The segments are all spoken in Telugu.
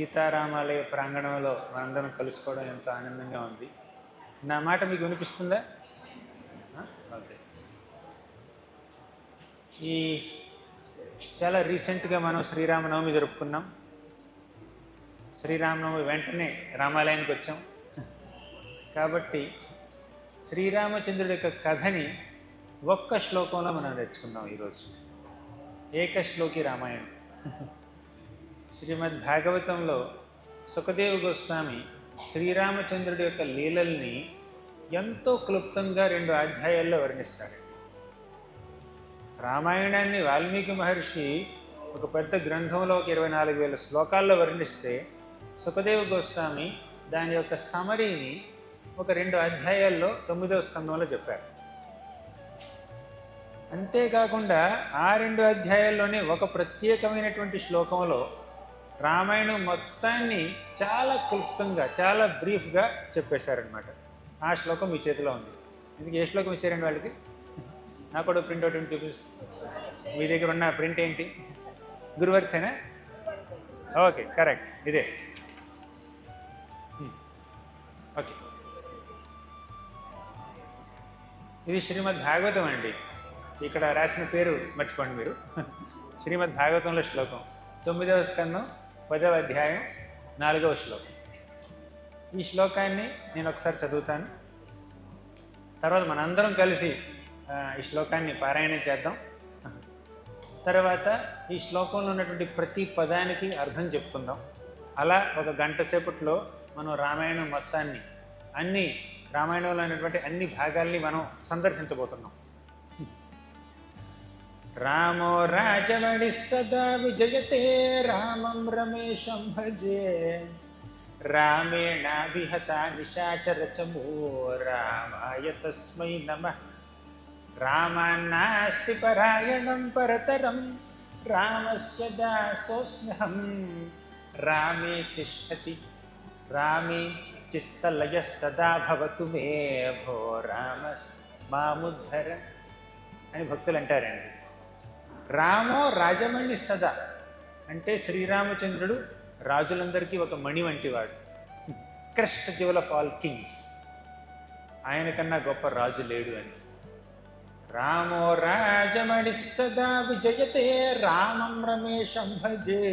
సీతారామాలయ ప్రాంగణంలో మనందరం కలుసుకోవడం ఎంతో ఆనందంగా ఉంది. నా మాట మీకు వినిపిస్తుందా? ఓకే. ఈ చాలా రీసెంట్గా మనం శ్రీరామనవమి జరుపుకున్నాం. శ్రీరామనవమి వెంటనే రామాలయానికి వచ్చాం. కాబట్టి శ్రీరామచంద్రుడి యొక్క కథని ఒక్క శ్లోకంలో మనం నేర్చుకుందాం ఈరోజు. ఏకశ్లోకి రామాయణం. శ్రీమద్ భాగవతంలో సుఖదేవ గోస్వామి శ్రీరామచంద్రుడి యొక్క లీలల్ని ఎంతో క్లుప్తంగా 2 అధ్యాయాల్లో వర్ణిస్తాడు. రామాయణాన్ని వాల్మీకి మహర్షి ఒక పెద్ద గ్రంథంలో 24,000 శ్లోకాల్లో వర్ణిస్తే సుఖదేవ గోస్వామి దాని యొక్క సమరీని ఒక 2 అధ్యాయాల్లో 9వ స్కంధంలో చెప్పారు. అంతేకాకుండా ఆ 2 అధ్యాయాల్లోనే ఒక ప్రత్యేకమైనటువంటి శ్లోకంలో రామాయణం మొత్తాన్ని చాలా క్లుప్తంగా చాలా బ్రీఫ్గా చెప్పేశారనమాట. ఆ శ్లోకం మీ చేతిలో ఉంది. ఇందుకు ఏ శ్లోకం ఇచ్చారండి వాళ్ళకి? నాకు కూడా ప్రింట్అవుట్ ఏంటి చూపిస్తుంది. మీ దగ్గర ఉన్న ప్రింట్ ఏంటి? గురువర్తేనా? ఓకే, కరెక్ట్, ఇదే. ఓకే, ఇది శ్రీమద్ భాగవతం అండి. ఇక్కడ రాసిన పేరు మర్చిపోండి మీరు. శ్రీమద్ భాగవతంలో శ్లోకం 9వ స్కంధం 10వ అధ్యాయం 4వ శ్లోకం. ఈ శ్లోకాన్ని నేను ఒకసారి చదువుతాను. తర్వాత మనందరం కలిసి ఈ శ్లోకాన్ని పారాయణం చేద్దాం. తర్వాత ఈ శ్లోకంలో ఉన్నటువంటి ప్రతి పదానికి అర్థం చెప్పుకుందాం. అలా ఒక గంట సేపట్లో మనం రామాయణం మొత్తాన్ని రామాయణంలో ఉన్నటువంటి అన్ని భాగాల్ని మనం సందర్శించబోతున్నాం. రామో రాజమణి సదా విజయతే రామం రమేశం భజే రామేణాభిహత నిశాచరచమో రామాయ తస్మై నమః రామాన్నాస్తి పరాయణం పరతరం రామస్య దాసోస్మ్యహం రామే తిష్టతి రామే చిత్తలయ సదా భవతు మే భో రామ మాముద్ధర అని భక్తులు అంటారండి. రామో రాజమణి సదా అంటే శ్రీరామచంద్రుడు రాజులందరికీ ఒక మణి వంటివాడు. Crest jewel of all kings. ఆయన కన్నా గొప్ప రాజు లేడు అని. రామో రాజమణి సదా విజయతే రామం రమేశం భజే.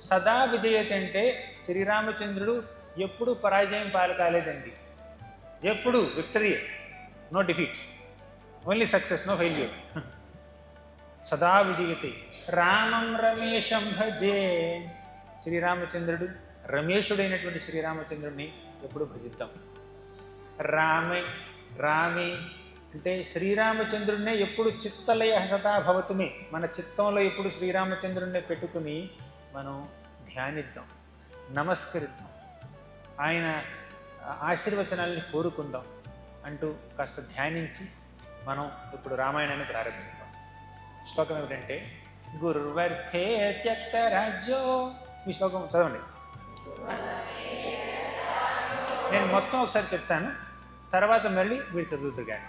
సదా విజయతే అంటే శ్రీరామచంద్రుడు ఎప్పుడు పరాజయం పాలు కాలేదండి. ఎప్పుడు victory, no defeat, only success, no failure. సదా విజయతే రామం రమేశం భజే. శ్రీరామచంద్రుడు రమేశుడైనటువంటి శ్రీరామచంద్రుడిని ఎప్పుడు భజిద్దాం. రామే అంటే శ్రీరామచంద్రుడినే ఎప్పుడు చిత్తలయ సదా భవతుమే, మన చిత్తంలో ఎప్పుడు శ్రీరామచంద్రుడిని పెట్టుకుని మనం ధ్యానిద్దాం, నమస్కరిద్దాం, ఆయన ఆశీర్వచనాల్ని కోరుకుందాం అంటూ కాస్త ధ్యానించి మనం ఇప్పుడు రామాయణాన్ని ప్రారంభిద్దాం. శ్లోకం ఏమిటంటే గుర్వర్ధే త్యక్త రాజ్యో. ఈ శ్లోకం చదవండి. నేను మొత్తం ఒకసారి చెప్తాను, తర్వాత మళ్ళీ మీరు చదువుతారు కానీ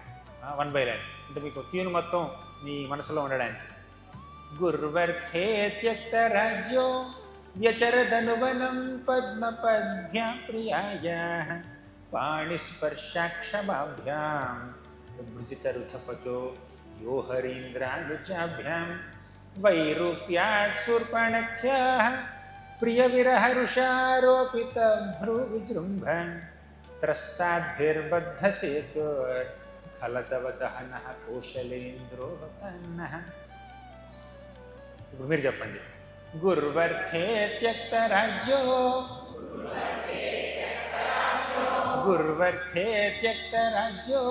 1 by line, అంటే మీకు ట్యూన్ మొత్తం మీ మనసులో ఉండడానికి. గుర్వర్ధే త్యక్త రాజ్యో వ్యచరదనువనం పద్మపద్భ్యాం ప్రియాయ పాణిస్పర్శాక్షమాభ్యాం భృజితరుథపచో యో హరీంద్రానుజాభ్యాం వైరూప్యాత్ శూర్పణఖ్యాః ప్రియవిరహరుషారోపిత భ్రూవిజృంభన్ త్రస్తాద్భిర్బద్ధసేతుర్ ఖలతవదహనః కోశలేంద్రోవపన్నః. ఇప్పుడు మీరు చెప్పండి. గుర్వర్ధే త్యక్త రాజ్యో గుర్వర్ధే త్యక్త రాజ్యో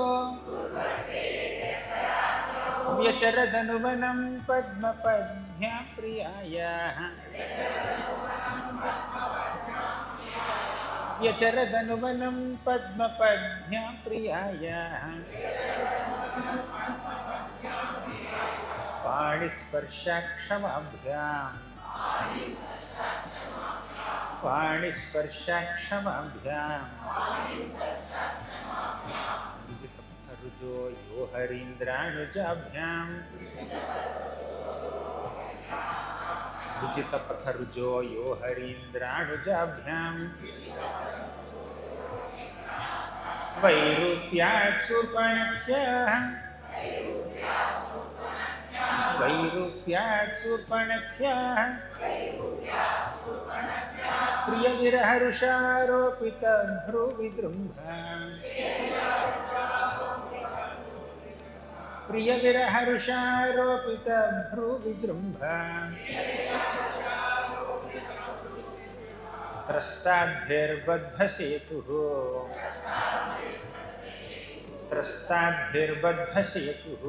వ్యచరదనువనం పద్మపద్భ్యాం ప్రియాయ వ్యచరదనువనం పద్మపద్భ్యాం ప్రియాయ పాణిస్పర్శాక్షమాభ్యాం రుజో యో హరీంద్రానుజాభ్యాం విజితపథరుజో యో హరీంద్రాణుజాభ్యాం వైరూప్యాత్ శూర్పణఖ్యాః వైరూప్యాత్ శూర్పణఖ్యాః ప్రియవిరహరుషారోపిత భ్రువిజృంభాం ప్రియవిరహరుషారోపిత భ్రువిజృంభాం త్రస్తాద్భిర్బద్ధసేతుః త్రస్తాద్భిర్బద్ధసేతుః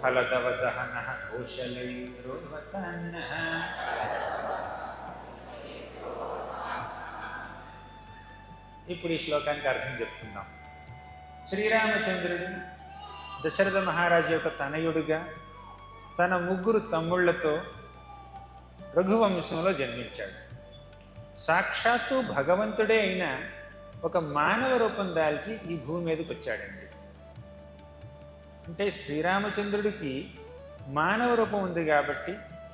ఖలదవదహనః కౌశలైరుర్వతాన్నః. ఇప్పుడు ఈ శ్లోకానికి అర్థం చెప్పుకుందాం. శ్రీరామచంద్రుడు దశరథ మహారాజు యొక్క తనయుడిగా తన ముగ్గురు తమ్ముళ్లతో రఘువంశంలో జన్మించాడు. సాక్షాత్తు భగవంతుడే అయిన ఒక మానవ రూపం దాల్చి ఈ భూమి మీదకి వచ్చాడండి. అంటే శ్రీరామచంద్రుడికి మానవ రూపం ఉంది కాబట్టి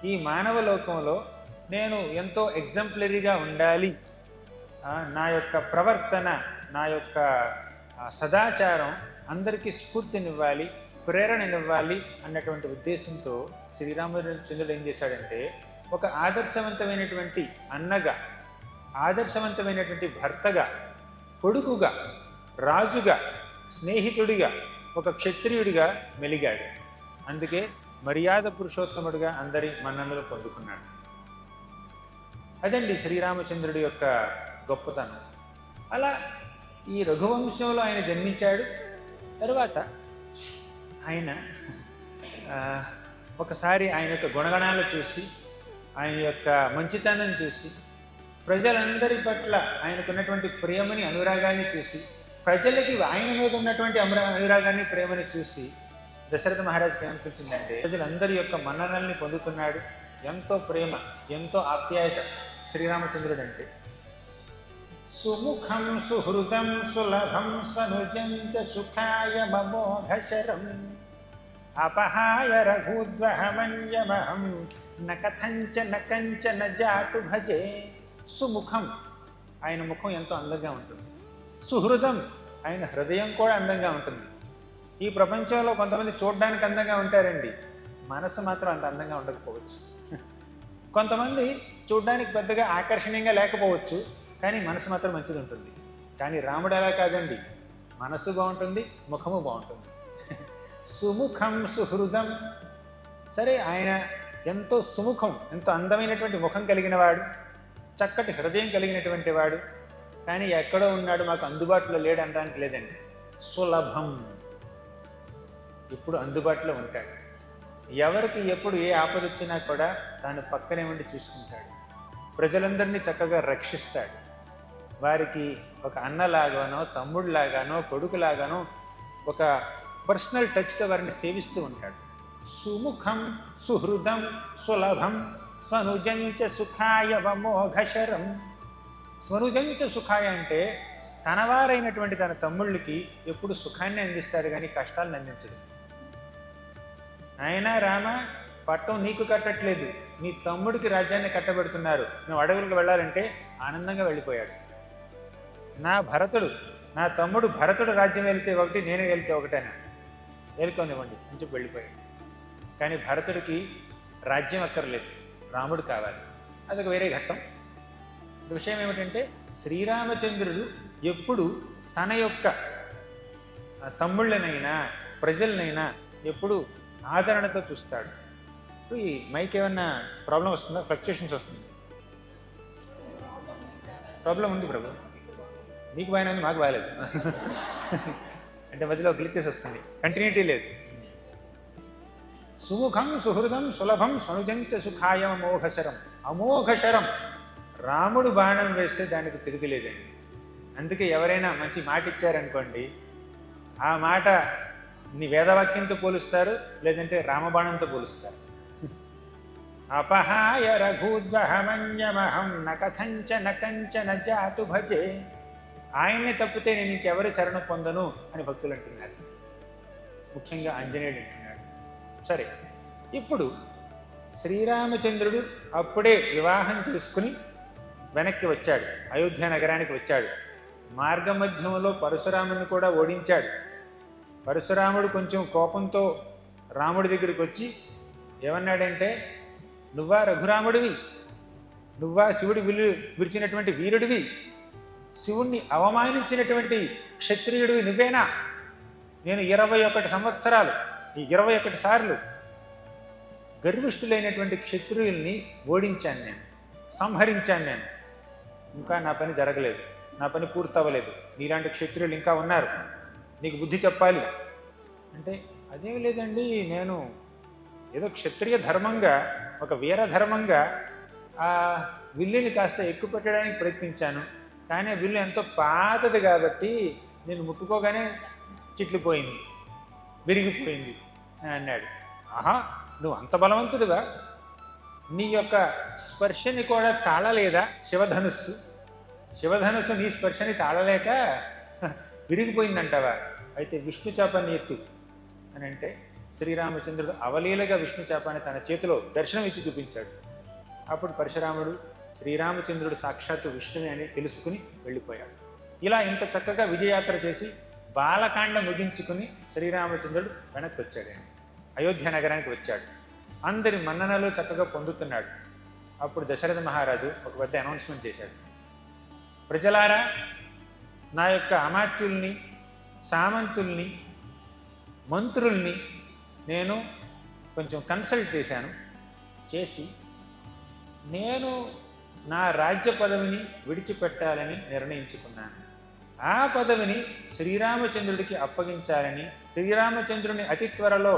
ఈ మానవ లోకంలో నేను ఎంతో ఎగ్జంప్లరీగా ఉండాలి, నా యొక్క ప్రవర్తన, నా యొక్క సదాచారం అందరికీ స్ఫూర్తినివ్వాలి, ప్రేరణనివ్వాలి అన్నటువంటి ఉద్దేశంతో శ్రీరామచంద్రుడు ఏం చేశాడంటే ఒక ఆదర్శవంతమైనటువంటి అన్నగా, ఆదర్శవంతమైనటువంటి భర్తగా, కొడుకుగా, రాజుగా, స్నేహితుడిగా, ఒక క్షత్రియుడిగా మెలిగాడు. అందుకే మర్యాద పురుషోత్తముడిగా అందరి మన్ననలు పొందుకున్నాడు. అదండి శ్రీరామచంద్రుడి యొక్క గొప్పతనం. అలా ఈ రఘువంశంలో ఆయన జన్మించాడు. తరువాత ఆయన ఒకసారి ఆయన యొక్క గుణగణాలు చూసి, ఆయన యొక్క మంచితనం చూసి, ప్రజలందరి పట్ల ఆయనకున్నటువంటి ప్రేమని, అనురాగాన్ని చూసి, ప్రజలకి ఆయన మీద ఉన్నటువంటి అనురాగాన్ని, ప్రేమని చూసి దశరథ మహారాజుకి ఏమనిపించిందంటే ప్రజలందరి యొక్క మన్ననల్ని పొందుతున్నాడు. ఎంతో ప్రేమ, ఎంతో ఆప్యాయత శ్రీరామచంద్రుడు అంటే. సుముఖం సుహృదం సులభం స్వనుజం చ సుఖాయ మమోఘశరం అపహాయ రఘూద్వహమన్యమహం నకథంచ నకంచన జాతు భజే. సుముఖం, ఆయన ముఖం ఎంతో అందంగా ఉంటుంది. సుహృదం, ఆయన హృదయం కూడా అందంగా ఉంటుంది. ఈ ప్రపంచంలో కొంతమంది చూడడానికి అందంగా ఉంటారండి, మనసు మాత్రం అంత అందంగా ఉండకపోవచ్చు. కొంతమంది చూడడానికి పెద్దగా ఆకర్షణీయంగా లేకపోవచ్చు, కానీ మనసు మాత్రం మంచిది ఉంటుంది. కానీ రాముడు అలా కాదండి, మనసు బాగుంటుంది, ముఖము బాగుంటుంది. సుముఖం సుహృదం. సరే, ఆయన ఎంతో సుముఖం, ఎంతో అందమైనటువంటి ముఖం కలిగిన వాడు, చక్కటి హృదయం కలిగినటువంటి వాడు. కానీ ఎక్కడో ఉన్నాడు, మాకు అందుబాటులో లేడు అనడానికి లేదండి. సులభం, ఇప్పుడు అందుబాటులో ఉంటాడు. ఎవరికి ఎప్పుడు ఏ ఆపద వచ్చినా కూడా తాను పక్కనే ఉండి చూసుకుంటాడు. ప్రజలందరినీ చక్కగా రక్షిస్తాడు. వారికి ఒక అన్నలాగానో, తమ్ముడిలాగానో, కొడుకులాగానో ఒక పర్సనల్ టచ్తో వారిని సేవిస్తూ ఉంటాడు. సుముఖం సుహృదం సులభం స్వనుజంచ సుఖాయ వమోఘశరం. స్వనుజంచ సుఖాయ అంటే తనవారైనటువంటి తన తమ్ముళ్ళకి ఎప్పుడు సుఖాన్ని అందిస్తాడు, కానీ కష్టాలను అందించడు. ఆయన రామ, పట్టం నీకు కట్టట్లేదు, నీ తమ్ముడికి రాజ్యాన్ని కట్టబెడుతున్నారు, నువ్వు అడవులకు వెళ్ళాలంటే ఆనందంగా వెళ్ళిపోయాడు. నా తమ్ముడు భరతుడు రాజ్యం వెళ్తే ఒకటి, నేను వెళ్తే ఒకటేనా, వెళ్తూనివ్వండి అని చెప్పి వెళ్ళిపోయాడు. కానీ భరతుడికి రాజ్యం అక్కర్లేదు, రాముడు కావాలి. అదొక వేరే ఘట్టం. విషయం ఏమిటంటే శ్రీరామచంద్రుడు ఎప్పుడు తన యొక్క తమ్ముళ్ళనైనా ప్రజలనైనా ఎప్పుడు ఆదరణతో చూస్తాడు. ఈ మైక్ ఏమన్నా ప్రాబ్లం వస్తుందా? ఫ్లక్చుయేషన్స్ వస్తుంది. ప్రాబ్లం ఉంది ప్రభు, మీకు బాగానే ఉంది, మాకు బాగాలేదు. అంటే మధ్యలో గ్లిచెస్ వస్తుంది, కంటిన్యూటీ లేదు. సుముఖం సుహృదం సులభం స్వనుజంచ సుఖాయ అమోఘశరం. అమోఘశరం, రాముడు బాణం వేస్తే దానికి తిరుగులేదండి. అందుకే ఎవరైనా మంచి మాట ఇచ్చారనుకోండి, ఆ మాట నీ వేదవాక్యంతో పోలుస్తారు, లేదంటే రామబాణంతో పోలుస్తారు. అపహాయ రఘూద్వహమన్యమహం నకథంచ నకంచన జాతు భజే. ఆయన్ని తప్పితే నేను ఇంకెవరి శరణ పొందను అని భక్తులు అంటున్నారు. ముఖ్యంగా ఆంజనేయుడు అంటున్నాడు. సరే, ఇప్పుడు శ్రీరామచంద్రుడు అప్పుడే వివాహం చేసుకుని వెనక్కి వచ్చాడు, అయోధ్య నగరానికి వచ్చాడు. మార్గమధ్యంలో పరశురాముని కూడా ఓడించాడు. పరశురాముడు కొంచెం కోపంతో రాముడి దగ్గరికి వచ్చి ఏమన్నాడంటే, నువ్వా రఘురాముడివి, నువ్వా శివుడి విరిచినటువంటి వీరుడివి, శివుణ్ణి అవమానించినటువంటి క్షత్రియుడివి నువ్వేనా? నేను 21 సంవత్సరాలు, ఈ 21 సార్లు గర్విష్ఠులైనటువంటి క్షత్రియుల్ని ఓడించాను, నేను సంహరించాను, నేను ఇంకా నా పని జరగలేదు, నా పని పూర్తవ్వలేదు, నీలాంటి క్షత్రియులు ఇంకా ఉన్నారు, నీకు బుద్ధి చెప్పాలి అంటే, అదేం లేదండి, నేను ఏదో క్షత్రియ ధర్మంగా, ఒక వీర ధర్మంగా ఆ విల్లుని కాస్త ఎక్కువ పెట్టడానికి ప్రయత్నించాను, కానీ ఆ విల్లు ఎంతో పాతది కాబట్టి నేను ముట్టుకోగానే చిట్లిపోయింది, విరిగిపోయింది అని అన్నాడు. ఆహా, నువ్వు అంత బలవంతుడుగా, నీ యొక్క స్పర్శని కూడా తాళలేదా శివధనుస్సు? శివధనుస్సు నీ స్పర్శని తాళలేక విరిగిపోయిందంటావా? అయితే విష్ణు చాపాన్ని ఎత్తు అని అంటే శ్రీరామచంద్రుడు అవలీలగా విష్ణు చాపాన్ని తన చేతిలో దర్శనం ఇచ్చి చూపించాడు. అప్పుడు పరశురాముడు శ్రీరామచంద్రుడు సాక్షాత్తు విష్ణువే అని తెలుసుకుని వెళ్ళిపోయాడు. ఇలా ఇంత చక్కగా విజయయాత్ర చేసి బాలకాండ ముగించుకుని శ్రీరామచంద్రుడు వెనక్కి వచ్చాడు, అయోధ్య నగరానికి వచ్చాడు. అందరి మన్ననలు చక్కగా పొందుతున్నాడు. అప్పుడు దశరథ మహారాజు ఒక పెద్ద అనౌన్స్మెంట్ చేశాడు. ప్రజలారా, నా యొక్క అమాత్యుల్ని, సామంతుల్ని, మంత్రుల్ని నేను కొంచెం కన్సల్ట్ చేసి నేను నా రాజ్య పదవిని విడిచిపెట్టాలని నిర్ణయించుకున్నాను. ఆ పదవిని శ్రీరామచంద్రుడికి అప్పగించాలని, శ్రీరామచంద్రుని అతి త్వరలో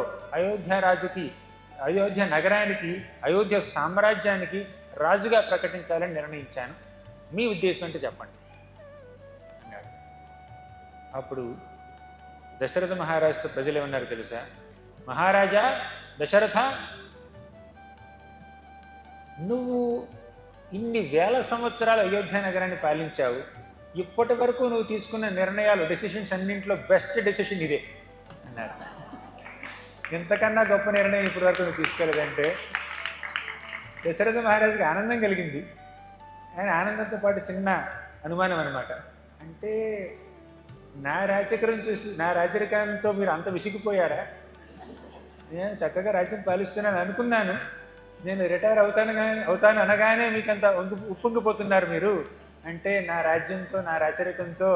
అయోధ్య నగరానికి, అయోధ్య సామ్రాజ్యానికి రాజుగా ప్రకటించాలని నిర్ణయించాను. మీ ఉద్దేశం అంటే చెప్పండి అన్నాడు. అప్పుడు దశరథ మహారాజుతో ప్రజలు ఏమన్నారు తెలుసా? మహారాజా దశరథ, నువ్వు ఇన్ని వేల సంవత్సరాలు అయోధ్య నగరాన్ని పాలించావు, ఇప్పటి వరకు నువ్వు తీసుకున్న నిర్ణయాలు, డెసిషన్స్ అన్నింటిలో బెస్ట్ డెసిషన్ ఇదే అన్నారు. ఇంతకన్నా గొప్ప నిర్ణయం ఇప్పటి వరకు నువ్వు తీసుకోలేదంటే దశరథ మహారాజుకి ఆనందం కలిగింది. ఆయన ఆనందంతో పాటు చిన్న అనుమానం అనమాట. అంటే నా రాజరికంతో మీరు అంత విసిగిపోయారా? నేను చక్కగా రాజ్యం పాలిస్తున్నాను అనుకున్నాను, నేను రిటైర్ అవుతాను అనగానే మీకు అంత ఉప్పొంగిపోతున్నారు మీరు అంటే, నా రాజ్యంతో, నా రాచరికంతో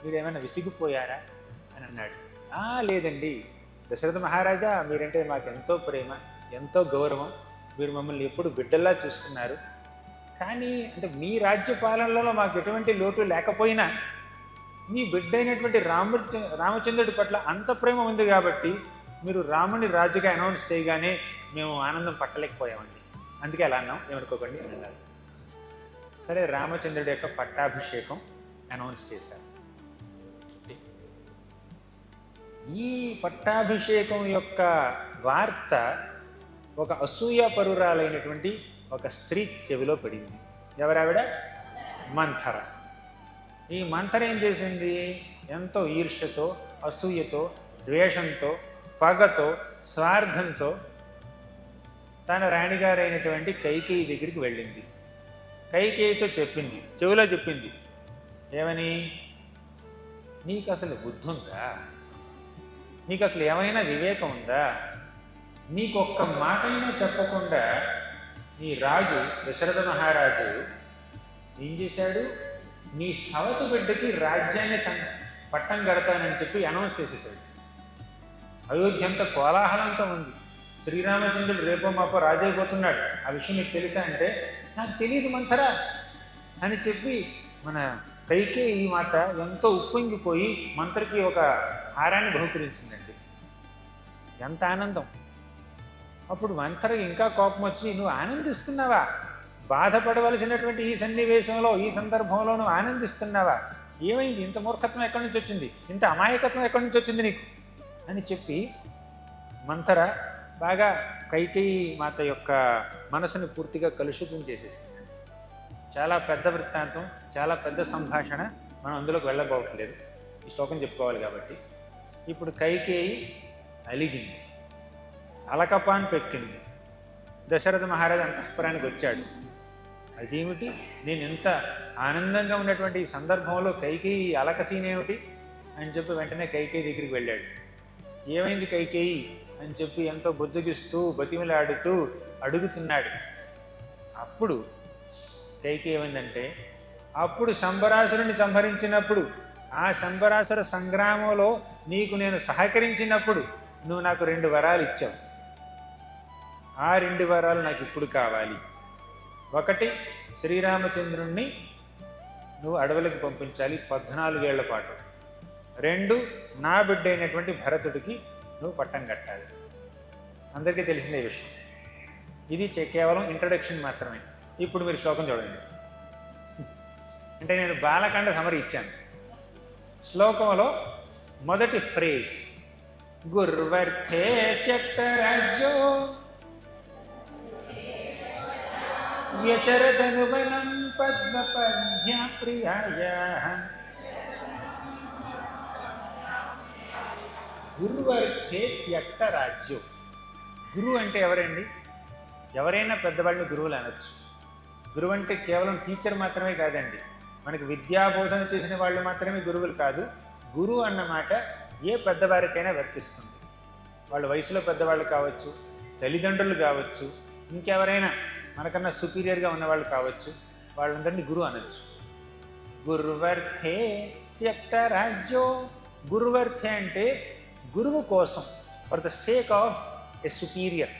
మీరు ఏమైనా విసిగిపోయారా అని అన్నాడు. లేదండి దశరథ మహారాజా, మీరంటే మాకు ఎంతో ప్రేమ, ఎంతో గౌరవం, మీరు మమ్మల్ని ఎప్పుడు బిడ్డల్లా చూసుకున్నారు. కానీ అంటే మీ రాజ్య పాలనలో మాకు ఎటువంటి లోటు లేకపోయినా మీ బిడ్డ అయినటువంటి రామచంద్రుడి పట్ల అంత ప్రేమ ఉంది కాబట్టి మీరు రాముని రాజుగా అనౌన్స్ చేయగానే మేము ఆనందం పట్టలేకపోయామండి, అందుకే అలా అన్నాం, ఏమనుకోకండి అని అన్నారు. సరే, రామచంద్రుడి యొక్క పట్టాభిషేకం అనౌన్స్ చేశారు. ఈ పట్టాభిషేకం యొక్క వార్త ఒక అసూయాపరురాలైనటువంటి ఒక స్త్రీ చెవిలో పడింది. ఎవరావిడ? మంథర. ఈ మంథర ఏం చేసింది? ఎంతో ఈర్ష్యతో, అసూయతో, ద్వేషంతో, పగతో, స్వార్థంతో తన రాణిగారైనటువంటి కైకేయి దగ్గరికి వెళ్ళింది. కైకేయితో చెప్పింది, చెవిలో చెప్పింది, ఏమని? నీకు అసలు బుద్ధి ఉందా? నీకు అసలు ఏమైనా వివేకం ఉందా? నీకొక్క మాటైనా చెప్పకుండా నీ రాజు దశరథ మహారాజు ఏం చేశాడు? నీ సవతి బిడ్డకి రాజ్యాన్ని పట్టం కడతానని చెప్పి అనౌన్స్ చేసేసాడు. అయోధ్య అంతా కోలాహలంతో ఉంది. శ్రీరామచంద్రుడు రేపో మాపో రాజైపోతున్నాడు, ఆ విషయం మీకు తెలుసా అంటే, నాకు తెలియదు మంథరా అని చెప్పి మన కైకేయి మాత ఎంతో ఉప్పొంగిపోయి మంత్రికి ఒక హారాన్ని బహుకరించిందండి. ఎంత ఆనందం! అప్పుడు మంత్రకి ఇంకా కోపం వచ్చి, నువ్వు ఆనందిస్తున్నావా? బాధపడవలసినటువంటి ఈ సన్నివేశంలో, ఈ సందర్భంలో నువ్వు ఆనందిస్తున్నావా? ఏమైంది? ఇంత మూర్ఖత్వం ఎక్కడి నుంచి వచ్చింది? ఇంత అమాయకత్వం ఎక్కడి నుంచి వచ్చింది నీకు అని చెప్పి మంథర బాగా కైకేయి మాత యొక్క మనసుని పూర్తిగా కలుషితం చేసేసింది. చాలా పెద్ద వృత్తాంతం, చాలా పెద్ద సంభాషణ, మనం అందులోకి వెళ్ళబోవట్లేదు, ఈ శ్లోకం చెప్పుకోవాలి కాబట్టి. ఇప్పుడు కైకేయి అలిగింది, అలకపాన్ పెక్కింది. దశరథ మహారాజు అంతఃపురానికి వచ్చాడు. అదేమిటి, నేను ఎంత ఆనందంగా ఉన్నటువంటి ఈ సందర్భంలో కైకేయి అలకసీనేమిటి అని చెప్పి వెంటనే కైకేయి దగ్గరికి వెళ్ళాడు. ఏమైంది కైకేయి అని చెప్పి ఎంతో బుజ్జగిస్తూ బతిమిలాడుతూ అడుగుతున్నాడు. అప్పుడు కైకేయి ఏమైందంటే, అప్పుడు శంబరాసురుని సంహరించినప్పుడు, ఆ శంబరాసుర సంగ్రామంలో నీకు నేను సహకరించినప్పుడు నువ్వు నాకు 2 వరాలు ఇచ్చావు. ఆ 2 వరాలు నాకు ఇప్పుడు కావాలి. ఒకటి, శ్రీరామచంద్రుణ్ణి నువ్వు అడవులకు పంపించాలి 14 ఏళ్ల పాటు. 2, నా బిడ్డ అయినటువంటి భరతుడికి నువ్వు పట్టం కట్టాలి. అందరికీ తెలిసిందే విషయం. ఇది కేవలం ఇంట్రడక్షన్ మాత్రమే. ఇప్పుడు మీరు శ్లోకం చూడండి. అంటే నేను బాలకాండ సమరి ఇచ్చాను. శ్లోకంలో మొదటి ఫ్రేజ్ గుర్వర్తే త్యక్తరాజ్యో వ్యచరదనువనం పద్మపద్మ్యా ప్రియాయాః. గుర్వర్తే త్యక్తరాజ్యో. గురువు అంటే ఎవరండి? ఎవరైనా పెద్దవాళ్ళని గురువులు అనొచ్చు. గురువు అంటే కేవలం టీచర్ మాత్రమే కాదండి. మనకి విద్యాబోధన చేసిన వాళ్ళు మాత్రమే గురువులు కాదు. గురువు అన్నమాట ఏ పెద్దవారికైనా వర్తిస్తుంది. వాళ్ళ వయసులో పెద్దవాళ్ళు కావచ్చు, తల్లిదండ్రులు కావచ్చు, ఇంకెవరైనా మనకన్నా సుపీరియర్గా ఉన్నవాళ్ళు కావచ్చు. వాళ్ళందరినీ గురువు అనొచ్చు. గురువర్తే త్యక్తరాజ్యో. గురువర్తే అంటే గురువు కోసం, for the sake of a superior.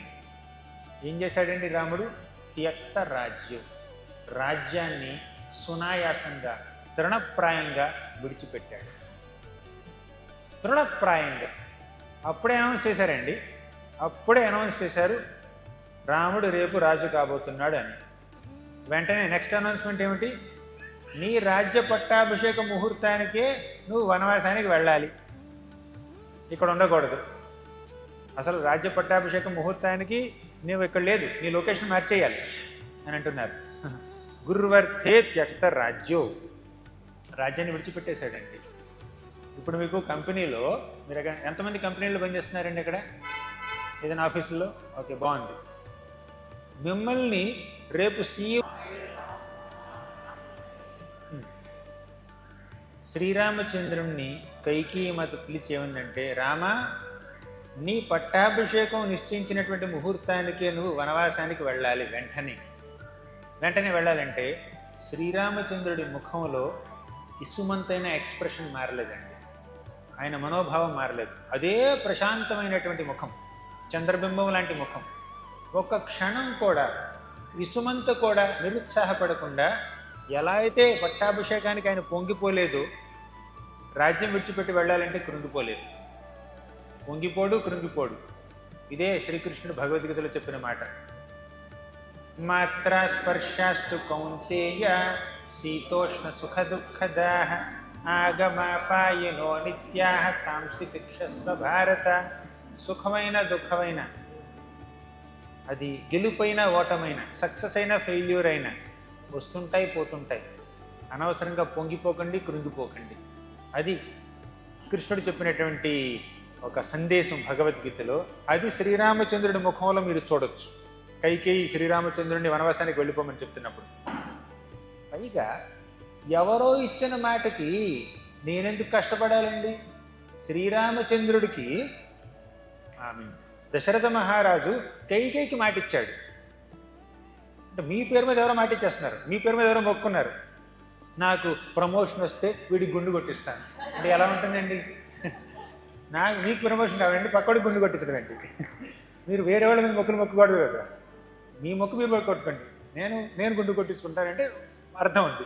ఏం చేశాడండి రాముడు? త్యక్తరాజ్యం. రాజ్యాన్ని సునాయాసంగా తృణప్రాయంగా విడిచిపెట్టాడు. తృణప్రాయంగా. అప్పుడే అనౌన్స్ చేశారండి. అప్పుడే అనౌన్స్ చేశారు రాముడు రేపు రాజు కాబోతున్నాడు అని. వెంటనే నెక్స్ట్ అనౌన్స్మెంట్ ఏమిటి? నీ రాజ్య పట్టాభిషేక ముహూర్తానికే నువ్వు వనవాసానికి వెళ్ళాలి, ఇక్కడ ఉండకూడదు. అసలు రాజ్య పట్టాభిషేక ముహూర్తానికి నువ్వు ఇక్కడ లేదు, నీ లొకేషన్ మార్చేయాలి అని అంటున్నారు. గురువర్తే త్యక్త రాజ్యో. రాజ్యాన్ని విడిచిపెట్టేశాడండి. ఇప్పుడు మీకు కంపెనీలో మీరు ఎంతమంది కంపెనీలో పనిచేస్తున్నారండి? ఇక్కడ ఏదైనా ఆఫీసులో? ఓకే, బాగుంది. మిమ్మల్ని రేపు శ్రీరామచంద్రుణ్ణి కైకేయి మాత పిలిచి ఏముందంటే, రామా, నీ పట్టాభిషేకం నిశ్చయించినటువంటి ముహూర్తానికే నువ్వు వనవాసానికి వెళ్ళాలి. వెంటనే వెళ్ళాలంటే శ్రీరామచంద్రుడి ముఖంలో ఇసుమంతైన ఎక్స్ప్రెషన్ మారలేదండి. ఆయన మనోభావం మారలేదు. అదే ప్రశాంతమైనటువంటి ముఖం, చంద్రబింబం లాంటి ముఖం. ఒక్క క్షణం కూడా విసుమంత కూడా నిరుత్సాహపడకుండా, ఎలా అయితే పట్టాభిషేకానికి ఆయన పొంగిపోలేదు, రాజ్యం విడిచిపెట్టి వెళ్ళాలంటే కృంగిపోలేదు. పొంగిపోడు, కృంగిపోడు. ఇదే శ్రీకృష్ణుడు భగవద్గీతలో చెప్పిన మాట. మాత్రా స్పర్శాస్తు కౌంతేయ శీతోష్ణ సుఖ దుఃఖదాః ఆగమాపాయనో నిత్యాః తాంసి తిక్షస్వ భారత. సుఖమైన దుఃఖమైన, అది గెలుపైన ఓటమైన, సక్సెస్ అయినా ఫెయిల్యూర్ అయినా వస్తుంటాయి, పోతుంటాయి. అనవసరంగా పొంగిపోకండి, కృంగిపోకండి. అది కృష్ణుడు చెప్పినటువంటి ఒక సందేశం భగవద్గీతలో. అది శ్రీరామచంద్రుడి ముఖంలో మీరు చూడొచ్చు. కైకేయి శ్రీరామచంద్రుడిని వనవాసానికి వెళ్ళిపోమని చెప్తున్నప్పుడు. పైగా ఎవరో ఇచ్చిన మాటకి నేనెందుకు కష్టపడాలండి? శ్రీరామచంద్రుడికి దశరథ మహారాజు కైకేయికి మాట ఇచ్చాడు. అంటే మీ పేరు మీద ఎవరో మాట ఇచ్చేస్తున్నారు, మీ పేరు మీద ఎవరో మొక్కున్నారు. నాకు ప్రమోషన్ వస్తే వీడికి గుండు కొట్టిస్తాను అంటే ఎలా ఉంటుందండి? మీకు ప్రమోషన్ కావాలండి, పక్కడికి గుండు కొట్టించడం ఏంటి? మీరు వేరే వాళ్ళ మీద మొక్కుకోవడం కదా. మీ మొక్కు మీరు కొట్టుకోండి, నేను గుండు కొట్టించుకుంటానంటే అర్థం ఉంది.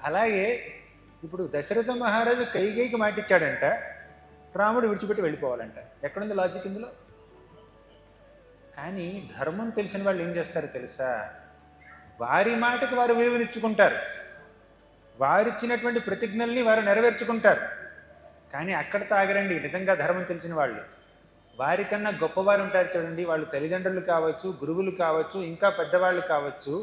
అలాగే ఇప్పుడు దశరథ మహారాజు కైకేయికి మాట ఇచ్చాడంట, రాముడు విడిచిపెట్టి వెళ్ళిపోవాలంట. ఎక్కడుంది లాజిక్ ఇందులో? కానీ ధర్మం తెలిసిన వాళ్ళు ఏం చేస్తారో తెలుసా? వారి మాటకు వారు విలువనిచ్చుకుంటారు, వారిచ్చినటువంటి ప్రతిజ్ఞల్ని వారు నెరవేర్చుకుంటారు. కానీ అక్కడితో ఆగరండి నిజంగా ధర్మం తెలిసిన వాళ్ళు. వారికన్నా గొప్పవారు ఉంటారు చూడండి, వాళ్ళు తల్లిదండ్రులు కావచ్చు, గురువులు కావచ్చు, ఇంకా పెద్దవాళ్ళు కావచ్చు.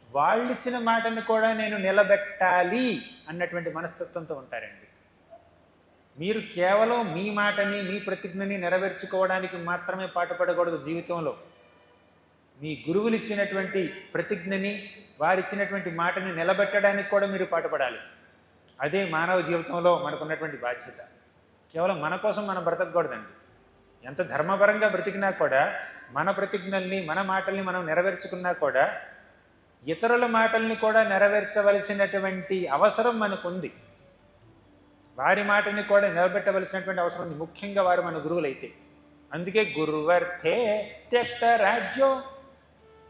వాళ్ళు ఇచ్చిన మాటని కూడా నేను నిలబెట్టాలి అన్నటువంటి మనస్తత్వంతో ఉంటారండి. మీరు కేవలం మీ మాటని, మీ ప్రతిజ్ఞని నెరవేర్చుకోవడానికి మాత్రమే పాటుపడకూడదు జీవితంలో. మీ గురువులు ఇచ్చినటువంటి ప్రతిజ్ఞని, వారిచ్చినటువంటి మాటని నిలబెట్టడానికి కూడా మీరు పాటుపడాలి. అదే మానవ జీవితంలో మనకున్నటువంటి బాధ్యత. కేవలం మన కోసం మనం బ్రతకూడదండి. ఎంత ధర్మపరంగా బ్రతికినా కూడా, మన ప్రతిజ్ఞల్ని, మన మాటల్ని మనం నెరవేర్చుకున్నా కూడా, ఇతరుల మాటల్ని కూడా నెరవేర్చవలసినటువంటి అవసరం మనకుంది. వారి మాటని కూడా నిలబెట్టవలసినటువంటి అవసరం ఉంది, ముఖ్యంగా వారు మన గురువులైతే. అందుకే గురువర్తే త్యక్త రాజ్యం.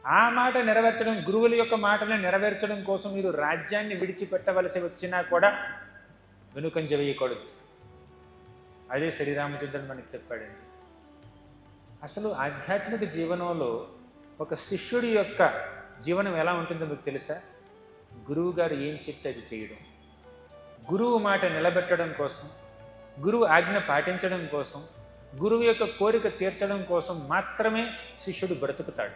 ఆ మాట నెరవేర్చడం, గురువుల యొక్క మాటలను నెరవేర్చడం కోసం మీరు రాజ్యాన్ని విడిచిపెట్టవలసి వచ్చినా కూడా వెనుకంజ వేయకూడదు. అదే శ్రీరామచంద్రుడు మనకి చెప్పాడండి. అసలు ఆధ్యాత్మిక జీవనంలో ఒక శిష్యుడి యొక్క జీవనం ఎలా ఉంటుందో మీకు తెలుసా? గురువు గారు ఏం చెప్తే అది చేయడం, గురువు మాట నిలబెట్టడం కోసం, గురువు ఆజ్ఞ పాటించడం కోసం, గురువు యొక్క కోరిక తీర్చడం కోసం మాత్రమే శిష్యుడు బ్రతుకుతాడు.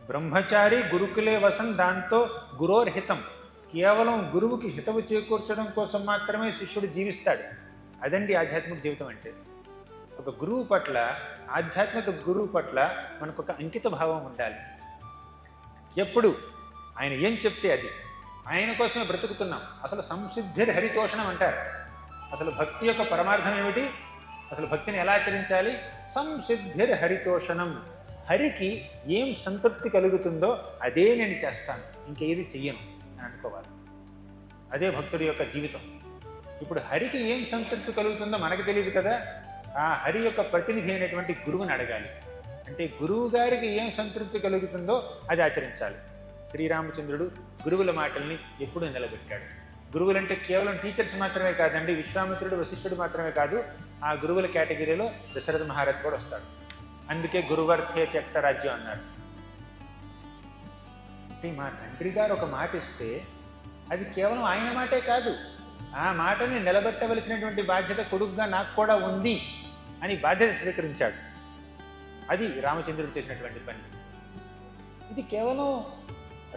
బ్రహ్మచారి గురుకులే వసన్ దాంతో గురోర్హితం. కేవలం గురువుకి హితవు చేకూర్చడం కోసం మాత్రమే శిష్యుడు జీవిస్తాడు. అదండి ఆధ్యాత్మిక జీవితం అంటే. ఒక గురువు పట్ల, ఆధ్యాత్మిక గురువు పట్ల మనకు ఒక అంకిత భావం ఉండాలి. ఎప్పుడు ఆయన ఏం చెప్తే అది, ఆయన కోసమే బ్రతుకుతున్నాం. అసలు సంసిద్ధిర్ హరితోషణం అంటారు. అసలు భక్తి యొక్క పరమార్థం ఏమిటి? అసలు భక్తిని ఎలా ఆచరించాలి? సంసిద్ధిర్ హరితోషణం. హరికి ఏం సంతృప్తి కలుగుతుందో అదే నేను చేస్తాను, ఇంకేది చెయ్యను అని అనుకోవాలి. అదే భక్తుడి యొక్క జీవితం. ఇప్పుడు హరికి ఏం సంతృప్తి కలుగుతుందో మనకు తెలియదు కదా. ఆ హరి యొక్క ప్రతినిధి అయినటువంటి గురువుని అడగాలి. అంటే గురువు గారికి ఏం సంతృప్తి కలుగుతుందో అది ఆచరించాలి. శ్రీరామచంద్రుడు గురువుల మాటల్ని ఎప్పుడూ నిలబెట్టాడు. గురువులంటే కేవలం టీచర్స్ మాత్రమే కాదండి, విశ్వామిత్రుడు, వశిష్ఠుడు మాత్రమే కాదు. ఆ గురువుల కేటగిరీలో దశరథ మహారాజు కూడా వస్తాడు. అందుకే గురువర్తే త్యక్త రాజ్యం అన్నారు. అంటే మా తండ్రి గారు ఒక మాట ఇస్తే అది కేవలం ఆయన మాటే కాదు, ఆ మాటని నిలబెట్టవలసినటువంటి బాధ్యత కొడుకుగా నాకు కూడా ఉంది అని బాధ్యత స్వీకరించాడు. అది రామచంద్రుడు చేసినటువంటి పని. ఇది కేవలం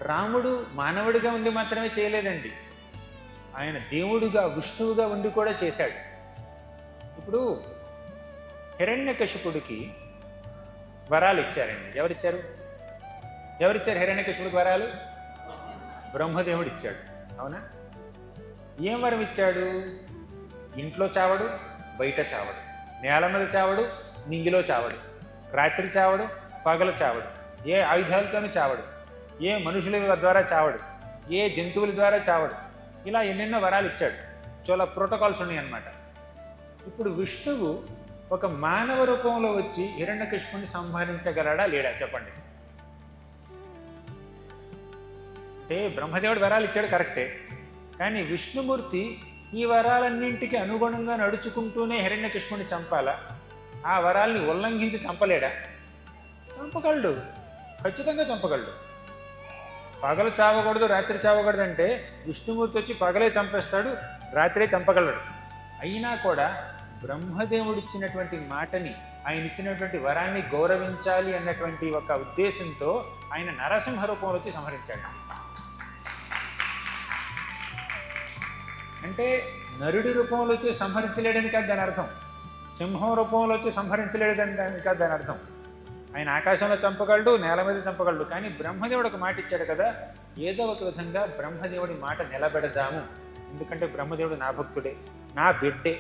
రాముడు మానవుడిగా ఉండి మాత్రమే చేయలేదండి, ఆయన దేవుడుగా, విష్ణువుగా ఉండి కూడా చేశాడు. ఇప్పుడు హిరణ్యకశిపుడికి వరాలు ఇచ్చారండి. ఎవరిచ్చారు హిరణ్యకశిపుడికి వరాలు? బ్రహ్మదేవుడు ఇచ్చాడు. అవునా? ఏం వరం ఇచ్చాడు? ఇంట్లో చావడు, బయట చావడు, నేల మీద చావడు, నింగిలో చావడు, రాత్రి చావడు, పగలు చావడు, ఏ ఆయుధాలతోనూ చావడు, ఏ మనుషుల ద్వారా చావడు, ఏ జంతువుల ద్వారా చావడు. ఇలా ఎన్నెన్నో వరాలు ఇచ్చాడు. చాలా ప్రోటోకాల్స్ ఉన్నాయి అన్నమాట. ఇప్పుడు విష్ణువు ఒక మానవ రూపంలో వచ్చి హిరణ్యకశిపుని సంహరించగలడా లేడా చెప్పండి? అంటే బ్రహ్మదేవుడు వరాలు ఇచ్చాడు కరెక్టే, కానీ విష్ణుమూర్తి ఈ వరాలన్నింటికి అనుగుణంగా నడుచుకుంటూనే హిరణ్యకశిపుని చంపాలా? ఆ వరాల్ని ఉల్లంఘించి చంపలేడా? చంపగలడు, ఖచ్చితంగా చంపగలడు. పగలు చావకూడదు, రాత్రి చావకూడదు అంటే విష్ణుమూర్తి వచ్చి పగలే చంపేస్తాడు, రాత్రే చంపగలడు. అయినా కూడా బ్రహ్మదేవుడు ఇచ్చినటువంటి మాటని, ఆయన ఇచ్చినటువంటి వరాన్ని గౌరవించాలి అన్నటువంటి ఒక ఉద్దేశంతో ఆయన నరసింహ రూపంలో వచ్చి సంహరించాడు. అంటే నరుడి రూపంలో వచ్చి సంహరించలేడని కాదు దాని అర్థం, సింహం రూపంలో వచ్చి సంహరించలేడని కాదు దాని అర్థం. ఆయన ఆకాశంలో చంపగలడు, నేల మీద చంపగలడు. కానీ బ్రహ్మదేవుడు ఒక మాట ఇచ్చాడు కదా, ఏదో ఒక విధంగా బ్రహ్మదేవుడి మాట నిలబెడదాము. ఎందుకంటే బ్రహ్మదేవుడు నా భక్తుడే, నా బిడ్డే.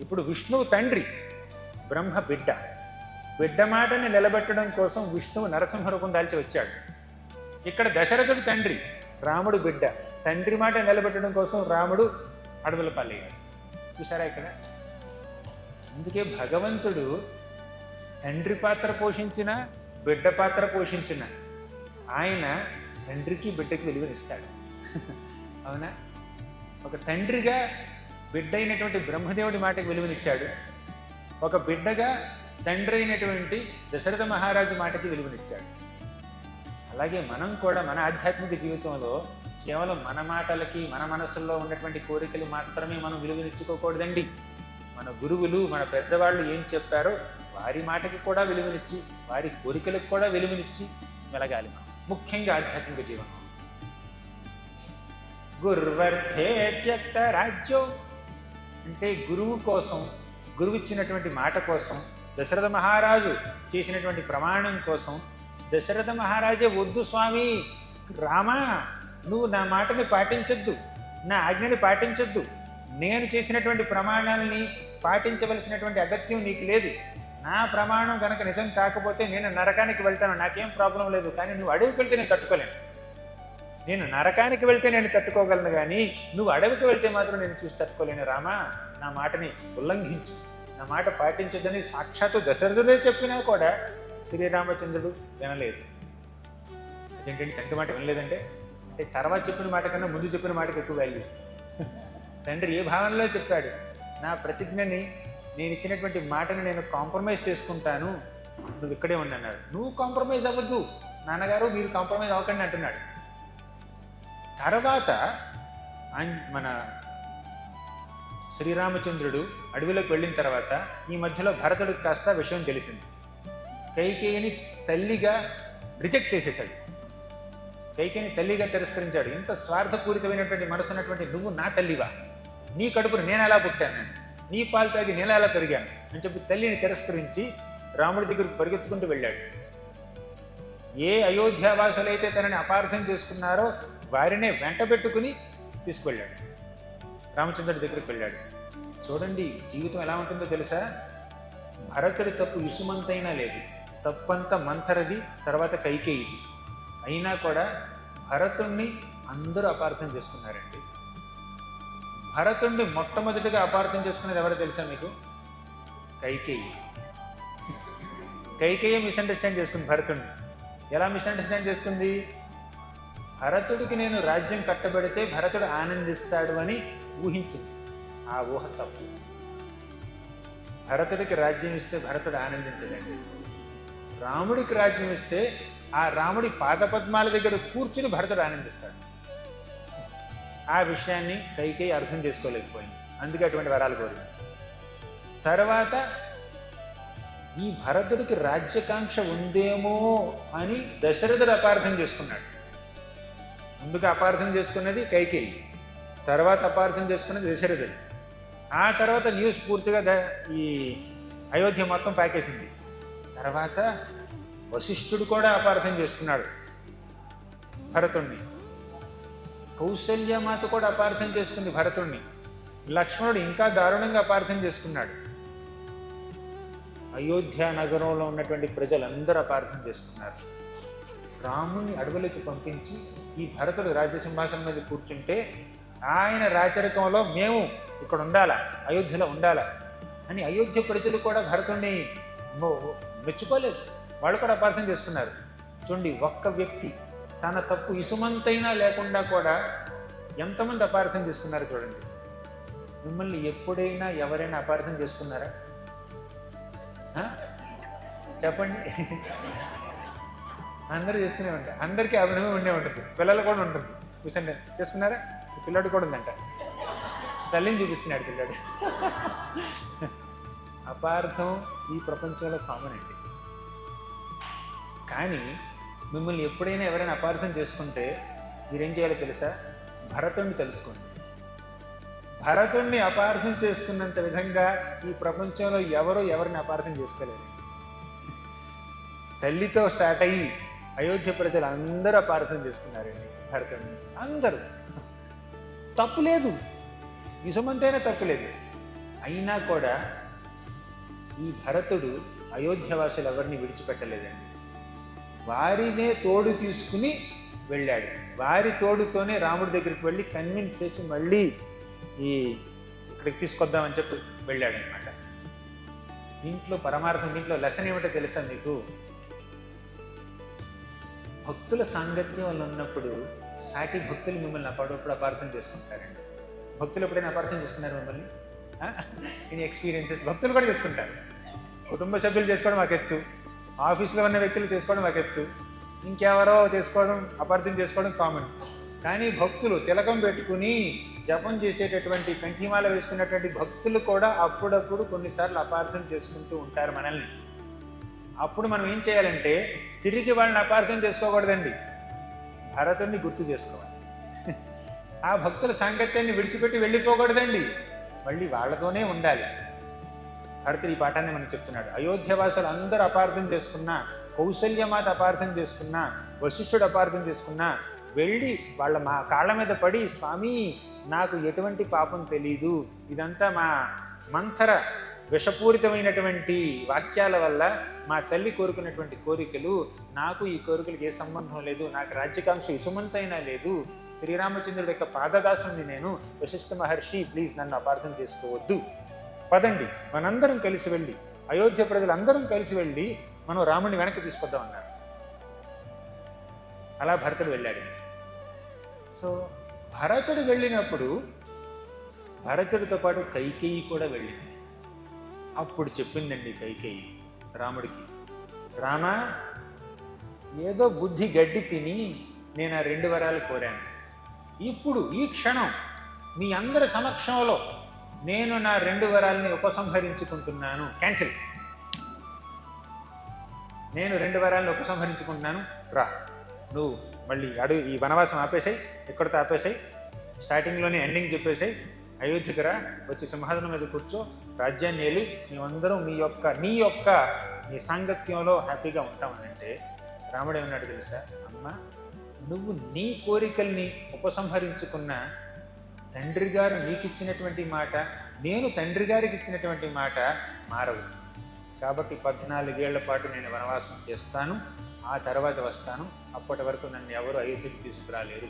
ఇప్పుడు విష్ణువు తండ్రి, బ్రహ్మ బిడ్డ. బిడ్డ మాటని నిలబెట్టడం కోసం విష్ణువు నరసింహ రూపం దాల్చి వచ్చాడు. ఇక్కడ దశరథుడు తండ్రి, రాముడు బిడ్డ. తండ్రి మాట నిలబెట్టడం కోసం రాముడు అడవుల పాలయ్యాడు. చూసారా ఇక్కడ? అందుకే భగవంతుడు తండ్రి పాత్ర పోషించిన, బిడ్డ పాత్ర పోషించిన ఆయన తండ్రికి బిడ్డకి విలువనిస్తాడు. అవునా? ఒక తండ్రిగా బిడ్డ అయినటువంటి బ్రహ్మదేవుడి మాటకి విలువనిచ్చాడు, ఒక బిడ్డగా తండ్రి అయినటువంటి దశరథ మహారాజు మాటకి విలువనిచ్చాడు. అలాగే మనం కూడా మన ఆధ్యాత్మిక జీవితంలో కేవలం మన మాటలకి, మన మనసుల్లో ఉన్నటువంటి కోరికలు మాత్రమే మనం విలువనిచ్చుకోకూడదండి. మన గురువులు, మన పెద్దవాళ్ళు ఏం చెప్పారో వారి మాటకి కూడా విలువనిచ్చి, వారి కోరికలకు కూడా విలువనిచ్చి మెలగాలి మనం, ముఖ్యంగా ఆధ్యాత్మిక జీవనం. గుర్వర్ధే త్యక్త రాజ్యం అంటే గురువు కోసం, గురువు ఇచ్చినటువంటి మాట కోసం, దశరథ మహారాజు చేసినటువంటి ప్రమాణం కోసం దశరథ మహారాజే వద్దు స్వామి, రామా నువ్వు నా మాటని పాటించొద్దు, నా ఆజ్ఞని పాటించొద్దు, నేను చేసినటువంటి ప్రమాణాలని పాటించవలసినటువంటి అగత్యం నీకు లేదు, నా ప్రమాణం కనుక నిజం కాకపోతే నేను నరకానికి వెళ్తాను, నాకేం ప్రాబ్లం లేదు, కానీ నువ్వు అడవికి వెళ్తే నేను తట్టుకోలేను. నేను నరకానికి వెళ్తే నేను తట్టుకోగలను, కానీ నువ్వు అడవికి వెళ్తే మాత్రం నేను చూసి తట్టుకోలేను. రామా నా మాటని ఉల్లంఘించు, నా మాట పాటించొద్దని సాక్షాత్తు దశరథుడే చెప్పినా కూడా శ్రీరామచంద్రుడు వినలేదు. అదేంటంటే తండ్రి మాట వినలేదంటే అంటే తర్వాత చెప్పిన మాట కన్నా ముందు చెప్పిన మాటకి ఎక్కువ వాల్యూ. తండ్రి ఏ భావనలో చెప్పాడు, నా ప్రతిజ్ఞని నేను ఇచ్చినటువంటి మాటని నేను కాంప్రమైజ్ చేసుకుంటాను, నువ్వు ఇక్కడే ఉండన్నాడు. నువ్వు కాంప్రమైజ్ అవ్వద్దు నాన్నగారు, మీరు కాంప్రమైజ్ అవ్వకండి అంటున్నాడు. తర్వాత మన శ్రీరామచంద్రుడు అడవిలోకి వెళ్ళిన తర్వాత ఈ మధ్యలో భరతుడికి కాస్త విషయం తెలిసింది. కైకేయిని తల్లిగా రిజెక్ట్ చేసేశాడు, కైకేయిని తల్లిగా తిరస్కరించాడు. ఇంత స్వార్థపూరితమైనటువంటి మనసు ఉన్నటువంటి నువ్వు నా తల్లివా, నీ కడుపును నేను ఎలా పుట్టాను, నేను నీ పాలు తాగి నేను ఎలా పెరిగాను అని చెప్పి తల్లిని తిరస్కరించి రాముడి దగ్గరికి పరిగెత్తుకుంటూ వెళ్ళాడు. ఏ అయోధ్యావాసులైతే తనని అపార్థం చేసుకున్నారో వారినే వెంట పెట్టుకుని తీసుకువెళ్ళాడు, రామచంద్రుడి దగ్గరికి వెళ్ళాడు. చూడండి జీవితం ఎలా ఉంటుందో తెలుసా, భరతుడి తప్పు ఇసుమంతైనా లేదు, తప్పంతా మంథరది, తర్వాత కైకేయిది. అయినా కూడా భరతుణ్ణి అందరూ అపార్థం చేసుకున్నారండి. భరతుణ్ణి మొట్టమొదటిగా అపార్థం చేసుకునేది ఎవరో తెలుసా మీకు? కైకేయి. కైకేయి మిస్అండర్స్టాండ్ చేసుకుంది భరతుణ్ణి. ఎలా మిస్అండర్స్టాండ్ చేసుకుంది? భరతుడికి నేను రాజ్యం కట్టబెడితే భరతుడు ఆనందిస్తాడు అని ఊహించింది. ఆ ఊహ తప్పు. భరతుడికి రాజ్యం ఇస్తే భరతుడు ఆనందించలేండి. రాముడికి రాజ్యం ఇస్తే ఆ రాముడి పాదపద్మాల దగ్గర కూర్చుని భరతుడు ఆనందిస్తాడు. ఆ విషయాన్ని కైకేయి అర్థం చేసుకోలేకపోయింది, అందుకే అటువంటి వరాలు కోరింది. తర్వాత ఈ భరతుడికి రాజ్యకాంక్ష ఉందేమో అని దశరథుడు అపార్థం చేసుకున్నాడు. ముందుగా అపార్థం చేసుకున్నది కైకేయి, తర్వాత అపార్థం చేసుకున్నది దశరథుడు. ఆ తర్వాత న్యూస్ పూర్తిగా ఈ అయోధ్య మొత్తం పాకేసింది. తర్వాత వశిష్ఠుడు కూడా అపార్థం చేసుకున్నాడు భరతుణ్ణి. కౌసల్యమాత కూడా అపార్థం చేసుకుంది భరతుణ్ణి. లక్ష్మణుడు ఇంకా దారుణంగా అపార్థం చేసుకున్నాడు. అయోధ్య నగరంలో ఉన్నటువంటి ప్రజలందరూ అపార్థం చేసుకున్నారు. రాముణ్ణి అడవులకి పంపించి ఈ భరతుడు రాజ్యసింహాసనం మీద కూర్చుంటే ఆయన రాచరికంలో మేము ఇక్కడ ఉండాలా, అయోధ్యలో ఉండాలా అని అయోధ్య ప్రజలు కూడా భరతుణ్ణి మెచ్చుకోలేదు, వాళ్ళు కూడా అపార్థం చేసుకున్నారు. చూడండి, ఒక్క వ్యక్తి తన తప్పు ఇసుమంతైనా లేకుండా కూడా ఎంతమంది అపార్థం చేసుకున్నారు చూడండి. మిమ్మల్ని ఎప్పుడైనా ఎవరైనా అపార్థం చేసుకున్నారా? చెప్పండి. అందరూ చేసుకునే ఉంటారు, అందరికీ అభినయం ఉండే ఉంటుంది, పిల్లలు కూడా ఉంటుంది. చూసండి, చేసుకున్నారా? పిల్లాడు కూడా ఉందంట, తల్లిని చూపిస్తున్నాడు పిల్లాడు. అపార్థం ఈ ప్రపంచంలో కామన్ అండి. కానీ మిమ్మల్ని ఎప్పుడైనా ఎవరైనా అపార్థం చేసుకుంటే మీరేం చేయాలో తెలుసా? భరతుణ్ణి తెలుసుకోండి. భరతుణ్ణి అపార్థం చేసుకున్నంత విధంగా ఈ ప్రపంచంలో ఎవరు ఎవరిని అపార్థం చేసుకోలేరు. తల్లితో స్టార్ట్ అయ్యి అయోధ్య ప్రజలు అందరూ అపార్థం చేసుకున్నారండి భరతుణ్ణి. అందరూ. తప్పు లేదు, నిజమంతైనా తప్పు లేదు. అయినా కూడా ఈ భరతుడు అయోధ్యవాసులు ఎవరిని విడిచిపెట్టలేదండి. వారినే తోడు తీసుకుని వెళ్ళాడు. వారి తోడుతోనే రాముడి దగ్గరికి వెళ్ళి కన్విన్స్ చేసి మళ్ళీ ఇక్కడికి తీసుకొద్దామని చెప్పి వెళ్ళాడు అనమాట. దీంట్లో పరమార్థం, దీంట్లో లెసన్ ఏమిటో తెలుసా మీకు? భక్తుల సాంగత్యం వల్ల ఉన్నప్పుడు సాటి భక్తులు మిమ్మల్ని అప్పుడప్పుడు అపార్థం చేసుకుంటారండి. భక్తులు ఎప్పుడైనా అపార్థం చేసుకున్నారు మిమ్మల్ని? ఇన్ ఎక్స్పీరియన్సెస్ భక్తులు కూడా చేసుకుంటారు. కుటుంబ సభ్యులు చేసుకోవడం మాకు ఎత్తు, ఆఫీసులో ఉన్న వ్యక్తులు చేసుకోవడం మాకు ఎత్తు, ఇంకెవరో చేసుకోవడం, అపార్థం చేసుకోవడం కామన్. కానీ భక్తులు తిలకం పెట్టుకుని జపం చేసేటటువంటి, కంఠీమాల వేసుకున్నటువంటి భక్తులు కూడా అప్పుడప్పుడు కొన్నిసార్లు అపార్థం చేసుకుంటూ ఉంటారు మనల్ని. అప్పుడు మనం ఏం చేయాలంటే తిరిగి వాళ్ళని అపార్థం చేసుకోకూడదండి, భరతుడిని గుర్తు చేసుకోవాలి. ఆ భక్తుల సాంగత్యాన్ని విడిచిపెట్టి వెళ్ళిపోకూడదండి, మళ్ళీ వాళ్ళతోనే ఉండాలి. భరతుడు ఈ పాఠాన్ని మనకు చెప్తున్నాడు. అయోధ్యవాసులు అందరూ అపార్థం చేసుకున్నా, కౌసల్యమాత అపార్థం చేసుకున్నా, వశిష్ఠుడు అపార్థం చేసుకున్నా, వెళ్ళి వాళ్ళ మా కాళ్ళ మీద పడి, స్వామి నాకు ఎటువంటి పాపం తెలీదు, ఇదంతా మా మంథర విషపూరితమైనటువంటి వాక్యాల వల్ల మా తల్లి కోరుకున్నటువంటి కోరికలు, నాకు ఈ కోరికలకు ఏ సంబంధం లేదు, నాకు రాజ్యకాంక్ష ఇసుమంతైనా లేదు, శ్రీరామచంద్రుడి యొక్క పాదదాసుని నేను, వశిష్ఠ మహర్షి ప్లీజ్ నన్ను అపార్థం చేసుకోవద్దు, పదండి మనందరం కలిసి వెళ్ళి, అయోధ్య ప్రజలందరం కలిసి వెళ్ళి మనం రాముడిని వెనక్కి తీసుకొద్దాం అన్నారు. అలా భరతుడు వెళ్ళాడు. సో భరతుడు వెళ్ళినప్పుడు భరతుడితో పాటు కైకేయి కూడా వెళ్ళింది. అప్పుడు చెప్పిందండి కైకేయి రాముడికి, రామా ఏదో బుద్ధి గడ్డి తిని నేను ఆ 2 వరాలు కోరాను, ఇప్పుడు ఈ క్షణం మీ అందరి సమక్షంలో నేను నా 2 వరాలని ఉపసంహరించుకుంటున్నాను, క్యాన్సిల్, నేను 2 వరాలను ఉపసంహరించుకుంటున్నాను, రా నువ్వు మళ్ళీ అడుగు, ఈ వనవాసం ఆపేసాయి, ఎక్కడితో ఆపేసాయి, స్టార్టింగ్లోనే ఎండింగ్ చెప్పేసాయి, అయోధ్యకి రా, వచ్చి సింహాసనం మీద కూర్చో, రాజ్యాన్ని ఏలి, మేమందరం నీ సాంగత్యంలో హ్యాపీగా ఉంటామని అంటే రాముడు ఏమన్నాడు తెలుసా, అమ్మ నువ్వు నీ కోరికల్ని ఉపసంహరించుకున్న తండ్రి గారు నీకు ఇచ్చినటువంటి మాట, నేను తండ్రి గారికి ఇచ్చినటువంటి మాట మారవు, కాబట్టి 14 ఏళ్ల పాటు నేను వనవాసం చేస్తాను, ఆ తర్వాత వస్తాను, అప్పటి వరకు నన్ను ఎవరు అయోధ్యకి తీసుకురాలేరు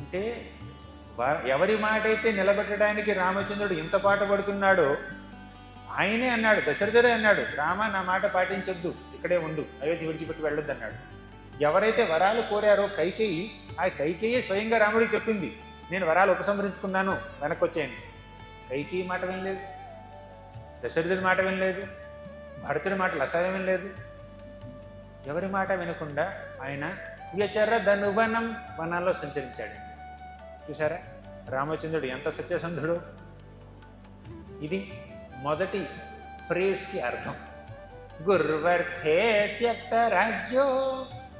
అంటే, ఎవరి మాట అయితే నిలబెట్టడానికి రామచంద్రుడు ఇంత పాట పడుతున్నాడో ఆయనే అన్నాడు, దశరథుడే అన్నాడు, రామ నా మాట పాటించొద్దు, ఇక్కడే ఉండు, అయోధ్య విడిచిపెట్టి వెళ్ళొద్దు అన్నాడు. ఎవరైతే వరాలు కోరారో కైకేయి, ఆ కైకేయి స్వయంగా రాముడికి చెప్పింది, నేను వరాలు ఉపసంహరించుకున్నాను, వెనక్కి వచ్చేయండి. కైకేయి మాట వినలేదు, దశరథుడి మాట వినలేదు, భరతుడి మాటలు అసహ్యం వినలేదు. ఎవరి మాట వినకుండా ఆయన వ్యచర ధనువనం, వనాల్లో సంచరించాడు. చూసారా రామచంద్రుడు ఎంత సత్యసంధుడు. ఇది మొదటి ఫ్రేజ్కి అర్థం. గుర్వర్ధే త్యక్త రాజ్యో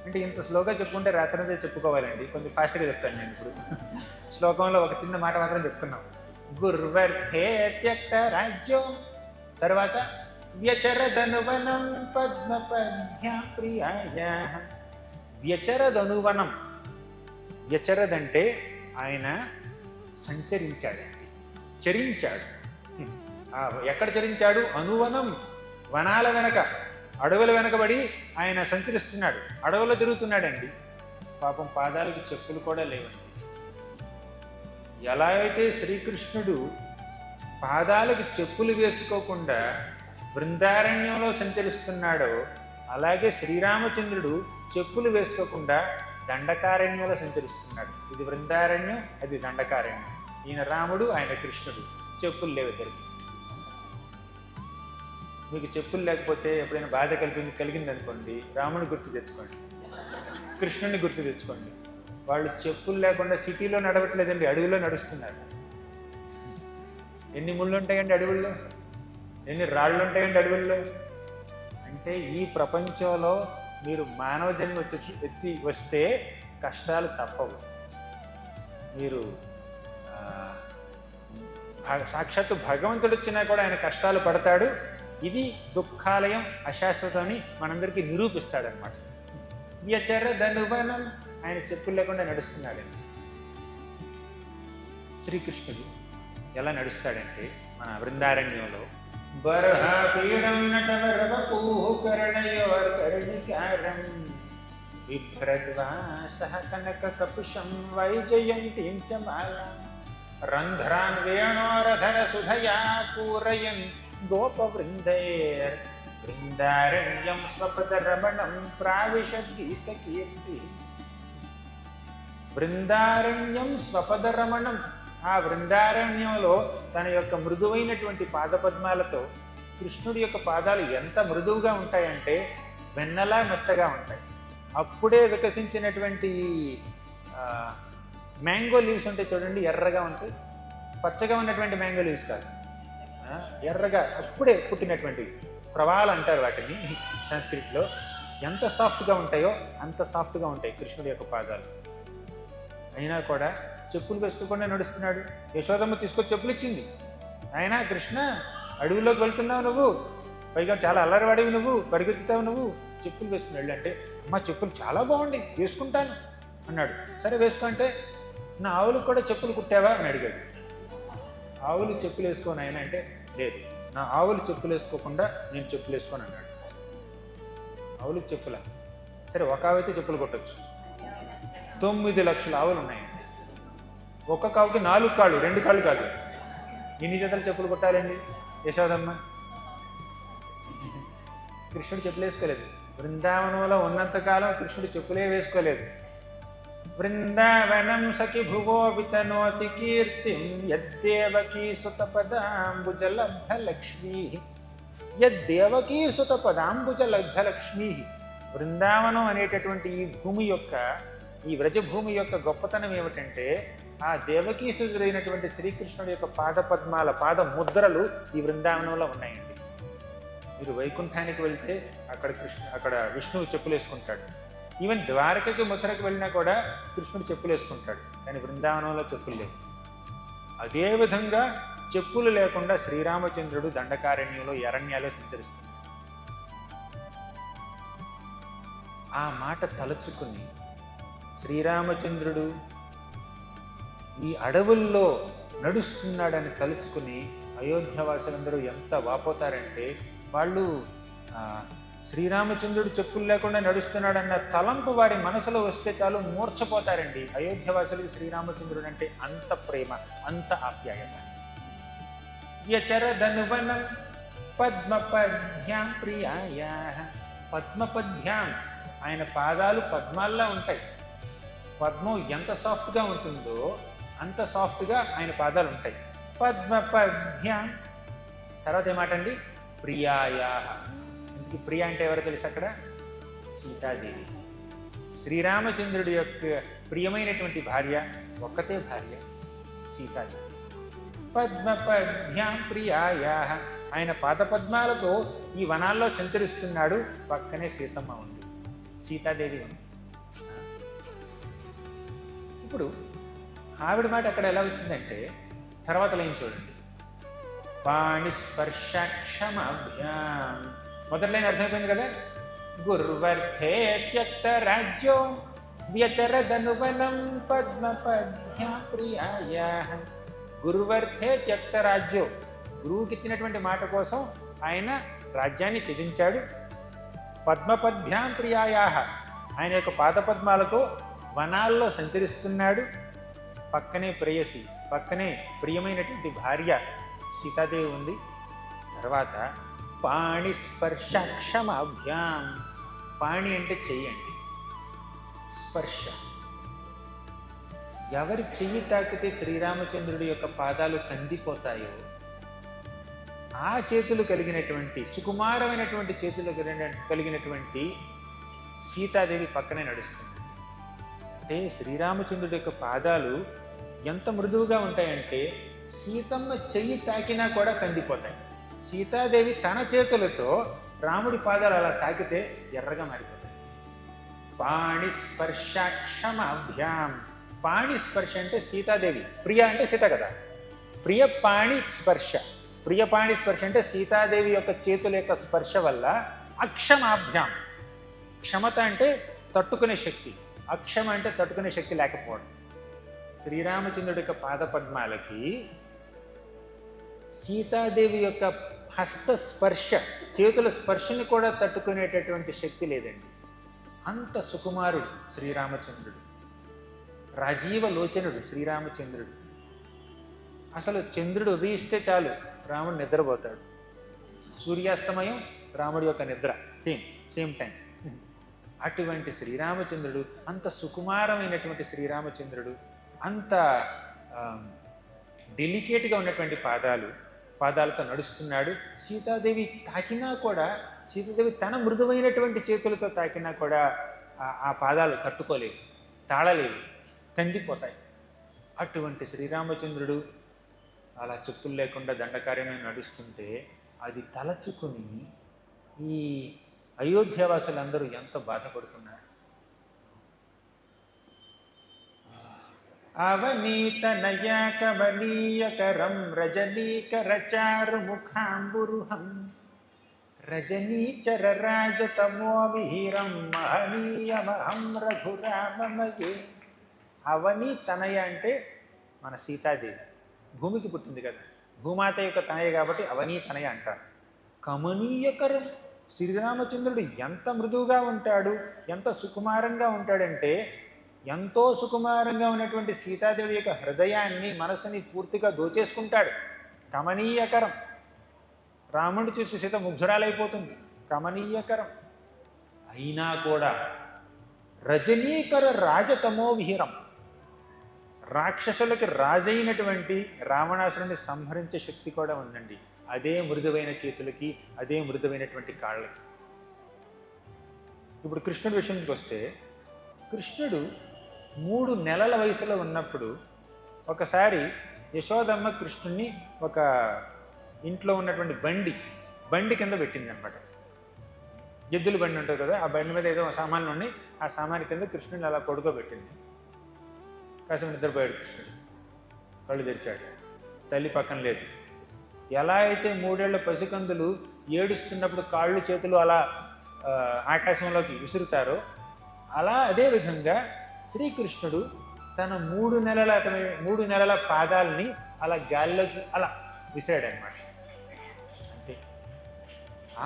అంటే ఇంత స్లోగా చెప్పుకుంటే రాత్రంతా చెప్పుకోవాలండి, కొంచెం ఫాస్ట్గా చెప్తాను నేను ఇప్పుడు. శ్లోకంలో ఒక చిన్న మాట మాత్రం చెప్పుకున్నాం. గుర్వర్ధే త్యక్త రాజ్యో, తర్వాత వ్యచరదనువనం పద్మపద్భ్యా ప్రియాయ. వ్యచరదనువనం, వ్యచరదంటే ఆయన సంచరించాడండి, చరించాడు. ఎక్కడ చరించాడు? అనువనం, వనాల వెనక, అడవుల వెనకబడి ఆయన సంచరిస్తున్నాడు, అడవుల్లో తిరుగుతున్నాడండి. పాపం పాదాలకు చెప్పులు కూడా లేవండి. ఎలా అయితే శ్రీకృష్ణుడు పాదాలకు చెప్పులు వేసుకోకుండా బృందారణ్యంలో సంచరిస్తున్నాడో, అలాగే శ్రీరామచంద్రుడు చెప్పులు వేసుకోకుండా దండకారణ్యంలో సంచరిస్తున్నాడు. ఇది బృందారణ్యం, అది దండకారణ్యం. ఈయన రాముడు, ఆయన కృష్ణుడు. చెప్పులు లేవు ఇద్దరికి. మీకు చెప్పులు లేకపోతే ఎప్పుడైనా బాధ కలిగింది అనుకోండి, రాముని గుర్తు తెచ్చుకోండి, కృష్ణుని గుర్తు తెచ్చుకోండి. వాళ్ళు చెప్పులు లేకుండా సిటీలో నడవట్లేదండి, అడవిలో నడుస్తున్నారు. ఎన్ని ముళ్ళు ఉంటాయండి అడవుల్లో, ఎన్ని రాళ్ళు ఉంటాయండి అడవుల్లో. అంటే ఈ ప్రపంచంలో మీరు మానవ జన్మ ఎత్తి వస్తే కష్టాలు తప్పవు. మీరు సాక్షాత్తు భగవంతుడు వచ్చినా కూడా ఆయన కష్టాలు పడతాడు. ఇది దుఃఖాలయం, అశాశ్వతమని మనందరికీ నిరూపిస్తాడనమాట. వ్యచర ధనువనం, ఆయన చెప్పులు లేకుండా నడుస్తున్నాడండి. శ్రీకృష్ణుడు ఎలా నడుస్తాడంటే మన బృందారణ్యంలో బర్హాపీడం నటవరవపూకరణయోర్కర్ణికారం బిభ్రద్వాసః కనక కపుషం వైజయంతిం చ మాలాం రంధ్రాన్ వేణోరధర సుధయా పూరయన్ గోపవృందైర్ బృందారణ్యం స్వపదరమణం ప్రావిశద్గీతకీర్తి. బృందారణ్యం స్వపదరమణం, ఆ బృందారణ్యంలో తన యొక్క మృదువైనటువంటి పాదపద్మాలతో, కృష్ణుడి యొక్క పాదాలు ఎంత మృదువుగా ఉంటాయంటే వెన్నలా మెత్తగా ఉంటాయి. అప్పుడే వికసించినటువంటి మ్యాంగో లీవ్స్ ఉంటాయి చూడండి, ఎర్రగా ఉంటాయి. పచ్చగా ఉన్నటువంటి మ్యాంగో లీవ్స్ కాదు, ఎర్రగా అప్పుడే పుట్టినటువంటి ప్రవాహాలు అంటారు వాటిని సంస్కృతిలో. ఎంత సాఫ్ట్గా ఉంటాయో అంత సాఫ్ట్గా ఉంటాయి కృష్ణుడి యొక్క పాదాలు. అయినా కూడా చెప్పులు వేసుకోకుండా నడుస్తున్నాడు. యశోదమ్మ తీసుకొచ్చి చెప్పులు ఇచ్చింది, ఆయన కృష్ణ అడవిలోకి వెళ్తున్నావు నువ్వు, పైగా చాలా అల్లరివాడివి నువ్వు, పరిగెత్తుతావు నువ్వు, చెప్పులు వేసుకుని వెళ్ళు అంటే, అమ్మ చెప్పులు చాలా బాగుండి వేసుకుంటాను అన్నాడు. సరే వేసుకో అంటే, నా ఆవులకు కూడా చెప్పులు కుట్టావా అని అడిగాడు. ఆవులు చెప్పులు వేసుకోని ఆయన అంటే, లేదు నా ఆవులు చెప్పులు వేసుకోకుండా నేను చెప్పులు వేసుకోని అన్నాడు. ఆవులకు చెప్పులా? సరే ఒక ఆవు చెప్పులు కొట్టచ్చు. 9 లక్షల ఆవులు ఉన్నాయండి. ఒక్కొక్క ఆవుకి 4 కాళ్ళు, 2 కాళ్ళు కాదు. ఎన్ని జతలు చెప్పులు కొట్టాలండి యశోదమ్మ? కృష్ణుడు చెప్పులు వేసుకోలేదు. బృందావనంలో ఉన్నంతకాలం కృష్ణుడు చెప్పులే వేసుకోలేదు. బృందావనం సఖి భువో వితనోతి కీర్తిం యద్దేవకీ సుతపదాంబుజలబ్ధలక్ష్మీ, యద్దేవకీ సుతపదాంబుజలబ్ధలక్ష్మీ. బృందావనం అనేటటువంటి ఈ భూమి యొక్క, ఈ వ్రజభూమి యొక్క గొప్పతనం ఏమిటంటే, ఆ దేవకీసుడైనటువంటి శ్రీకృష్ణుడి యొక్క పాదపద్మాల పాద ముద్రలు ఈ బృందావనంలో ఉన్నాయండి. మీరు వైకుంఠానికి వెళ్తే అక్కడ విష్ణువు చెప్పులు వేసుకుంటాడు. ఈవెన్ ద్వారకకి మథురకు వెళ్ళినా కూడా కృష్ణుడు చెప్పులు వేసుకుంటాడు, కానీ బృందావనంలో చెప్పులు లేవు. అదేవిధంగా చెప్పులు లేకుండా శ్రీరామచంద్రుడు దండకారణ్యంలో అరణ్యాలో సంచరిస్తున్నాడు. ఆ మాట తలుచుకుని శ్రీరామచంద్రుడు ఈ అడవుల్లో నడుస్తున్నాడని తలుచుకుని అయోధ్యవాసులందరూ ఎంత వాపోతారంటే, వాళ్ళు శ్రీరామచంద్రుడు చెప్పులు లేకుండా నడుస్తున్నాడన్న తలంపు వారి మనసులో వస్తే చాలు మూర్ఛపోతారండి. అయోధ్యవాసులకి శ్రీరామచంద్రుడు అంటే అంత ప్రేమ, అంత ఆప్యాయత. యచరదనువనం పద్మపద్భ్యాం ప్రియాయా. పద్మపద్భ్యాం, ఆయన పాదాలు పద్మాల్లా ఉంటాయి. పద్మం ఎంత సాఫ్ట్గా ఉంటుందో అంత సాఫ్ట్గా ఆయన పాదాలు ఉంటాయి. పద్మపద్భ్యాం. తర్వాత ఏమాటండి? ప్రియాయా. ఇంతకీ ప్రియ అంటే ఎవరో తెలుసు అక్కడ? సీతాదేవి. శ్రీరామచంద్రుడి యొక్క ప్రియమైనటువంటి భార్య, ఒక్కతే భార్య సీతాదేవి. పద్మపద్భ్యాం ప్రియాయా. ఆయన పాదపద్మాలతో ఈ వనాల్లో సంచరిస్తున్నాడు. పక్కనే సీతమ్మ ఉంది, సీతాదేవి ఉంది. ఇప్పుడు ఆవిడ మాట అక్కడ ఎలా వచ్చిందంటే, తర్వాత లైన్ చూడండి. పాణిస్పర్శాక్షమాభ్యాం. మొదటి లైన్ అర్థమైపోయింది కదా. గుర్వర్ధే త్యక్త రాజ్యో వ్యచరదనువనం పద్మపద్భ్యాం ప్రియాయా. గురువర్ధే త్యక్త రాజ్యో, గురువుకి ఇచ్చినటువంటి మాట కోసం ఆయన రాజ్యాన్ని త్యజించాడు. పద్మపద్భ్యాం ప్రియాయా, ఆయన యొక్క పాదపద్మాలతో వనాల్లో సంచరిస్తున్నాడు. పక్కనే ప్రేయసి, పక్కనే ప్రియమైనటువంటి భార్య సీతాదేవి ఉంది. తర్వాత పాణిస్పర్శాక్షమాభ్యాం. పాణి అంటే చెయ్యండి, స్పర్శ. ఎవరి చెయ్యి తాకితే శ్రీరామచంద్రుడి యొక్క పాదాలు కందిపోతాయో ఆ చేతులు కలిగినటువంటి, సుకుమారమైనటువంటి చేతులు కలిగినటువంటి సీతాదేవి పక్కనే నడుస్తుంది. అంటే శ్రీరామచంద్రుడి యొక్క పాదాలు ఎంత మృదువుగా ఉంటాయంటే, సీతమ్మ చెయ్యి తాకినా కూడా కందిపోతాయి. సీతాదేవి తన చేతులతో రాముడి పాదాలు అలా తాకితే ఎర్రగా మారిపోతాయి. పాణిస్పర్శాక్షమాభ్యాం. పాణిస్పర్శ అంటే సీతాదేవి, ప్రియ అంటే సీత కదా. ప్రియ పాణి స్పర్శ. ప్రియ పాణి స్పర్శ అంటే సీతాదేవి యొక్క చేతుల యొక్క స్పర్శ వల్ల అక్షమాభ్యాం. క్షమత అంటే తట్టుకునే శక్తి, అక్షమ అంటే తట్టుకునే శక్తి లేకపోవడం. శ్రీరామచంద్రుడి యొక్క పాదపద్మాలకి సీతాదేవి యొక్క హస్త స్పర్శ, చేతుల స్పర్శని కూడా తట్టుకునేటటువంటి శక్తి లేదండి. అంత సుకుమారుడు శ్రీరామచంద్రుడు, రాజీవ లోచనుడు శ్రీరామచంద్రుడు. అసలు చంద్రుడు ఉదయిస్తే చాలు రాముడు నిద్రపోతాడు. సూర్యాస్తమయం రాముడి యొక్క నిద్ర సేమ్ టైం. అటువంటి శ్రీరామచంద్రుడు, అంత సుకుమారమైనటువంటి శ్రీరామచంద్రుడు, అంత డెలికేట్గా ఉన్నటువంటి పాదాలతో నడుస్తున్నాడు. సీతాదేవి తాకినా కూడా, సీతాదేవి తన మృదువైనటువంటి చేతులతో తాకినా కూడా ఆ పాదాలు తట్టుకోలేవు, తాళలేవు, కందిపోతాయి. అటువంటి శ్రీరామచంద్రుడు అలా చెప్పులు లేకుండా దండకార్యమే నడుస్తుంటే అది తలచుకుని ఈ అయోధ్యవాసులందరూ ఎంత బాధపడుతున్నారు. అవనీతనయా కమనీయకరం రజనీకరచారుముఖాంబురుహం రజనీచరరాజతమో విహిరం మహనీయమహం రఘురామమయే. అవని తనయ అంటే మన సీతాదేవి, భూమికి పుట్టింది కదా, భూమాత యొక్క తనయ కాబట్టి అవని తనయ అంటారు. కమనీయకరం, శ్రీరామచంద్రుడు ఎంత మృదువుగా ఉంటాడు, ఎంత సుకుమారంగా ఉంటాడంటే, ఎంతో సుకుమారంగా ఉన్నటువంటి సీతాదేవి యొక్క హృదయాన్ని, మనసుని పూర్తిగా దోచేసుకుంటాడు. కమనీయకరం, రాముడిని చూసి సీత ముగ్ధురాలైపోతుంది. కమనీయకరం అయినా కూడా రజనీకర రాజతమో విహిరం, రాక్షసులకి రాజైనటువంటి రావణాసురుని సంహరించే శక్తి కూడా ఉందండి. అదే మృదువైన చేతులకి, అదే మృదువైనటువంటి కాళ్ళకి. ఇప్పుడు కృష్ణుడి విషయానికి వస్తే, కృష్ణుడు 3 నెలల వయసులో ఉన్నప్పుడు ఒకసారి యశోదమ్మ కృష్ణుడిని ఒక ఇంట్లో ఉన్నటువంటి బండి కింద పెట్టింది అనమాట. ఎద్దుల బండి ఉంటుంది కదా, ఆ బండి మీద ఏదో సామాన్లు ఉన్నాయి, ఆ సామాన్ కింద కృష్ణుడిని అలా పడుకోబెట్టింది. కాసేపు నిద్రపోయాడు కృష్ణుడు, కళ్ళు తెరిచాడు, తల్లి పక్కన లేదు. ఎలా అయితే 3 ఏళ్ల పసికందులు ఏడుస్తున్నప్పుడు కాళ్ళు చేతులు అలా ఆకాశంలోకి విసురుతారో, అలా అదేవిధంగా శ్రీకృష్ణుడు తన 3 నెలల పాదాలని అలా గాల్లోకి అలా విసిరాడనమాట. అంటే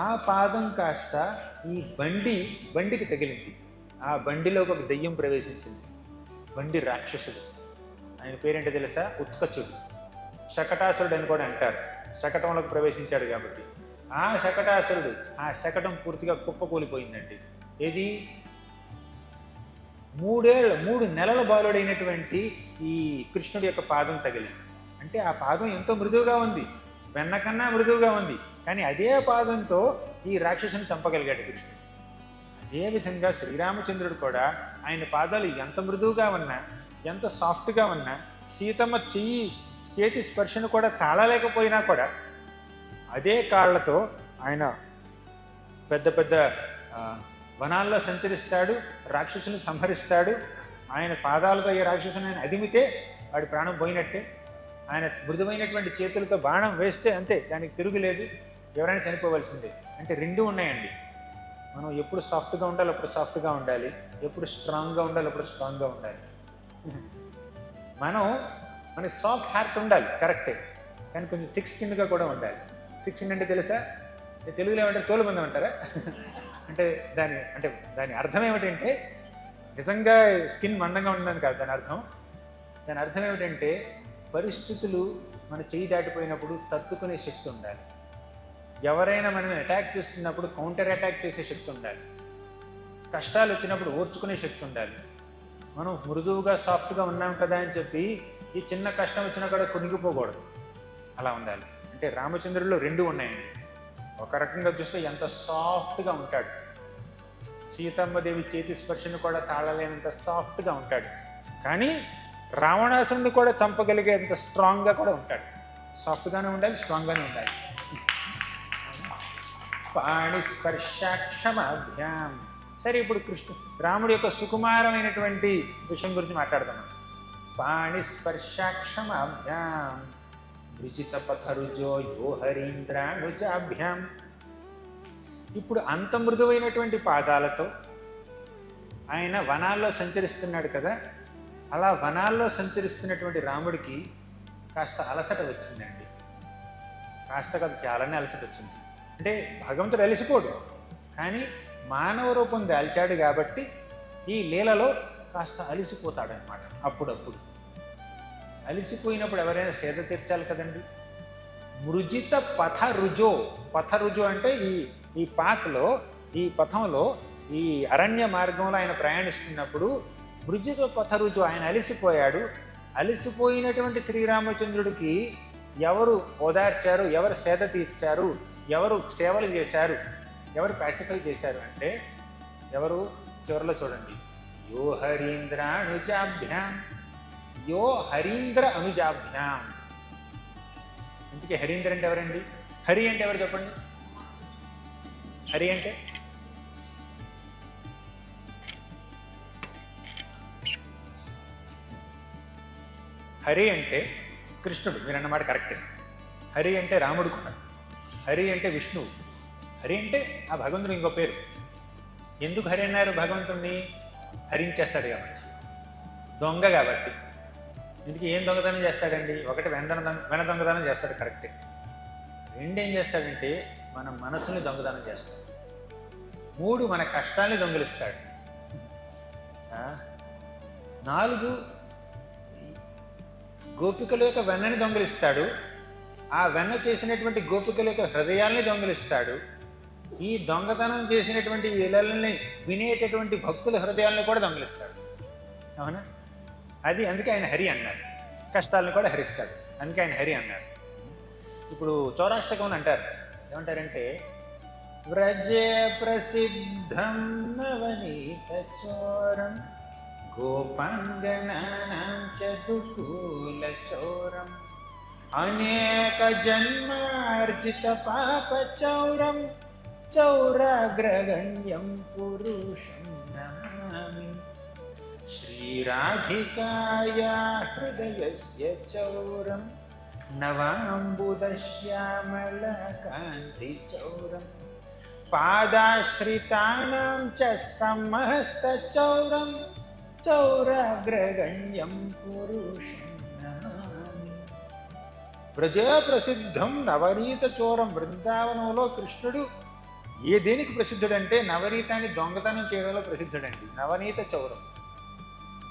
ఆ పాదం కాస్త ఈ బండికి తగిలింది. ఆ బండిలోకి ఒక దెయ్యం ప్రవేశించింది. బండి రాక్షసుడు, ఆయన పేరేంటో తెలుసా? ఉత్కచుడు, శకటాసురుడు అని కూడా అంటారు. శకటంలోకి ప్రవేశించాడు కాబట్టి ఆ శకటాసురుడు, ఆ శకటం పూర్తిగా కుప్పకూలిపోయిందండి. ఏది? 3 నెలల బాలుడైనటువంటి ఈ కృష్ణుడి యొక్క పాదం తగిలింది. అంటే ఆ పాదం ఎంతో మృదువుగా ఉంది, వెన్న కన్నా మృదువుగా ఉంది, కానీ అదే పాదంతో ఈ రాక్షసుని చంపగలిగాడు కృష్ణుడు. అదేవిధంగా శ్రీరామచంద్రుడు కూడా ఆయన పాదాలు ఎంత మృదువుగా ఉన్నా, ఎంత సాఫ్ట్గా ఉన్నా, సీతమ్మ చేతి స్పర్శను కూడా తాళలేకపోయినా కూడా అదే కాళ్ళతో ఆయన పెద్ద పెద్ద వనాల్లో సంచరిస్తాడు, రాక్షసుని సంహరిస్తాడు. ఆయన పాదాలతో ఈ రాక్షసుని ఆయన అదిమితే వాడి ప్రాణం పోయినట్టే. ఆయన మృదువైనటువంటి చేతులతో బాణం వేస్తే అంతే, దానికి తిరుగులేదు, ఎవరైనా చనిపోవలసిందే. అంటే 2 ఉన్నాయండి. మనం ఎప్పుడు సాఫ్ట్గా ఉండాలి అప్పుడు సాఫ్ట్గా ఉండాలి, ఎప్పుడు స్ట్రాంగ్గా ఉండాలి అప్పుడు స్ట్రాంగ్గా ఉండాలి. మన సాఫ్ట్ హార్ట్ ఉండాలి, కరెక్టే, కానీ కొంచెం థిక్ స్కిన్గా కూడా ఉండాలి. థిక్ స్కిన్ అంటే తెలుసా? తెలుగులో ఏమంటారు? తోలుబందం అంటారా? అంటే దాని అర్థం ఏమిటంటే, నిజంగా స్కిన్ మందంగా ఉందని కాదు దాని అర్థం ఏమిటంటే, పరిస్థితులు మన చేయి దాటిపోయినప్పుడు తట్టుకునే శక్తి ఉండాలి. ఎవరైనా మనల్ని అటాక్ చేస్తున్నప్పుడు కౌంటర్ అటాక్ చేసే శక్తి ఉండాలి. కష్టాలు వచ్చినప్పుడు ఓర్చుకునే శక్తి ఉండాలి. మనం మృదువుగా సాఫ్ట్గా ఉన్నాం కదా అని చెప్పి ఈ చిన్న కష్టం వచ్చినా కూడా కొనిగిపోకూడదు, అలా ఉండాలి. అంటే రామచంద్రుడిలో 2 ఉన్నాయండి. ఒక రకంగా చూస్తే ఎంత సాఫ్ట్గా ఉంటాడు, సీతమ్మదేవి చేతి స్పర్శను కూడా తాళలేనంత సాఫ్ట్గా ఉంటాడు, కానీ రావణాసురుడిని కూడా చంపగలిగేంత స్ట్రాంగ్గా కూడా ఉంటాడు. సాఫ్ట్గానే ఉండాలి, స్ట్రాంగ్గానే ఉండాలి. పాణిస్పర్శాక్షమాభ్యాం. సరే, ఇప్పుడు రాముడి యొక్క సుకుమారమైనటువంటి విషయం గురించి మాట్లాడదాం. పాణిస్పర్శాక్షమాభ్యాం విజిత పథరుజో యో హరీంద్రానుజాభ్యాం. ఇప్పుడు అంత మృదువైనటువంటి పాదాలతో ఆయన వనాల్లో సంచరిస్తున్నాడు కదా, అలా వనాల్లో సంచరిస్తున్నటువంటి రాముడికి కాస్త అలసట వచ్చిందండి. కాస్త కాదు, చాలానే అలసట వచ్చింది. అంటే భగవంతుడు అలసిపోడు, కానీ మానవ రూపం దాల్చాడు కాబట్టి ఈ లీలలో కాస్త అలసిపోతాడనమాట. అప్పుడప్పుడు అలసిపోయినప్పుడు ఎవరైనా సేద తీర్చాలి కదండి. మృజిత పథరుజో అంటే ఈ పాత్లో, ఈ పథంలో, ఈ అరణ్య మార్గంలో ఆయన ప్రయాణిస్తున్నప్పుడు మృజిత పథరుజు, ఆయన అలసిపోయాడు. అలసిపోయినటువంటి శ్రీరామచంద్రుడికి ఎవరు ఓదార్చారు, ఎవరు సేద తీర్చారు, ఎవరు సేవలు చేశారు, ఎవరు ప్యాసిఫై చేశారు అంటే ఎవరు? చివరిలో చూడండి, యో హరీంద్ర అనుజాభ్యాం. ఇందుకే హరీంద్ర అంటే ఎవరండి? హరి అంటే ఎవరు చెప్పండి? హరి అంటే హరి అంటే కృష్ణుడు, మీరు అన్నమాట కరెక్టే. హరి అంటే రాముడు కూడా. హరి అంటే విష్ణువు. హరి అంటే ఆ భగవంతుడు ఇంకో పేరు. ఎందుకు హరి అన్నారు భగవంతుణ్ణి? హరించేస్తాడు కాబట్టి, దొంగ కాబట్టి. ఇందుకు ఏం దొంగతనం చేస్తాడండి? ఒకటి వెన దొంగతనం చేస్తాడు, కరెక్టే. రెండేం చేస్తాడంటే మన మనసుని దొంగతనం చేస్తాడు. మూడు మన కష్టాన్ని దొంగిలిస్తాడు. నాలుగు గోపికల యొక్క వెన్నని దొంగిలిస్తాడు. ఆ వెన్న చేసినటువంటి గోపికల యొక్క హృదయాల్ని దొంగిలిస్తాడు. ఈ దొంగతనం చేసినటువంటి ఇళ్ళని వినేటటువంటి భక్తుల హృదయాలను కూడా దొంగిలిస్తాడు. అవునా? అది అందుకే ఆయన హరి అన్నాడు. కష్టాలను కూడా హరిస్తాడు, అందుకే ఆయన హరి అన్నాడు. ఇప్పుడు చౌరాష్టకం అంటారు. ఏమంటారంటే వ్రజ ప్రసిద్ధం నవనీత చోరం గోపాంగనానాం చతుకూల చౌరం అనేక జన్మార్జిత పాప చౌరం చౌరాగ్రగణ్యం పురుషం నమామి శ్రీరాధికాయా హృదయస్య చౌరం నవాంబుదశ్యామలకాంతి చౌరం పాదాశ్రితానాం చ సమస్త చౌరం చౌరాగ్రగణ్యం పురుషం నమామి. ప్రజా ప్రసిద్ధం నవనీత చోరం. బృందావనంలో కృష్ణుడు దేనికి ప్రసిద్ధుడంటే నవనీతాన్ని దొంగతనం చేయడంలో ప్రసిద్ధుడండి. నవనీత చౌరం.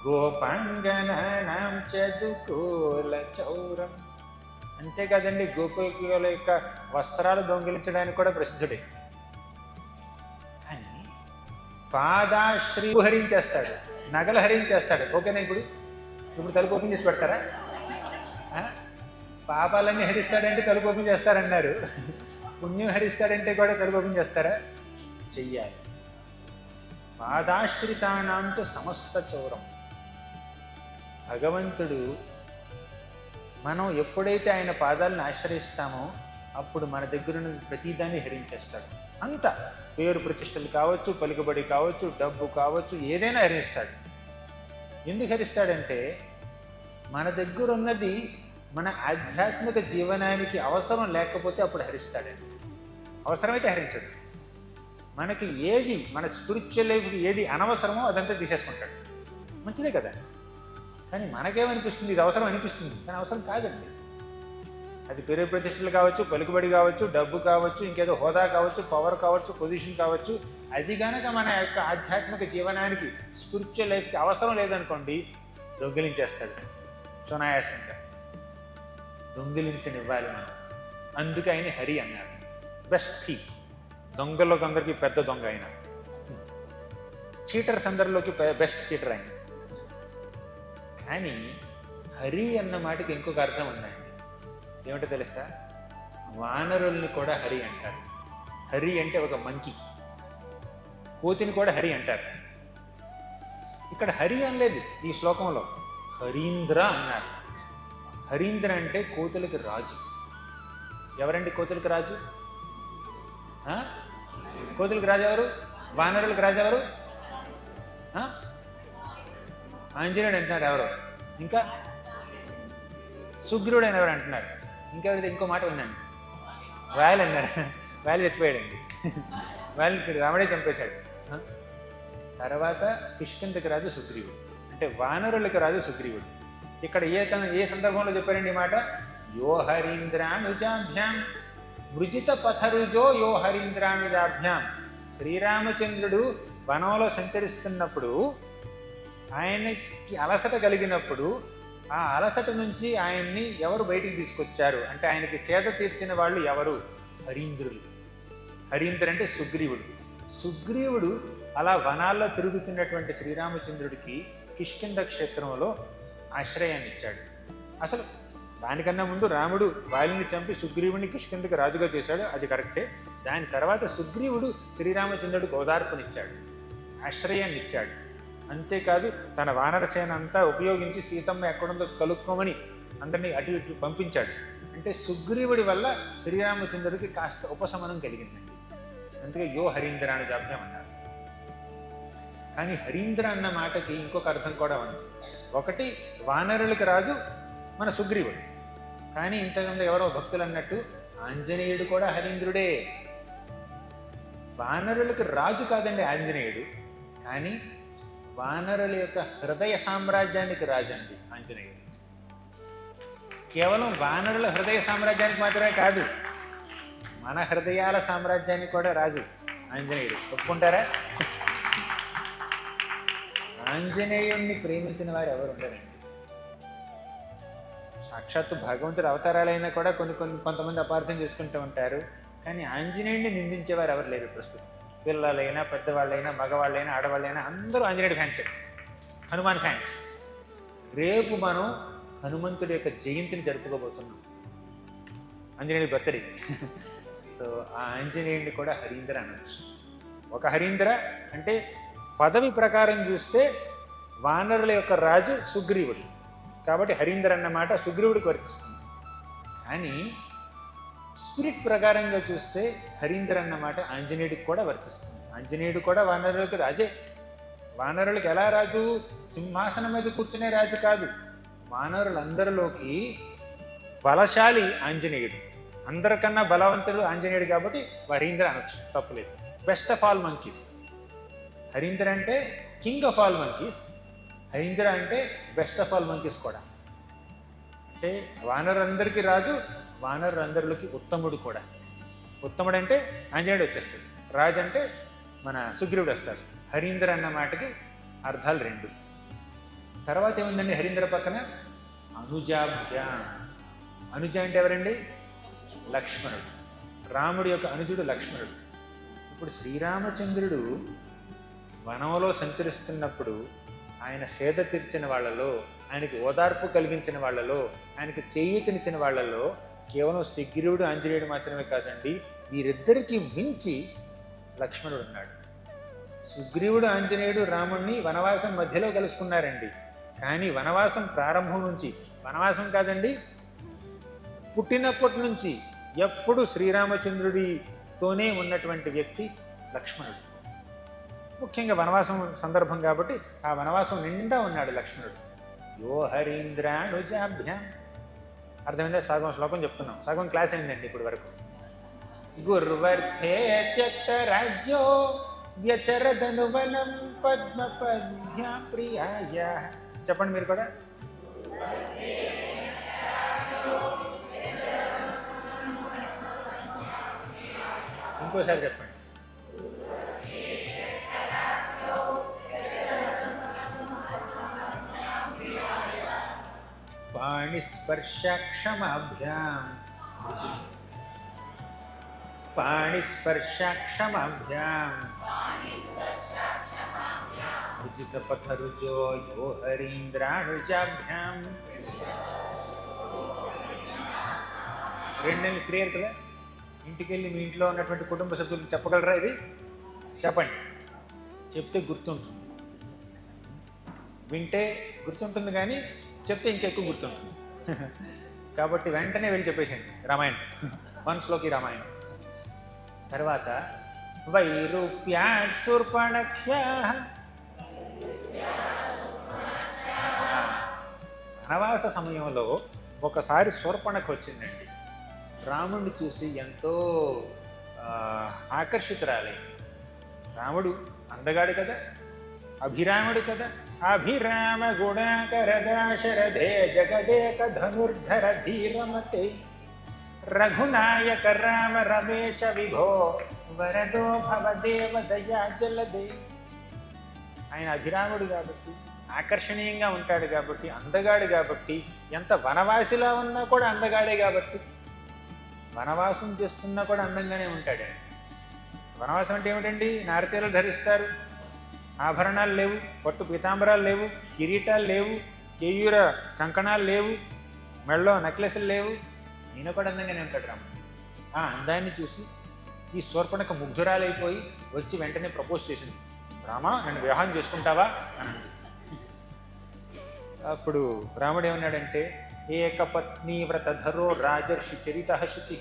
గోపాంగనానాం చదుకోల చౌరం. అంతేకాదండి, గోపికల యొక్క వస్త్రాలు దొంగిలించడానికి కూడా ప్రసిద్ధుడే. కానీ పాదాశ్రీ హరించేస్తాడు, నగలు హరించేస్తాడు. ఓకేనా? ఇప్పుడు తలుపు ఓపెన్ చేసి పెడతారా? పాపాలన్నీ హరిస్తాడంటే తలుపు ఓపెన్ చేస్తారన్నారు. పుణ్యం హరిస్తాడంటే కూడా తలుపు ఓపెన్ చేస్తారా? చెయ్యాలి. పాదాశ్రితానాంతో సమస్త చౌరం. భగవంతుడు మనం ఎప్పుడైతే ఆయన పాదాలను ఆశ్రయిస్తామో అప్పుడు మన దగ్గర ఉన్న ప్రతిదాన్ని హరించేస్తాడు. అంత పేరు ప్రతిష్టలు కావచ్చు, పలుకుబడి కావచ్చు, డబ్బు కావచ్చు, ఏదైనా హరిస్తాడు. ఎందుకు హరిస్తాడంటే మన దగ్గర ఉన్నది మన ఆధ్యాత్మిక జీవనానికి అవసరం లేకపోతే అప్పుడు హరిస్తాడండి. అవసరమైతే హరించడు. మనకి ఏది మన స్పిరిచువల్ లైఫ్కి ఏది అనవసరమో అదంతా తీసేసుకుంటాడు. మంచిదే కదా. కానీ మనకేమనిపిస్తుంది? ఇది అవసరం అనిపిస్తుంది, కానీ అవసరం కాదండి. అది పేరు ప్రతిష్టలు కావచ్చు, పలుకుబడి కావచ్చు, డబ్బు కావచ్చు, ఇంకేదో హోదా కావచ్చు, పవర్ కావచ్చు, పొజిషన్ కావచ్చు. అది కనుక మన యొక్క ఆధ్యాత్మిక జీవనానికి స్పిరిచువల్ లైఫ్కి అవసరం లేదనుకోండి, దొంగిలించేస్తాడు. సునాయాసంగా దొంగిలించనివ్వాలి మనం. అందుకే ఆయన హరి అన్నాడు. Best thief. దొంగల్లోకి అందరికీ పెద్ద దొంగ ఆయన. చీటర్స్ అందరిలోకి బెస్ట్ చీటర్ ఆయన. కానీ హరి అన్న మాటకి ఇంకొక అర్థం ఉందండి. ఏమిటో తెలుసా? వానరుల్ని కూడా హరి అంటారు. హరి అంటే ఒక మంకీ. కోతిని కూడా హరి అంటారు. ఇక్కడ హరి అనలేదు ఈ శ్లోకంలో, హరీంద్ర అన్నారు. హరీంద్ర అంటే కోతులకి రాజు. ఎవరండి కోతులకి రాజు? కోతులకి రాజు ఎవరు? వానరులకు రాజు ఎవరు? ఆంజనేయుడు అంటున్నారు ఎవరు? ఇంకా సుగ్రీవుడు అని ఎవరు అంటున్నారు? ఇంకెవరైతే ఇంకో మాట విన్నాను, వాయలు అన్నారు. వాయలు చచ్చిపోయాడండి. వాయలు రాముడే చంపేశాడు. తర్వాత కిష్కింధకి రాజు సుగ్రీవుడు, అంటే వానరులకి రాజు సుగ్రీవుడు. ఇక్కడ ఏ సందర్భంలో చెప్పారండి ఈ మాట? యో హరీంద్రానుజాభ్యాం మృజిత పథరుజో యో హరీంద్రానుజాభ్యాం. శ్రీరామచంద్రుడు వనంలో సంచరిస్తున్నప్పుడు ఆయనకి అలసట కలిగినప్పుడు ఆ అలసట నుంచి ఆయన్ని ఎవరు బయటికి తీసుకొచ్చారు అంటే ఆయనకి సేద తీర్చిన వాళ్ళు ఎవరు? హరీంద్రులు. హరీంద్రుడు అంటే సుగ్రీవుడు. సుగ్రీవుడు అలా వనాల్లో తిరుగుతున్నటువంటి శ్రీరామచంద్రుడికి కిష్కింధ క్షేత్రంలో ఆశ్రయాన్ని ఇచ్చాడు. అసలు దానికన్నా ముందు రాముడు వాలిని చంపి సుగ్రీవుడిని కిష్కింధకి రాజుగా చేశాడు, అది కరెక్టే. దాని తర్వాత సుగ్రీవుడు శ్రీరామచంద్రుడికి ఓదార్పునిచ్చాడు, ఆశ్రయాన్ని ఇచ్చాడు. అంతేకాదు తన వానరసేన అంతా ఉపయోగించి సీతమ్మ ఎక్కడుందో కలుక్కోమని అందరినీ అటు ఇటు పంపించాడు. అంటే సుగ్రీవుడి వల్ల శ్రీరామచంద్రుడికి కాస్త ఉపశమనం కలిగిందండి. అందుకే యో హరీంద్రానుజాభ్యాం అన్నారు. కానీ హరీంద్ర అన్న మాటకి ఇంకొక అర్థం కూడా ఉంది. ఒకటి వానరులకి రాజు, మన సుగ్రీవుడు. కానీ ఇంతకుముందు ఎవరో భక్తులు అన్నట్టు ఆంజనేయుడు కూడా హరీంద్రుడే. వానరులకు రాజు కాదండి ఆంజనేయుడు, కానీ వానరుల యొక్క హృదయ సామ్రాజ్యానికి రాజు అండి ఆంజనేయుడు. కేవలం వానరుల హృదయ సామ్రాజ్యానికి మాత్రమే కాదు, మన హృదయాల సామ్రాజ్యానికి కూడా రాజు ఆంజనేయుడు. ఒప్పుకుంటారా? ఆంజనేయుణ్ణి ప్రేమించిన వారు ఎవరు ఉండరండి. సాక్షాత్తు భగవంతుడు అవతారాలైనా కూడా కొంతమంది అపార్థం చేసుకుంటూ ఉంటారు, కానీ ఆంజనేయుడిని నిందించేవారు ఎవరు లేరు ప్రస్తుతం. పిల్లలైనా, పెద్దవాళ్ళైనా, మగవాళ్ళైనా, ఆడవాళ్ళైనా అందరూ ఆంజనేయుడి ఫ్యాన్సే, హనుమాన్ ఫ్యాన్స్. రేపు మనం హనుమంతుడి యొక్క జయంతిని జరుపుకోబోతున్నాం, ఆంజనేయుడి బర్త్డే. సో ఆ ఆంజనేయుడిని కూడా హరీంద్ర అనవచ్చు. ఒక హరీంద్ర అంటే పదవి ప్రకారం చూస్తే వానరుల యొక్క రాజు సుగ్రీవుడు, కాబట్టి హరీంద్ర అన్నమాట సుగ్రీవుడికి వర్తిస్తుంది. కానీ స్పిరిట్ ప్రకారంగా చూస్తే హరీంద్ర అన్నమాట ఆంజనేయుడికి కూడా వర్తిస్తుంది. ఆంజనేయుడు కూడా వానరులకు రాజే. వానరులకు ఎలా రాజు? సింహాసనం మీద కూర్చునే రాజు కాదు, వానరులందరిలోకి బలశాలి ఆంజనేయుడు, అందరికన్నా బలవంతుడు ఆంజనేయుడు, కాబట్టి హరీంద్ర అనొచ్చు, తప్పులేదు. Best of all monkeys Harindra అంటే king of all monkeys, Harindra అంటే బెస్ట్ ఆఫ్ ఆల్ మంకీస్ కూడా. అంటే వానరులందరికీ రాజు, వానరులందరిలోకి ఉత్తముడు కూడా. ఉత్తముడు అంటే ఆంజనేయుడు వచ్చేస్తాడు, రాజు అంటే మన సుగ్రీవుడు వస్తాడు. హరీంద్ర అన్న మాటకి అర్థాలు రెండు. తర్వాత ఏముందండి హరీంద్ర పక్కన? అనుజాభ్యాం. అనుజ అంటే ఎవరండి? లక్ష్మణుడు, రాముడి యొక్క అనుజుడు లక్ష్మణుడు. ఇప్పుడు శ్రీరామచంద్రుడు వనంలో సంచరిస్తున్నప్పుడు ఆయన సేద తీర్చిన వాళ్ళలో, ఆయనకి ఓదార్పు కలిగించిన వాళ్ళలో, ఆయనకి చేయూతనిచ్చిన వాళ్ళలో కేవలం సుగ్రీవుడు ఆంజనేయుడు మాత్రమే కాదండి, వీరిద్దరికీ మించి లక్ష్మణుడు ఉన్నాడు. సుగ్రీవుడు ఆంజనేయుడు రాముణ్ణి వనవాసం మధ్యలో కలుసుకున్నారండి, కానీ వనవాసం ప్రారంభం నుంచి, వనవాసం కాదండి, పుట్టినప్పటి నుంచి ఎప్పుడు శ్రీరామచంద్రుడితోనే ఉన్నటువంటి వ్యక్తి లక్ష్మణుడు. ముఖ్యంగా వనవాసం సందర్భం కాబట్టి ఆ వనవాసం నిండా ఉన్నాడు లక్ష్మణుడు. యో హరీంద్రానుజాభ్యాం. అర్థమైందా? సగం శ్లోకం చెప్తున్నాం, సగం క్లాస్ అయిందండి ఇప్పుడు వరకు. గుర్వర్ధే త్యక్త రాజ్యో వ్యచరదనువనం పద్మపద్భ్యా ప్రియాయ. చెప్పండి మీరు కూడా. ఇంకోసారి చెప్పండి. పాణిస్పర్శాక్షమాభ్యాం పాణిస్పర్శాక్షమాభ్యాం ఉజితపథరుజో యో హరీంద్రానుజాభ్యాం. రెండేళ్ళు క్లియర్ కదా? ఇంటికి వెళ్ళి మీ ఇంట్లో ఉన్నటువంటి కుటుంబ సభ్యులకు చెప్పగలరా? ఇది చెప్పండి, చెప్తే గుర్తుంటుంది. వింటే గుర్తుంటుంది, కానీ చెప్తే ఇంకెక్కువ గుర్తుంటుంది. కాబట్టి వెంటనే వెళ్ళి చెప్పేసేయండి రామాయణం, మనసులోకి రామాయణం. తర్వాత వైరూప్యాత్ శూర్పణఖ్యాః. వనవాస సమయంలో ఒకసారి శూర్పణఖ వచ్చిందండి, రాముడిని చూసి ఎంతో ఆకర్షితురాలైంది. రాముడు అందగాడు కదా, అభిరాముడు కదా. అభిరామ గుణాకరదాశరథే జగదేక ధనుర్ధర ధీరమతే రఘునాయక రామ రమేశ విభో వరదో భవదేవ దయా జలదే. ఆయన అభిరాముడు కాబట్టి, ఆకర్షణీయంగా ఉంటాడు కాబట్టి, అందగాడు కాబట్టి, ఎంత వనవాసిలా ఉన్నా కూడా అందగాడే కాబట్టి, వనవాసం చేస్తున్నా కూడా అందంగానే ఉంటాడు. వనవాసం అంటే ఏమిటండి? నారచీరలు ధరిస్తారు, ఆభరణాలు లేవు, పట్టు పీతాంబరాలు లేవు, కిరీటాలు లేవు, కేయూర కంకణాలు లేవు, మెళ్ళలో నెక్లెస్లు లేవు, ఈయన కూడా అందంగానే ఉంటాడు రాముడు. ఆ అందాన్ని చూసి ఈ శూర్పణఖ ముగ్ధురాలైపోయి వచ్చి వెంటనే ప్రపోజ్ చేసింది, రామా నన్ను వివాహం చేసుకుంటావా అని. అప్పుడు రాముడు ఏమన్నాడంటే, ఏకపత్ని వ్రతధరో రాజర్షి చరిత శుచి.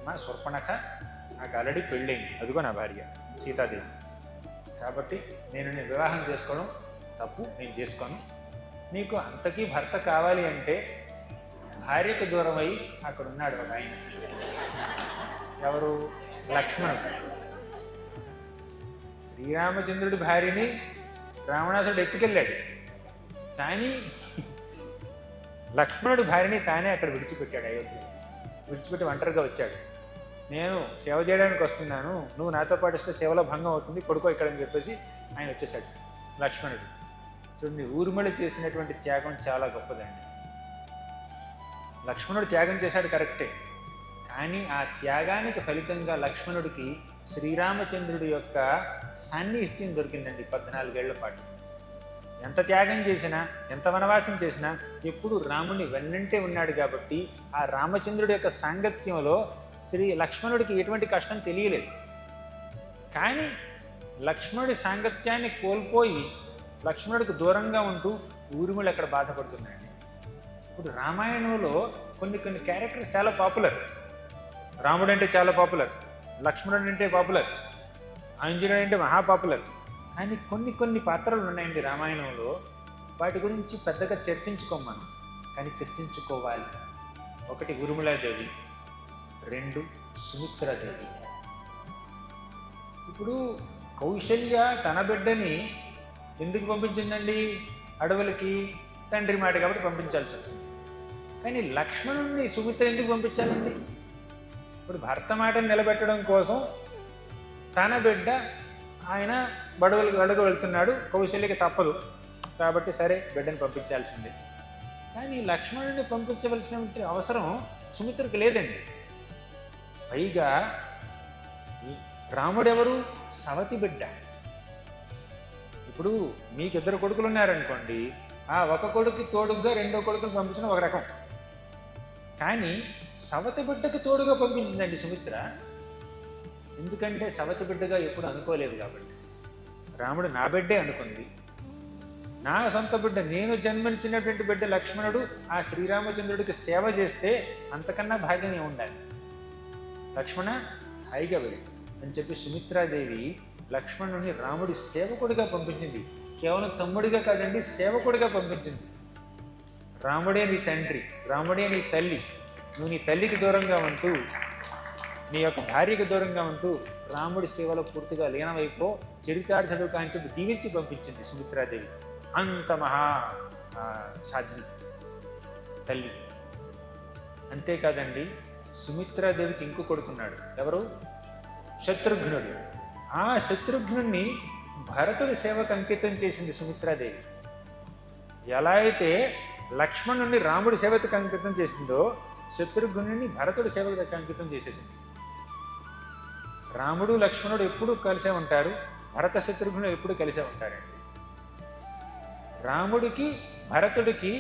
మా శూర్పణఖ నాకు ఆల్రెడీ పెళ్ళైంది, అదిగో నా భార్య సీతాదేవి, కాబట్టి నేను వివాహం చేసుకోవడం తప్పు, నేను చేసుకోను. నీకు అంతకీ భర్త కావాలి అంటే భార్యకు దూరమై అక్కడ ఉన్నాడు ఒక ఆయన. ఎవరు? లక్ష్మణుడు. శ్రీరామచంద్రుడి భార్యని రావణాసుడు ఎత్తుకెళ్ళాడు, కానీ లక్ష్మణుడి భార్యని తానే అక్కడ విడిచిపెట్టాడు. అయోధ్య విడిచిపెట్టి ఒంటరిగా వచ్చాడు. నేను సేవ చేయడానికి వస్తున్నాను, నువ్వు నాతో పాటు వస్తే సేవలో భంగం అవుతుంది, కొడుకో ఇక్కడ అని చెప్పేసి ఆయన వచ్చేసాడు లక్ష్మణుడు. చూడండి, ఊర్మిళ చేసినటువంటి త్యాగం చాలా గొప్పదండి. లక్ష్మణుడు త్యాగం చేశాడు కరెక్టే, కానీ ఆ త్యాగానికి ఫలితంగా లక్ష్మణుడికి శ్రీరామచంద్రుడి యొక్క సాన్నిహిత్యం దొరికిందండి 14 ఏళ్ల పాటు. ఎంత త్యాగం చేసినా, ఎంత వనవాసం చేసినా ఎప్పుడు రాముని వెన్నంటే ఉన్నాడు కాబట్టి ఆ రామచంద్రుడి యొక్క సాంగత్యంలో లక్ష్మణుడికి ఎటువంటి కష్టం తెలియలేదు. కానీ లక్ష్మణుడి సాంగత్యాన్ని కోల్పోయి లక్ష్మణుడికి దూరంగా ఉంటూ ఊర్మిళ అక్కడ బాధపడుతున్నాయండి. ఇప్పుడు రామాయణంలో కొన్ని క్యారెక్టర్స్ చాలా పాపులర్. రాముడు అంటే చాలా పాపులర్, లక్ష్మణుడు అంటే పాపులర్, ఆంజనేయుడు అంటే మహా పాపులర్. కానీ కొన్ని పాత్రలు ఉన్నాయండి రామాయణంలో, వాటి గురించి పెద్దగా చర్చించుకోం మనం, కానీ చర్చించుకోవాలి. ఒకటి ఊర్మిళాదేవి, 2 సుమిత్రాదేవి. ఇప్పుడు కౌశల్య తన బిడ్డని ఎందుకు పంపించిందండి అడవులకి? తండ్రి మాట కాబట్టి పంపించాల్సి వచ్చింది. కానీ లక్ష్మణుడిని సుమిత్ర ఎందుకు పంపించాలండి? ఇప్పుడు భర్త మాటను నిలబెట్టడం కోసం తన బిడ్డ ఆయన అడుగు వెళ్తున్నాడు, కౌశల్యకి తప్పదు కాబట్టి సరే బిడ్డని పంపించాల్సిందే. కానీ లక్ష్మణుడిని పంపించవలసిన అవసరం సుమిత్రకు లేదండి. పైగా రాముడెవరు? సవతి బిడ్డ. ఇప్పుడు మీకు 2 కొడుకులు ఉన్నారనుకోండి, ఆ ఒక కొడుకు తోడుగా 2వ కొడుకును పంపించడం ఒక రకం. కానీ సవతి బిడ్డకు తోడుగా పంపించిందండి సుమిత్ర. ఎందుకంటే సవతి బిడ్డగా ఎప్పుడు అనుకోలేదు కాబట్టి. రాముడు నా బిడ్డే అనుకుంది, నా సొంత బిడ్డ, నేను జన్మనిచ్చినటువంటి బిడ్డ లక్ష్మణుడు ఆ శ్రీరామచంద్రుడికి సేవ చేస్తే అంతకన్నా భాగ్యం ఉండాలి. లక్ష్మణ హాయిగా వెళ్ళి అని చెప్పి సుమిత్రాదేవి లక్ష్మణుడిని రాముడి సేవకుడిగా పంపించింది. కేవలం తమ్ముడిగా కాదండి, సేవకుడిగా పంపించింది. రాముడే నీ తండ్రి, రాముడే నీ తల్లి, నువ్వు నీ తల్లికి దూరంగా ఉంటూ, నీ యొక్క భార్యకు దూరంగా ఉంటూ రాముడి సేవలో పూర్తిగా లీనమైపో, చెడిచాడు కాంచి దీవించి పంపించింది సుమిత్రాదేవి. అంత మహా సాధ్వి తల్లి. అంతేకాదండి, సుమిత్రాదేవికి ఇంకో కొడుకున్నాడు. ఎవరు? శత్రుఘ్నుడు. ఆ శత్రుఘ్నుడిని భరతుడి సేవకు అంకితం చేసింది సుమిత్రాదేవి. ఎలా అయితే లక్ష్మణుడిని రాముడి సేవకు అంకితం చేసిందో, శత్రుఘ్నుడిని భరతుడి సేవకు అంకితం చేసేసింది. రాముడు లక్ష్మణుడు ఎప్పుడూ కలిసే ఉంటారు, భరత శత్రుఘ్నుడు ఎప్పుడూ కలిసే ఉంటారండి. రాముడికి భరతుడికి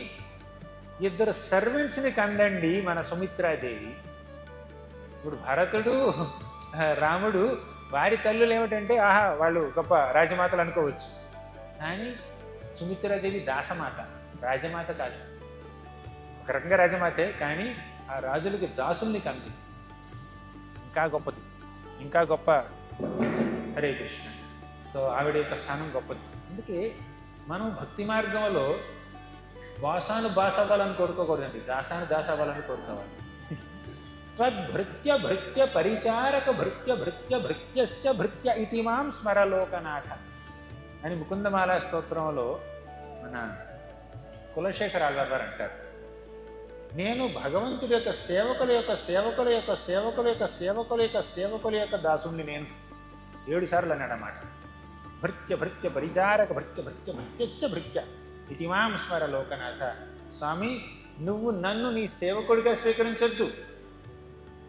2 సర్వెంట్స్ని కందండి మన సుమిత్రాదేవి. ఇప్పుడు భరతుడు రాముడు వారి తల్లులు ఏమిటంటే ఆహా వాళ్ళు గొప్ప రాజమాతలు అనుకోవచ్చు, కానీ సుమిత్రాదేవి దాసమాత, రాజమాత కాదు. ఒక రకంగా రాజమాతే, కానీ ఆ రాజులకి దాసుల్ని కంది. ఇంకా గొప్పది, ఇంకా గొప్ప. హరే కృష్ణ. సో ఆవిడ యొక్క స్థానం గొప్పది. అందుకే మనం భక్తి మార్గంలో వాసాను బాస అవ్వాలని కోరుకోకూడదండి, దాసాను దాస అవ్వాలని కోరుకోవాలి. త్వద్భృత్య భృత్య పరిచారక భృత్య భృత్య భృత్యస్య భృత్య ఇతి మాం స్మరలోకనాథ అని ముకుందమాలా స్తోత్రంలో మన కులశేఖర ఆళ్వార్ గారు అంటారు. నేను భగవంతుడి యొక్క సేవకుల యొక్క సేవకుల యొక్క సేవకుల యొక్క సేవకుల యొక్క సేవకుల యొక్క దాసుణ్ణి నేను 7 సార్లు అన్నాడన్నమాట. భృత్య భృత్య పరిచారక భృత్య భృత్య భృత్యస్య భృత్య ఇతి మాం స్మర లోకనాథ. స్వామి, నువ్వు నన్ను నీ సేవకుడిగా స్వీకరించొద్దు,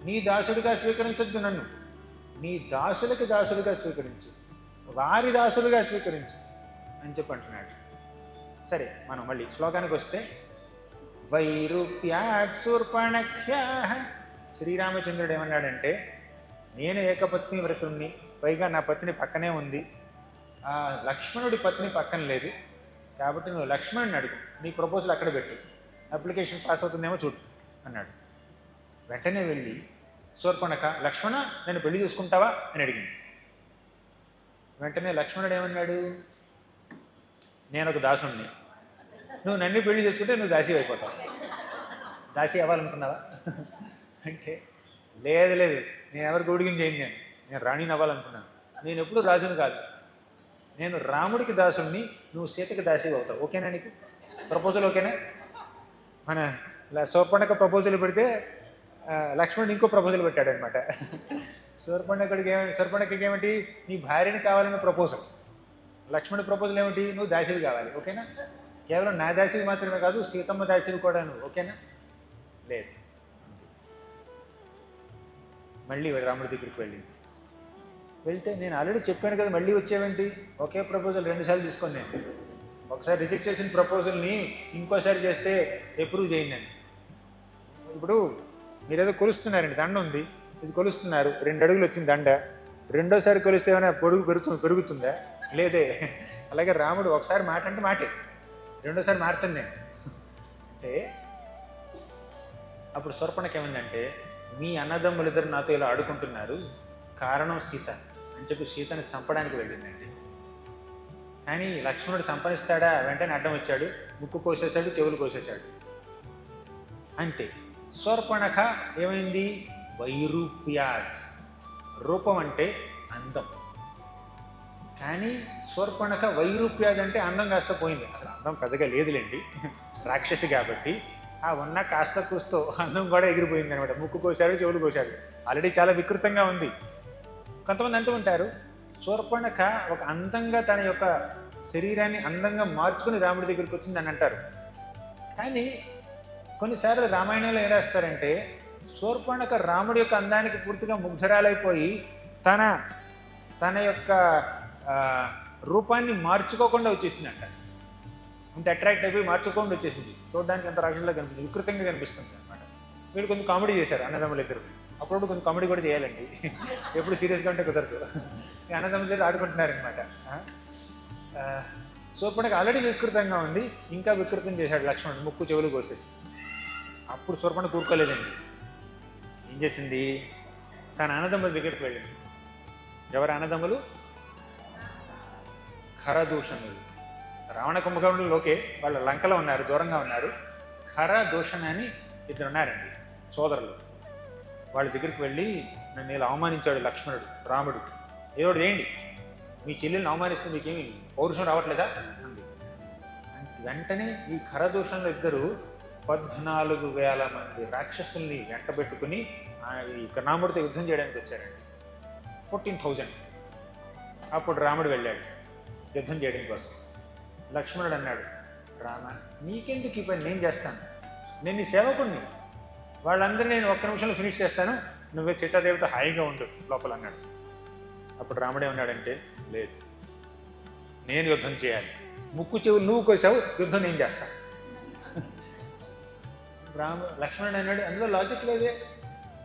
నీ దాసుడిగా స్వీకరించొద్దు, నన్ను నీ దాసులకి దాసుడిగా స్వీకరించు, వారి దాసుడిగా స్వీకరించు అని చెప్పి అంటున్నాడు. సరే, మనం మళ్ళీ శ్లోకానికి వస్తే, వైరూప్యాత్ శూర్పణఖ్యా. శ్రీరామచంద్రుడు ఏమన్నాడంటే, నేను ఏకపత్ని వ్రతుణ్ణి, పైగా నా పత్ని పక్కనే ఉంది, ఆ లక్ష్మణుడి పత్ని పక్కన లేదు, కాబట్టి నువ్వు లక్ష్మణుడిని అడుగు, నీ ప్రపోజల్ అక్కడ పెట్టు, అప్లికేషన్ పాస్ అవుతుందేమో చూడు అన్నాడు. వెంటనే వెళ్ళి శూర్పణఖ, లక్ష్మణ నేను పెళ్లి చూసుకుంటావా అని అడిగింది. వెంటనే లక్ష్మణుడు ఏమన్నాడు, నేను ఒక దాసుణ్ణి, నువ్వు నన్ను పెళ్లి చేసుకుంటే నువ్వు దాసి అయిపోతావు. దాసి అవ్వాలనుకున్నావా అంటే లేదు లేదు, నేను ఎవరికి ఉడిగిన చేయను, నేను రాణిని అవ్వాలనుకున్నాను. నేను ఎప్పుడు రాజును కాదు, నేను రాముడికి దాసుడిని, నువ్వు సీతకి దాసి అవుతావు. ఓకేనా నీకు ప్రపోజల్? ఓకేనా? మన శూర్పణఖ ప్రపోజల్ పెడితే లక్ష్మణుడు ఇంకో ప్రపోజల్ పెట్టాడు అనమాట. శూర్పణఖకి ఏమిటి, నీ భార్యని కావాలన్న ప్రపోజల్. లక్ష్మణుడి ప్రపోజల్ ఏమిటి, నువ్వు దాసివి కావాలి. ఓకేనా? కేవలం నా దాసివి మాత్రమే కాదు, సీతమ్మ దాసివి కూడా నువ్వు. ఓకేనా? లేదు. మళ్ళీ రాముడి దగ్గరికి వెళ్ళింది. వెళ్తే నేను ఆల్రెడీ చెప్పాను కదా, మళ్ళీ వచ్చేవేంటి, ఒకే ప్రపోజల్ 2 సార్లు తీసుకొని నేను ఒకసారి రిజెక్ట్ చేసిన ప్రపోజల్ని ఇంకోసారి చేస్తే అప్రూవ్ చేయండి నేను. ఇప్పుడు మీరేదో కొలుస్తున్నారండి, దండ ఉంది, ఇది కొలుస్తున్నారు, 2 అడుగులు వచ్చింది దండ, రెండోసారి కొలిస్తే ఏమైనా పెరుగుతుందా? లేదే. అలాగే రాముడు ఒకసారి మాట అంటే మాటే, రెండోసారి మార్చండి నేను అంటే. అప్పుడు శూర్పణఖ ఏమైందంటే, మీ అన్నదమ్ములిద్దరు నాతో ఇలా ఆడుకుంటున్నారు, కారణం సీత అని చెప్పి సీతని చంపడానికి వెళ్ళిందండి. కానీ లక్ష్మణుడు చంపనిస్తాడా? వెంటనే అడ్డం వచ్చాడు, ముక్కు కోసేశాడు, చెవులు కోసేశాడు, అంతే. శూర్పణఖ ఏమైంది, వైరూప్యాజ్, రూపం అంటే అందం. కానీ శూర్పణఖ వైరూప్యాజ్ అంటే అందం కాస్త పోయింది. అసలు అందం పెద్దగా లేదులేండి, రాక్షసి కాబట్టి. ఆ ఉన్న కాస్త కూస్తో అందం కూడా ఎగిరిపోయింది అనమాట. ముక్కు కోశాడు, చెవులు కోశాడు, ఆల్రెడీ చాలా వికృతంగా ఉంది. కొంతమంది అంటూ ఉంటారు, శూర్పణఖ ఒక అందంగా తన యొక్క శరీరాన్ని అందంగా మార్చుకుని రాముడి దగ్గరికి వచ్చింది అని అంటారు. కానీ కొన్నిసార్లు రామాయణంలో ఏం రాస్తారంటే, శూర్పణఖ రాముడి యొక్క అందానికి పూర్తిగా ముగ్ధరాలైపోయి తన యొక్క రూపాన్ని మార్చుకోకుండా వచ్చేసింది అంట. అంత అట్రాక్ట్ అయిపోయి మార్చుకోకుండా వచ్చేసింది. చూడడానికి అంత రాక్షసులా కనిపిస్తుంది, వికృతంగా కనిపిస్తుంది అనమాట. వీళ్ళు కొంచెం కామెడీ చేశారు అన్నదమ్ములు ఇద్దరు. అప్పుడప్పుడు కొంచెం కామెడీ కూడా చేయాలండి, ఎప్పుడు సీరియస్గా ఉంటే కుదరదు. అన్నదమ్ములు దగ్గర ఆడుకుంటున్నారనమాట. శూర్పణఖ ఆల్రెడీ వికృతంగా ఉంది, ఇంకా వికృతం చేశాడు లక్ష్మణుడు, ముక్కు చెవులు కోసేసి. అప్పుడు శూర్పణఖ కూరుకోలేదండి, ఏం చేసింది, తన అన్నదమ్ముల దగ్గరికి వెళ్ళింది. ఎవరు అన్నదమ్ములు? ఖరదూషణులు. రావణ కుంభకర్ణులు వాళ్ళ లంకలో ఉన్నారు, దూరంగా ఉన్నారు. ఖరదూషణ అని 2 ఉన్నారండి సోదరులు. వాళ్ళ దగ్గరికి వెళ్ళి, నన్ను ఇలా అవమానించాడు లక్ష్మణుడు, రాముడు, ఏదో చేయండి, మీ చెల్లెల్ని అవమానిస్తే మీకేమి పౌరుషం రావట్లేదా అంది. వెంటనే ఈ ఖరదూషణులు ఇద్దరు 14,000 మంది రాక్షసుల్ని వెంటబెట్టుకుని ఈ రాముడితో యుద్ధం చేయడానికి వచ్చారండి. 14,000. అప్పుడు రాముడు వెళ్ళాడు యుద్ధం చేయడం కోసం. లక్ష్మణుడు అన్నాడు, రామ నీకెందుకు ఈ పని, నేను చేస్తాను, నేను నీ సేవకుణ్ణి, వాళ్ళందరూ నేను 1 నిమిషంలో ఫినిష్ చేస్తాను, నువ్వే సీతాదేవితో హాయిగా ఉండు లోపల అన్నాడు. అప్పుడు రాముడే ఉన్నాడంటే, లేదు, నేను యుద్ధం చేయాలి, ముక్కు చెవులు నువ్వు కోసావు, యుద్ధం నేను చేస్తాను. లక్ష్మణుడు అన్నాడు, అందులో లాజిక్ లేదే,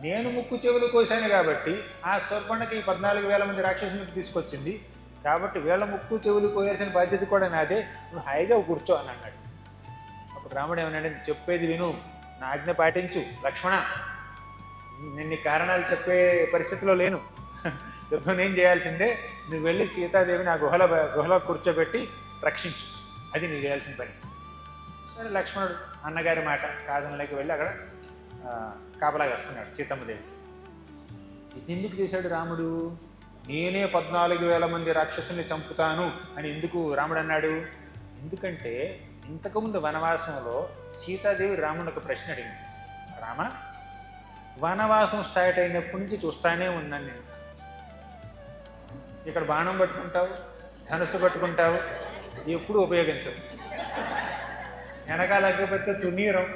నేను ముక్కు చెవులు కోసాను కాబట్టి ఆ శూర్పణఖ ఈ 14,000 మంది రాక్షసునికి తీసుకొచ్చింది, కాబట్టి వీళ్ళ ముక్కు చెవులు కోయాల్సిన బాధ్యత కూడా నాదే, నువ్వు హాయిగా కూర్చో అని అన్నాడు. అప్పుడు రాముడు ఏమన్నాడు, చెప్పేది విను, నా ఆజ్ఞ పాటించు లక్ష్మణ, నేను కారణాలు చెప్పే పరిస్థితిలో లేను, యుద్ధం నేను చేయాల్సిందే, నువ్వు వెళ్ళి సీతాదేవిని ఆ గుహలో కూర్చోబెట్టి రక్షించు, అది నువ్వు చేయాల్సిన పని. సరే లక్ష్మణుడు అన్నగారి మాట కాదనలేక వెళ్ళి అక్కడ కాపలాగా వస్తున్నాడు సీతమ్మదేవికి. ఇది ఎందుకు చేశాడు రాముడు, నేనే 14,000 మంది రాక్షసుల్ని చంపుతాను అని ఎందుకు రాముడు అన్నాడు? ఎందుకంటే ఇంతకుముందు వనవాసంలో సీతాదేవి రాముడు ఒక ప్రశ్న అడిగింది, రామ వనవాసం స్టార్ట్ అయినప్పటి నుంచి చూస్తానే ఉన్నాను నేను, ఇక్కడ బాణం పట్టుకుంటావు, ధనుసు పట్టుకుంటావు, ఎప్పుడు ఉపయోగించవు, వెనకాల పెద్ద తునీరం,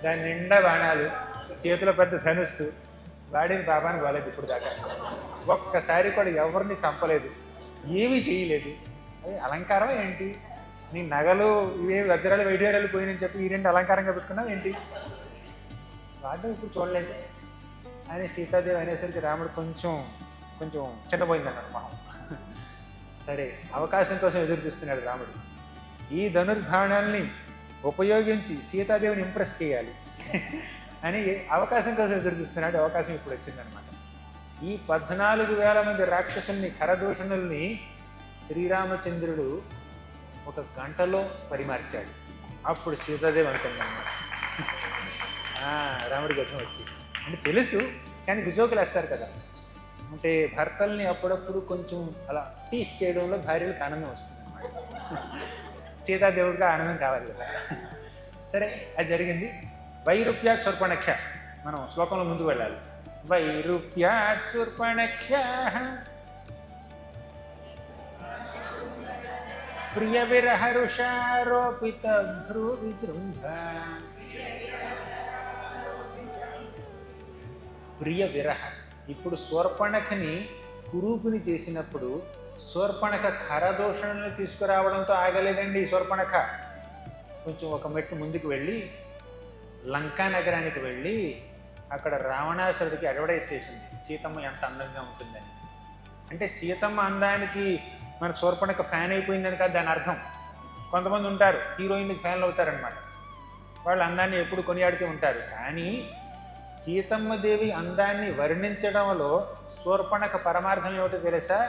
దాని నిండా బాణాలు, చేతిలో పెద్ద ధనుస్సు, వాడిని పాపానికి బాలేదు ఇప్పుడు దాకా, ఒక్కసారి కూడా ఎవరిని చంపలేదు, ఏమీ చేయలేదు, అది అలంకారం ఏంటి, నీ నగలు ఇవే వజ్రాలు వైఢూర్యాలు పోయినని చెప్పి ఈ 2 అలంకారంగా పెట్టుకున్నావు ఏంటి, వాటిని ఇప్పుడు చూడలేదు అని సీతాదేవి అనేసరికి రాముడు కొంచెం చిన్నపోయిందన్నాడు మొహం. సరే అవకాశం కోసం ఎదురు చూస్తున్నాడు రాముడు. ఈ ధనుర్బాణాల్ని ఉపయోగించి సీతాదేవిని ఇంప్రెస్ చేయాలి అని అవకాశం కోసం ఎదురు చూస్తున్నాడు. అవకాశం ఇప్పుడు వచ్చిందనమాట. ఈ 14,000 మంది రాక్షసుల్ని, ఖరదూషణుల్ని శ్రీరామచంద్రుడు 1 గంటలో పరిమార్చాడు. అప్పుడు సీతాదేవి అనుకున్నాను రాముడికి యుద్ధం వచ్చి అంటే తెలుసు, కానీ గుజోకులు వేస్తారు కదా. అంటే భర్తల్ని అప్పుడప్పుడు కొంచెం అలా టీస్ చేయడంలో భార్యలకు ఆనందం వస్తుంది అన్నమాట. సీతాదేవుడికి ఆనందం కావాలి కదా. సరే, అది జరిగింది. వైరూప్యాత్ శూర్పణఖ్య, మనం శ్లోకంలో ముందుకు వెళ్ళాలి. వైరూప్యాత్ శూర్పణఖ్య ప్రియ విరహరుషారోపిత భ్రూ విజృంభ. ప్రియ విరహ. ఇప్పుడు శూర్పణఖని కురూపిని చేసినప్పుడు శూర్పణఖ ఖరదూషణను తీసుకురావడంతో ఆగలేదండి. శూర్పణఖ కొంచెం ఒక మెట్టు ముందుకు వెళ్ళి లంకా నగరానికి వెళ్ళి అక్కడ రావణాసురుడికి అడ్వర్టైజ్ చేసింది సీతమ్మ ఎంత అందంగా ఉంటుందని. అంటే సీతమ్మ అందానికి మన శూర్పణఖ ఫ్యాన్ అయిపోయిందని కాదు దాని అర్థం. కొంతమంది ఉంటారు హీరోయిన్కి ఫ్యాన్లు అవుతారనమాట, వాళ్ళు అందాన్ని ఎప్పుడు కొనియాడుతూ ఉంటారు. కానీ సీతమ్మ దేవి అందాన్ని వర్ణించడంలో శూర్పణఖ పరమార్థం ఏమిటో తెలుసా?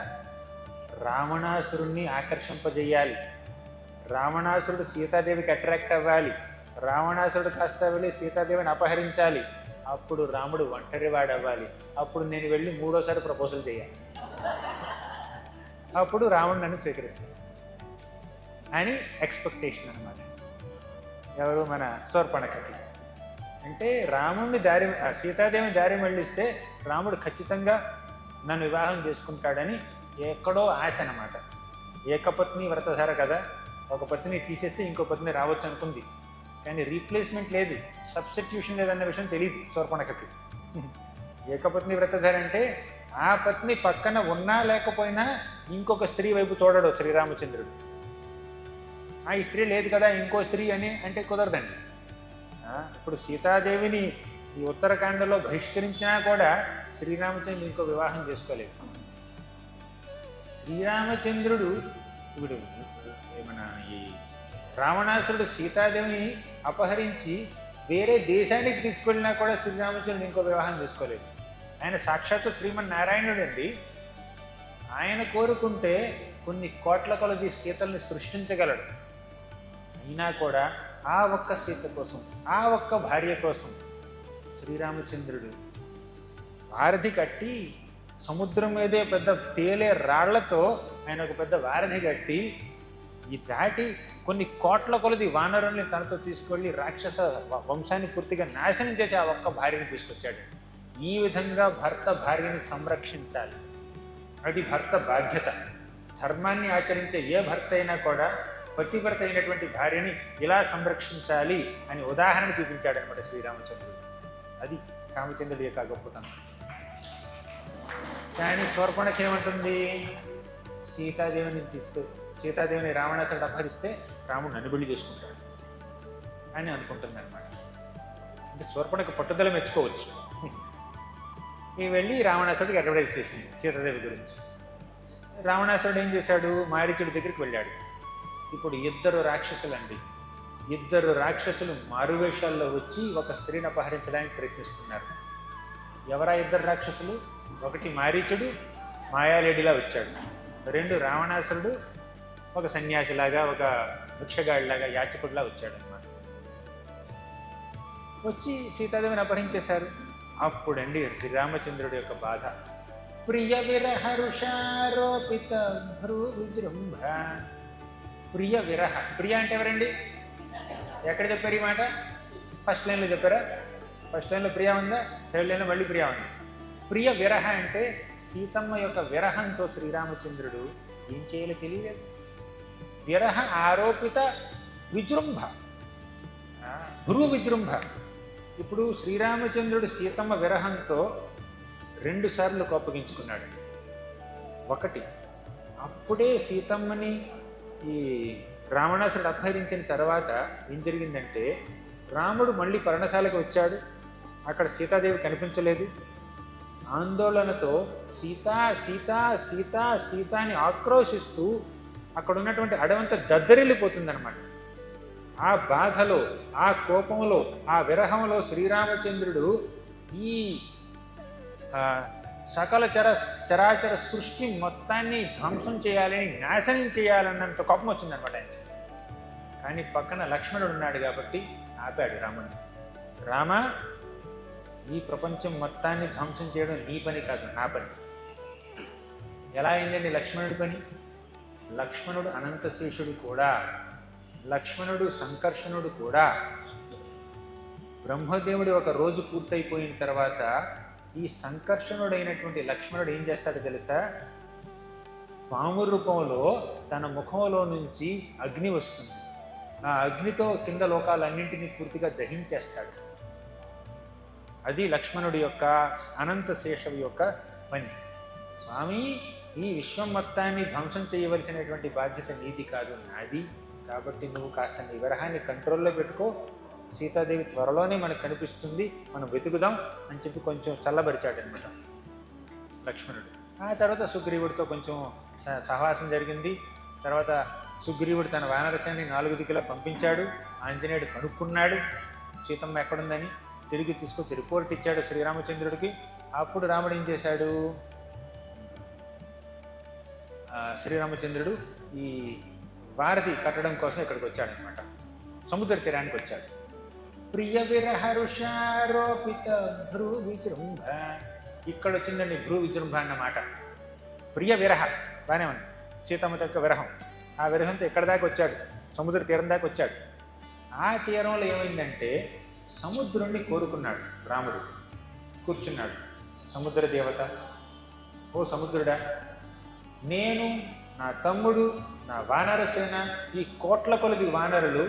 రావణాసురుణ్ణి ఆకర్షింపజేయాలి, రావణాసురుడు సీతాదేవికి అట్రాక్ట్ అవ్వాలి, రావణాసురుడు కాస్త వెళ్ళి సీతాదేవిని అపహరించాలి, అప్పుడు రాముడు ఒంటరివాడు అవ్వాలి, అప్పుడు నేను వెళ్ళి మూడోసారి ప్రపోజల్ చేయాలి, అప్పుడు రావణుడు నన్ను స్వీకరిస్తాను అని ఎక్స్పెక్టేషన్ అన్నమాట. ఎవరు? మన శూర్పణఖకి. అంటే రాముడిని సీతాదేవిని దారి మళ్ళిస్తే రాముడు ఖచ్చితంగా నన్ను వివాహం చేసుకుంటాడని ఎక్కడో ఆశ అన్నమాట. ఏకపత్ని వ్రతధార కదా, ఒక పత్ని తీసేస్తే ఇంకో పత్ని రావచ్చు అనుకుంది, కానీ రీప్లేస్మెంట్ లేదు, సబ్స్టిట్యూషన్ లేదన్న విషయం తెలియదు శూర్పణఖకి. ఏకపత్ని వ్రతధార అంటే ఆ పత్ని పక్కన ఉన్నా లేకపోయినా ఇంకొక స్త్రీ వైపు చూడడు శ్రీరామచంద్రుడు. ఈ స్త్రీ లేదు కదా ఇంకో స్త్రీ అని అంటే కుదరదండి. ఇప్పుడు సీతాదేవిని ఈ ఉత్తరాఖండలో బహిష్కరించినా కూడా శ్రీరామచంద్రుడు ఇంకో వివాహం చేసుకోలేదు. శ్రీరామచంద్రుడు ఇప్పుడు మన ఈ రావణాసురుడు సీతాదేవిని అపహరించి వేరే దేశానికి తీసుకెళ్ళినా కూడా శ్రీరామచంద్రుడు ఇంకో వివాహం చేసుకోలేదు. ఆయన సాక్షాత్తు శ్రీమన్నారాయణుడు అండి. ఆయన కోరుకుంటే కొన్ని కోట్ల కొలది సీతల్ని సృష్టించగలడు. అయినా కూడా ఆ ఒక్క సీత కోసం, ఆ ఒక్క భార్య కోసం శ్రీరామచంద్రుడు వారధి కట్టి సముద్రం మీదే పెద్ద తేలే రాళ్లతో ఆయన ఒక పెద్ద వారధి కట్టి ఈ దాటి కొన్ని కోట్ల కొలది వానరుల్ని తనతో తీసుకెళ్ళి రాక్షస వంశాన్ని పూర్తిగా నాశనం చేసి ఆ ఒక్క భార్యని తీసుకొచ్చాడు. ఈ విధంగా భర్త భార్యని సంరక్షించాలి, అది భర్త బాధ్యత. ధర్మాన్ని ఆచరించే ఏ భర్త అయినా కూడా పతివ్రత అయినటువంటి భార్యని ఇలా సంరక్షించాలి అని ఉదాహరణ చూపించాడు అనమాట శ్రీరామచంద్రుడు. అది రామచంద్రుడి యొక్క గొప్పతనం. కానీ శూర్పణఖ ఏమంటుంది? సీతాదేవిని రావణాసురుడు అపహరిస్తే రాముడు నన్ను పెళ్లి చేసుకుంటాడు అని అనుకుంటుంది అనమాట. అంటే శూర్పణఖ పట్టుదల మెచ్చుకోవచ్చు. ఈ వెళ్ళి రావణాసురుడికి అడ్వర్టైజ్ చేసింది సీతాదేవి గురించి. రావణాసురుడు ఏం చేశాడు? మారీచుడి దగ్గరికి వెళ్ళాడు. ఇప్పుడు ఇద్దరు రాక్షసులు మారువేషాల్లో వచ్చి ఒక స్త్రీని అపహరించడానికి ప్రయత్నిస్తున్నారు. ఎవరా ఇద్దరు రాక్షసులు? ఒకటి మారీచుడు మాయాలేడిలా వచ్చాడు, రెండు రావణాసురుడు ఒక సన్యాసిలాగా, ఒక భిక్షగాడిలాగా, యాచకుడిలా వచ్చాడు అన్నమాట. వచ్చి సీతాదేవిని అపహరించేశారు. అప్పుడండి శ్రీరామచంద్రుడి యొక్క బాధ. ప్రియ విరహరుషారోపిత భ్రూ విజృంభ. ప్రియ విరహ. ప్రియ అంటే ఎవరండి? ఎక్కడ చెప్పారు ఈ మాట? ఫస్ట్ లైన్లో చెప్పారా? ఫస్ట్ లైన్లో ప్రియ ఉందా? థర్డ్ లైన్లో మళ్ళీ ప్రియ ఉంది. ప్రియ విరహ అంటే సీతమ్మ యొక్క విరహంతో శ్రీరామచంద్రుడు ఏం చేయాలో తెలియలేదు. విరహ ఆరోపిత విజృంభ, భ్రూ విజృంభ. ఇప్పుడు శ్రీరామచంద్రుడు సీతమ్మ విరహంతో 2 సార్లు కోపగించుకున్నాడు. ఒకటి, అప్పుడే సీతమ్మని ఈ రావణాసురుడు అపహరించిన తర్వాత ఏం జరిగిందంటే రాముడు మళ్ళీ పర్ణశాలకు వచ్చాడు. అక్కడ సీతాదేవి కనిపించలేదు. ఆందోళనతో సీతా సీతా సీతా సీత అని ఆక్రోశిస్తూ అక్కడ ఉన్నటువంటి అడవంతా దద్దరిల్లిపోతుందన్నమాట. ఆ బాధలో, ఆ కోపంలో, ఆ విరహంలో శ్రీరామచంద్రుడు ఈ సకల చరాచర సృష్టి మొత్తాన్ని ధ్వంసం చేయాలని, నాశనం చేయాలన్నంత కోపం వచ్చిందనమాట ఆయనకి. కానీ పక్కన లక్ష్మణుడు ఉన్నాడు కాబట్టి ఆపాడు రాముడిని. రామ, ఈ ప్రపంచం మొత్తాన్ని ధ్వంసం చేయడం నీ పని కాదు, నా పని. ఎలా అయిందండి లక్ష్మణుడి పని? లక్ష్మణుడు అనంతశేషుడు కూడా, లక్ష్మణుడు సంకర్షణుడు కూడా. బ్రహ్మదేవుడి ఒక రోజు పూర్తయిపోయిన తర్వాత ఈ సంకర్షణుడైనటువంటి లక్ష్మణుడు ఏం చేస్తాడో తెలుసా? పాము రూపంలో తన ముఖంలో నుంచి అగ్ని వస్తుంది. ఆ అగ్నితో కింద లోకాలన్నింటినీ పూర్తిగా దహించేస్తాడు. అది లక్ష్మణుడి యొక్క అనంతశేషుడి యొక్క పని. స్వామి, ఈ విశ్వం మొత్తాన్ని ధ్వంసం చేయవలసినటువంటి బాధ్యత నీది కాదు, నాది. కాబట్టి నువ్వు కాస్త నీ విరహాన్ని కంట్రోల్లో పెట్టుకో. సీతాదేవి త్వరలోనే మనకు కనిపిస్తుంది, మనం వెతుకుదాం అని చెప్పి కొంచెం చల్లబరిచాడనమాట లక్ష్మణుడు. ఆ తర్వాత సుగ్రీవుడితో కొంచెం సహవాసం జరిగింది. తర్వాత సుగ్రీవుడు తన వానరసేనని 4 దిక్కులా పంపించాడు. ఆంజనేయుడు కనుక్కున్నాడు సీతమ్మ ఎక్కడుందని, తిరిగి తీసుకొచ్చి రిపోర్ట్ ఇచ్చాడు శ్రీరామచంద్రుడికి. అప్పుడు రాముడు ఏం చేశాడు? శ్రీరామచంద్రుడు ఈ వారధి కట్టడం కోసం ఇక్కడికి వచ్చాడనమాట, సముద్ర తీరానికి వచ్చాడు. ప్రియ విరహరుషారోపిత భ్రూ విజృంభ, ఇక్కడ వచ్చిందండి భ్రూ విజృంభ అన్నమాట. ప్రియ విరహ బాగానే ఉంది, సీతమ్మ యొక్క విరహం. ఆ విరహంతో ఎక్కడి దాకా వచ్చాడు? సముద్ర తీరం దాకా వచ్చాడు. ఆ తీరంలో ఏమైందంటే సముద్రుణ్ణి కోరుకున్నాడు రాముడు. కూర్చున్నాడు సముద్ర దేవత. ఓ సముద్రుడా, నేను, నా తమ్ముడు, నా వానరసేన, ఈ కోట్ల కొలది వానరులు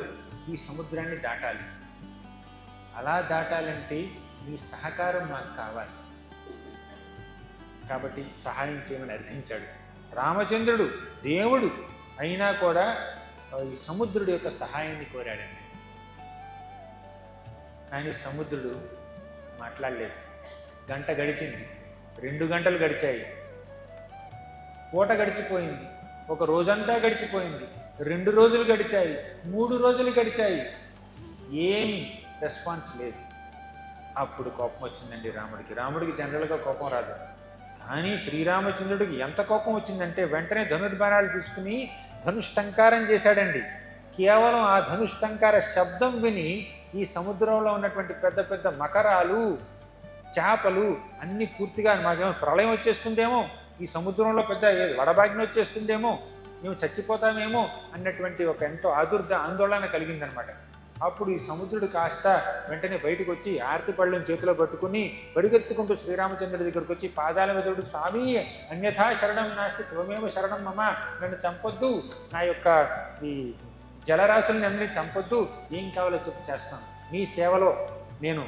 ఈ సముద్రాన్ని దాటాలి. అలా దాటాలంటే నీ సహకారం నాకు కావాలి. కాబట్టి సహాయం చేయమని అర్థించాడు. రామచంద్రుడు దేవుడు అయినా కూడా ఈ సముద్రుడి యొక్క సహాయాన్ని కోరాడండి. కానీ సముద్రుడు మాట్లాడలేదు. గంట గడిచింది, 2 గంటలు గడిచాయి, పూట గడిచిపోయింది, ఒక రోజంతా గడిచిపోయింది, 2 రోజులు గడిచాయి, 3 రోజులు గడిచాయి, ఏమి రెస్పాన్స్ లేదు. అప్పుడు కోపం వచ్చిందండి రాముడికి. రాముడికి జనరల్గా కోపం రాదు, కానీ శ్రీరామచంద్రుడికి ఎంత కోపం వచ్చిందంటే వెంటనే ధనుర్బాణాలు తీసుకుని ధనుష్టంకారం చేశాడండి. కేవలం ఆ ధనుష్టంకార శబ్దం విని ఈ సముద్రంలో ఉన్నటువంటి పెద్ద పెద్ద మకరాలు, చేపలు అన్నీ పూర్తిగా మాకేమో ప్రళయం వచ్చేస్తుందేమో, ఈ సముద్రంలో పెద్ద వడబాగ్ని వచ్చేస్తుందేమో, మేము చచ్చిపోతామేమో అన్నటువంటి ఒక ఎంతో ఆందోళన కలిగిందనమాట. అప్పుడు ఈ సముద్రుడు కాస్త వెంటనే బయటకు వచ్చి ఆర్తి పళ్ళని చేతిలో పట్టుకుని పరిగెత్తుకుంటూ శ్రీరామచంద్రుడి దగ్గరికి వచ్చి పాదాల మీదడు, స్వామి అన్యథా శరణం నాస్తి త్వమేవ శరణం మమ, నన్ను చంపొద్దు, నా యొక్క ఈ జలరాశుల్ని అందరినీ చంపొద్దు, ఏం కావాలో చెప్పు చేస్తాను, నీ సేవలో నేను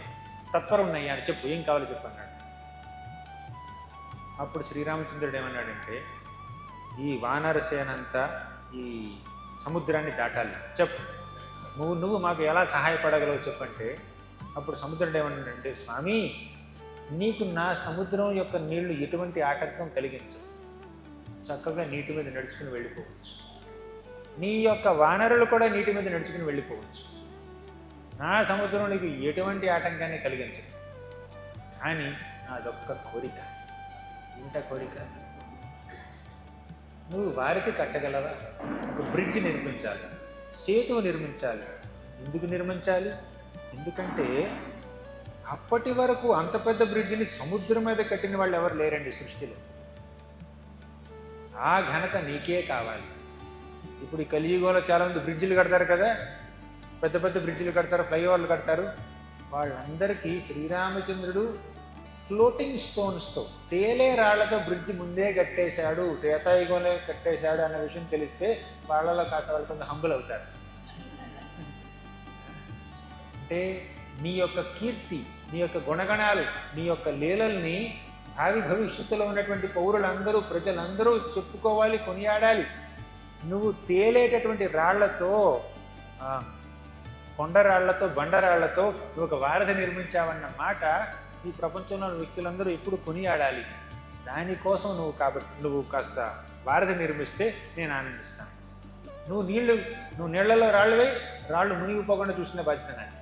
తత్పరున్నయ్యా అని చెప్పు, ఏం కావాలో చెప్పు అన్నాడు. అప్పుడు శ్రీరామచంద్రుడు ఏమన్నాడంటే, ఈ వానరసేనంతా ఈ సముద్రాన్ని దాటాలి, చెప్పు, నువ్వు మాకు ఎలా సహాయపడగలవు చెప్పంటే, అప్పుడు సముద్రుడు ఏమన్నాడంటే, స్వామి నీకు నా సముద్రం యొక్క నీళ్లు ఎటువంటి ఆటంకం కలిగించవు, చక్కగా నీటి మీద నడుచుకుని వెళ్ళిపోవచ్చు, నీ యొక్క వానరులు కూడా నీటి మీద నడుచుకుని వెళ్ళిపోవచ్చు, నా సముద్రం నీకు ఎటువంటి ఆటంకాన్ని కలిగించదు. కానీ నాదొక్క కోరిక. ఇంత కోరిక, నువ్వు వారికి కట్టగలవా? ఒక బ్రిడ్జ్ నిర్మించాలి, సేతువు నిర్మించాలి. ఎందుకు నిర్మించాలి? ఎందుకంటే అప్పటి వరకు అంత పెద్ద బ్రిడ్జిని సముద్రం మీద కట్టిన వాళ్ళు ఎవరు లేరండి సృష్టిలో. ఆ ఘనత నీకే కావాలి. ఇప్పుడు ఈ కలియుగంలో చాలామంది బ్రిడ్జిలు కడతారు కదా, పెద్ద పెద్ద బ్రిడ్జిలు కడతారు, ఫ్లైఓవర్లు కడతారు. వాళ్ళందరికీ శ్రీరామచంద్రుడు ఫ్లోటింగ్ స్టోన్స్తో, తేలే రాళ్లతో బ్రిడ్జి ముందే కట్టేశాడు, త్రేతాయుగంలో కట్టేశాడు అన్న విషయం తెలిస్తే వాళ్ళలో కాస్త వాళ్ళు కొంచెం హంబుల్ అవుతారు. అంటే నీ యొక్క కీర్తి, నీ యొక్క గుణగణాలు, నీ యొక్క లీలల్ని భావి భవిష్యత్తులో ఉన్నటువంటి పౌరులందరూ, ప్రజలందరూ చెప్పుకోవాలి, కొనియాడాలి. నువ్వు తేలేటటువంటి రాళ్లతో, కొండరాళ్లతో, బండరాళ్లతో నువ్వు ఒక వారధి నిర్మించావన్న మాట ఈ ప్రపంచంలో వ్యక్తులందరూ ఎప్పుడు కొనియాడాలి. దానికోసం నువ్వు కాస్త వారధి నిర్మిస్తే నేను ఆనందిస్తాను. నువ్వు నీళ్లలో రాళ్ళు మునిగిపోకుండా చూసిన బాధ్యత నాది.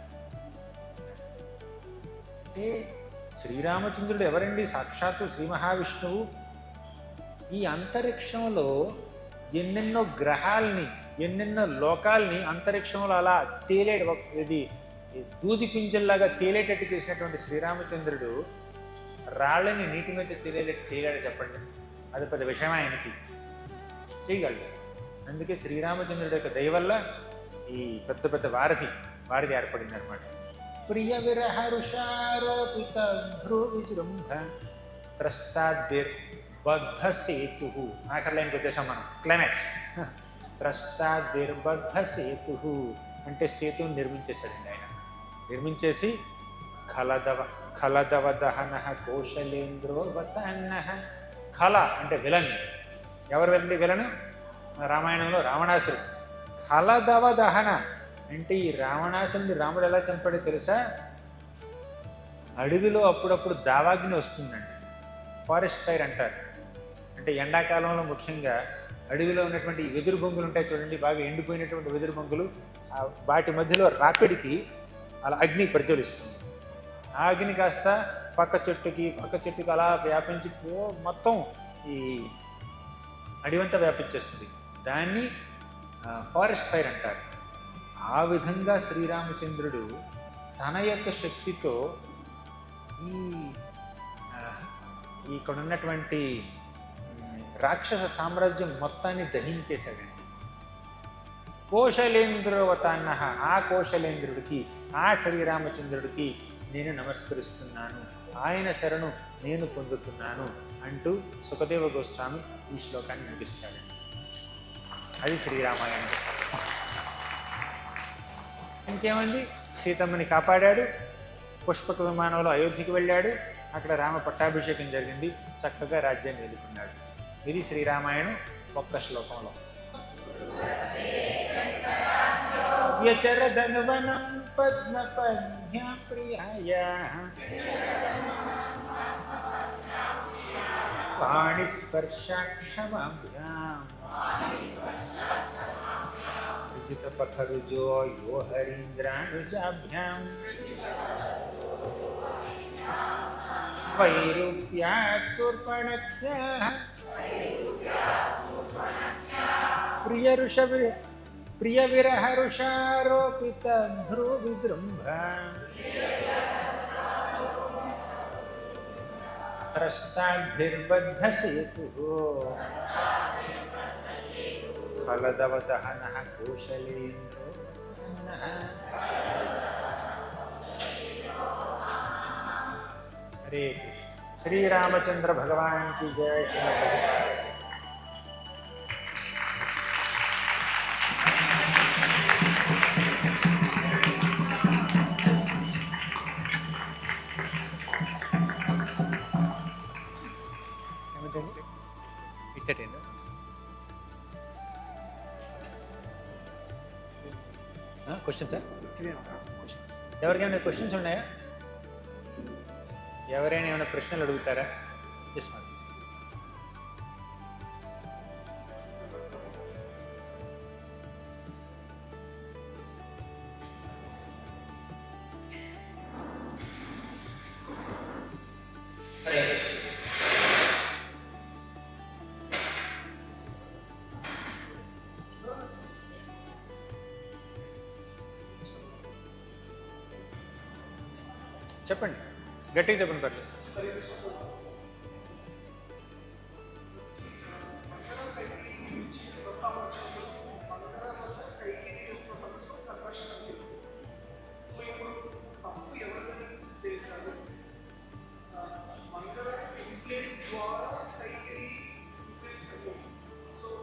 అంటే శ్రీరామచంద్రుడు ఎవరండి? సాక్షాత్తు శ్రీ మహావిష్ణువు. ఈ అంతరిక్షంలో ఎన్నెన్నో గ్రహాల్ని ఎన్నెన్నో లోకాల్ని అంతరిక్షంలో అలా ఇది దూది పింజల్లాగా తేలేటట్టు చేసినటువంటి శ్రీరామచంద్రుడు రాళ్ళని నీటి మీద తేలేటట్టు చేయగలడు చెప్పండి. అది పెద్ద విషయం ఆయనకి, చేయగలడు. అందుకే శ్రీరామచంద్రుడి యొక్క దయ వల్ల ఈ పెద్ద పెద్ద వారధి ఏర్పడింది అనమాట. ప్రియ విరహరుషారోపిత భ్రూవిజృంభ త్రస్తాద్బిర్బద్ధ సేతు. ఆఖరి లైన్కి వచ్చేసాం మనం, క్లైమాక్స్. త్రస్తాద్బిర్బద్ధ సేతు అంటే సేతువుని నిర్మించేశాడండి ఆయన. నిర్మించేసి ఖలదవ దహన కౌశలేంద్రో వతన్న. ఖల అంటే విలన్. ఎవరు వెళ్ళండి విలను? రామాయణంలో రావణాసురుడు. ఖలదవ దహన అంటే ఈ రావణాసురుడిని రాముడు ఎలా చంపాడో తెలుసా? అడవిలో అప్పుడప్పుడు దావాగ్ని వస్తుందండి, ఫారెస్ట్ ఫైర్ అంటారు. అంటే ఎండాకాలంలో ముఖ్యంగా అడవిలో ఉన్నటువంటి వెదురు బొంగులు ఉంటాయి చూడండి, బాగా ఎండిపోయినటువంటి వెదురు బొంగులు, వాటి మధ్యలో రాపిడికి అలా అగ్ని ప్రజ్వలిస్తుంది. ఆ అగ్ని కాస్త పక్క చెట్టుకి అలా వ్యాపించి మొత్తం ఈ అడివంతా వ్యాపించేస్తుంది. దాన్ని ఫారెస్ట్ ఫైర్ అంటారు. ఆ విధంగా శ్రీరామచంద్రుడు తన యొక్క శక్తితో ఇక్కడ ఉన్నటువంటి రాక్షస సామ్రాజ్యం మొత్తాన్ని దహించేశాడండి. కోశలేంద్రవతాన్న, ఆ కోశలేంద్రుడికి, ఆ శ్రీరామచంద్రుడికి నేను నమస్కరిస్తున్నాను, ఆయన శరణు నేను పొందుతున్నాను అంటూ సుఖదేవ గోస్వామి ఈ శ్లోకాన్ని ముగిస్తాడు. అది శ్రీరామాయణం. ఇంకేమండి, సీతమ్మని కాపాడాడు, పుష్పక విమానంలో అయోధ్యకి వెళ్ళాడు, అక్కడ రామ పట్టాభిషేకం జరిగింది, చక్కగా రాజ్యాన్ని ఎదుర్కొన్నాడు. ఇది శ్రీరామాయణం ఒక్క శ్లోకంలో. వ్యచరధనువనం పద్మపద్మ్యా ప్రియాయాః పాణిస్పర్శాక్షమాభ్యాం విజితపఖరుజో యో హరీంద్రానుజాభ్యాం వైరూప్యాత్ శూర్పణఖ్యాః ప్రియ విరహరుషారోపిత భ్రూవిజృంభ త్రస్తాద్భిర్బద్ధ సేతుః ఖలదవ దహనః కౌశలేంద్రో. హరే కృష్ణ. శ్రీరామచంద్ర భగవాన్ की जय. క్వశ్చన్ సార్, ఎవరికైనా క్వశ్చన్స్ ఉన్నాయా? ఎవరైనా ఏమైనా ప్రశ్నలు అడుగుతారా? Yes ma'am. చెప్పండి, గట్టిగా చెప్పండి పర్లేదు.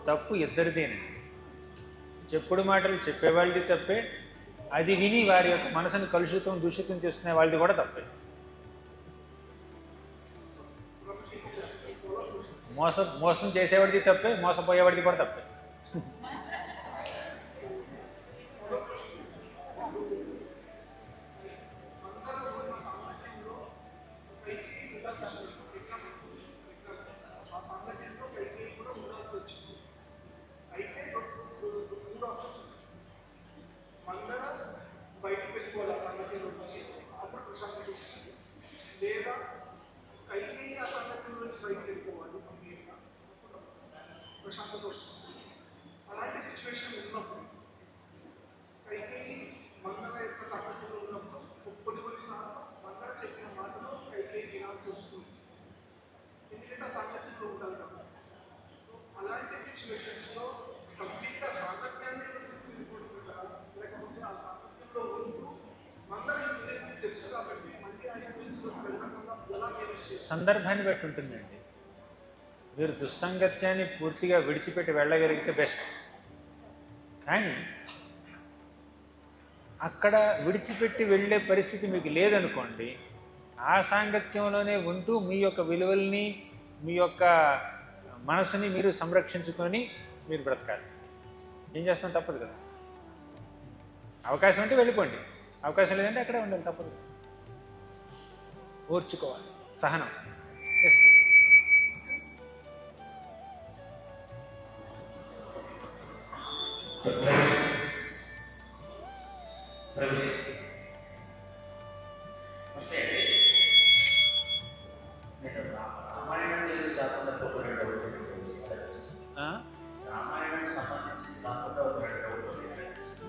తప్పు ఇద్దరిదేనండి. చెప్పుడు మాటలు చెప్పేవాళ్ళది తప్పే, అది విని వారి యొక్క మనసును దూషితం చేసుకునే వాళ్ళది కూడా తప్పే. మోసం చేసేవాడిది తప్పే, మోసపోయేవాడిది కూడా తప్పే. అలాంటి సిచ్యువేషన్ ఉన్నప్పుడు కైకేయి మంగళ యొక్క సామర్థ్యంలో ఉన్నప్పుడు కొన్నిసార్లు మంగళ చెప్పిన మాటలు కైకేయి వినాల్సి వస్తుంది, ఎందుకంటే ఆ సామర్థ్యంలో ఉండాలి కదా. సో అలాంటి సిచ్యువేషన్స్లో కంప్లీట్గా సామర్థ్యాన్ని తీసుకెళ్ళిపోవడం లేకపోతే ఆ సామర్థ్యంలో ఉంటూ మంగళ గురించి తెలుసు కాబట్టి మళ్ళీ ఆయన గురించి వెళ్ళకుండా ఎలా మేనేజ్ చేస్తారు? సందర్భాన్ని బట్టి ఉంటుందండి. మీరు దుస్సంగత్యాన్ని పూర్తిగా విడిచిపెట్టి వెళ్ళగలిగితే బెస్ట్. కానీ అక్కడ విడిచిపెట్టి వెళ్ళే పరిస్థితి మీకు లేదనుకోండి, ఆ సాంగత్యంలోనే ఉంటూ మీ యొక్క విలువల్ని, మీ యొక్క మనసుని మీరు సంరక్షించుకొని మీరు బ్రతకాలి. ఏం చేస్తాం, తప్పదు కదా. అవకాశం అంటే వెళ్ళిపోండి, అవకాశం లేదంటే అక్కడే ఉండాలి, తప్పదు. ఓర్చుకోవాలి, సహనం.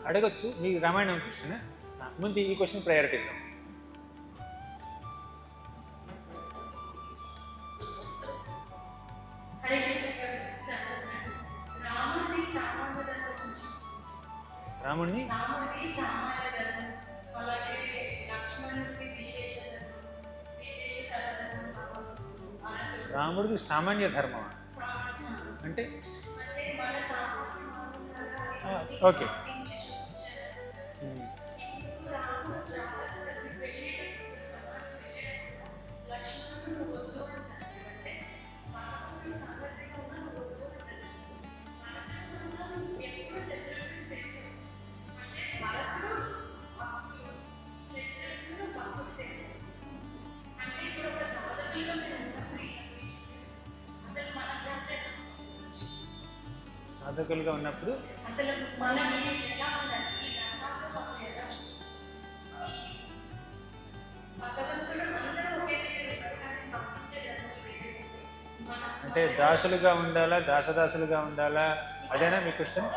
అడగచ్చు, మీ రామాయణం క్వశ్చన్. ముందు ఈ క్వశ్చన్ ప్రయారిటీ ఇద్దాం. రాముడిని రాముడిది సామాన్య ధర్మం అంటే ఓకే. సాధకులుగా ఉన్నప్పుడు అంటే దాసులుగా ఉండాలా, దాసదాసులుగా ఉండాలా, అదేనా మీ క్వశ్చన్?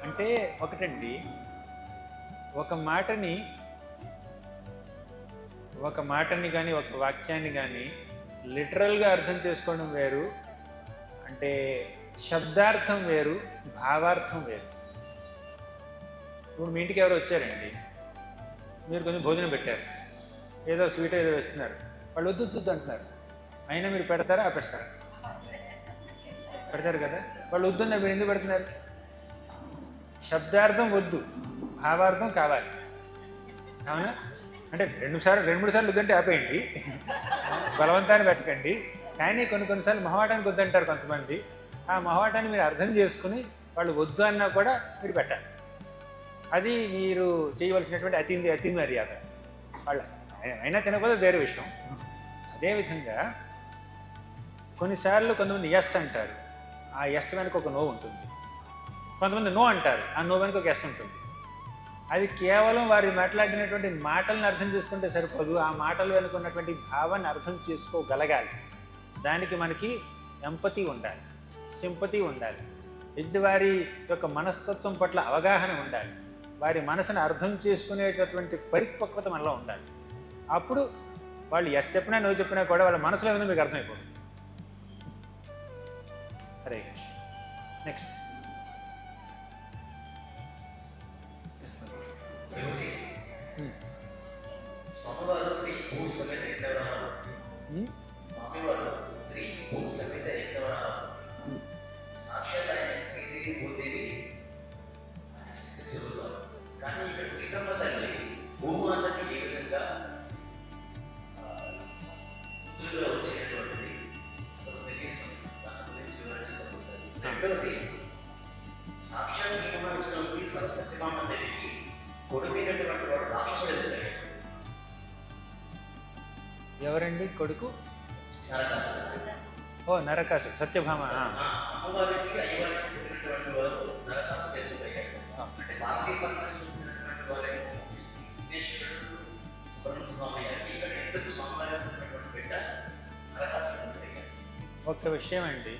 అంటే ఒకటండి, ఒక మాటని కానీ ఒక వాక్యాన్ని కానీ లిటరల్గా అర్థం చేసుకోవడం వేరు, అంటే శబ్దార్థం వేరు, భావార్థం వేరు. ఇప్పుడు మీ ఇంటికి ఎవరు వచ్చారండి, మీరు కొంచెం భోజనం పెట్టారు, ఏదో స్వీట్ ఏదో వేస్తున్నారు, వాళ్ళు వద్దు వద్దు అంటున్నారు, అయినా మీరు పెడతారా ఆపేస్తారా? పెడతారు కదా. వాళ్ళు వద్దున్నా మీరు ఎందుకు పెడుతున్నారు? శబ్దార్థం వద్దు, భావార్థం కావాలి, అవునా? అంటే రెండు మూడు సార్లు వద్దంటే ఆపేయండి, బలవంతాన్ని పెట్టకండి. కానీ కొన్నిసార్లు మొహమాటానికి వద్దంటారు కొంతమంది. ఆ మొహమాటాన్ని మీరు అర్థం చేసుకుని వాళ్ళు వద్దు అన్నా కూడా మీరు పెట్టాలి. అది మీరు చేయవలసినటువంటి అతి మర్యాద. వాళ్ళ అయినా తినకపోతే వేరే విషయం. అదేవిధంగా కొన్నిసార్లు కొంతమంది ఎస్ అంటారు, ఆ ఎస్ వెనుక ఒక నో ఉంటుంది. కొంతమంది నో అంటారు, ఆ నో వెనుక ఒక ఎస్ ఉంటుంది. అది కేవలం వారు మాట్లాడినటువంటి మాటలను అర్థం చేసుకుంటే సరిపోదు, ఆ మాటలు వెనుక ఉన్నటువంటి భావాన్ని అర్థం చేసుకోగలగాలి. దానికి మనకి ఎంపతి ఉండాలి, సింపతి ఉండాలి, ఎదుటివారి యొక్క మనస్తత్వం పట్ల అవగాహన ఉండాలి, వారి మనసును అర్థం చేసుకునేటటువంటి పరిపక్వత మనలో ఉండాలి. అప్పుడు వాళ్ళు ఎస్ చెప్పినా నో చెప్పినా కూడా వాళ్ళ మనసులో ఏమైనా మీకు అర్థమైపోతుంది. హరే నెక్స్ట్. స్వామివారు శ్రీ భూ సమేత ఎక్కడవరావు, స్వామివారు శ్రీ భూ సమేత ఎక్కడవరావు, సాక్షాత్ ఆయన శ్రీదేవి భూదేవి శివుడు. కానీ ఇక్కడ శ్రీకమ్మ తల్లి భూమాతకి ఏ విధంగా పుత్రులుగా వచ్చేటువంటిది తెలుసు, దాని గురించి వివరించబడుతుంది. రెండవది, సాక్షాత్ శ్రీకమ్మ విష్ణువుకి సత్యభామ దేవికి కొడుకైనటువంటి వాడు రాక్షసుడు ఎదురయ్యాడు. ఎవరండి కొడుకు? నరకాసురుడు. ఓ నరకాసురుడు, సత్యభామ. అమ్మవారికి అయ్యవారికి పుట్టినటువంటి వారు నరకాసురుడు ఎదురయ్యాడు. అంటే భారతీయ పరిశ్రమించినటువంటి వారే విఘ్నేశ్వరుడు, సుబ్రహ్మణ్య స్వామి, ఇక్కడ ఇద్దరు స్వామివారి పుట్టినటువంటి బిడ్డ నరకాసురుడు. ఒక్క విషయం అండి,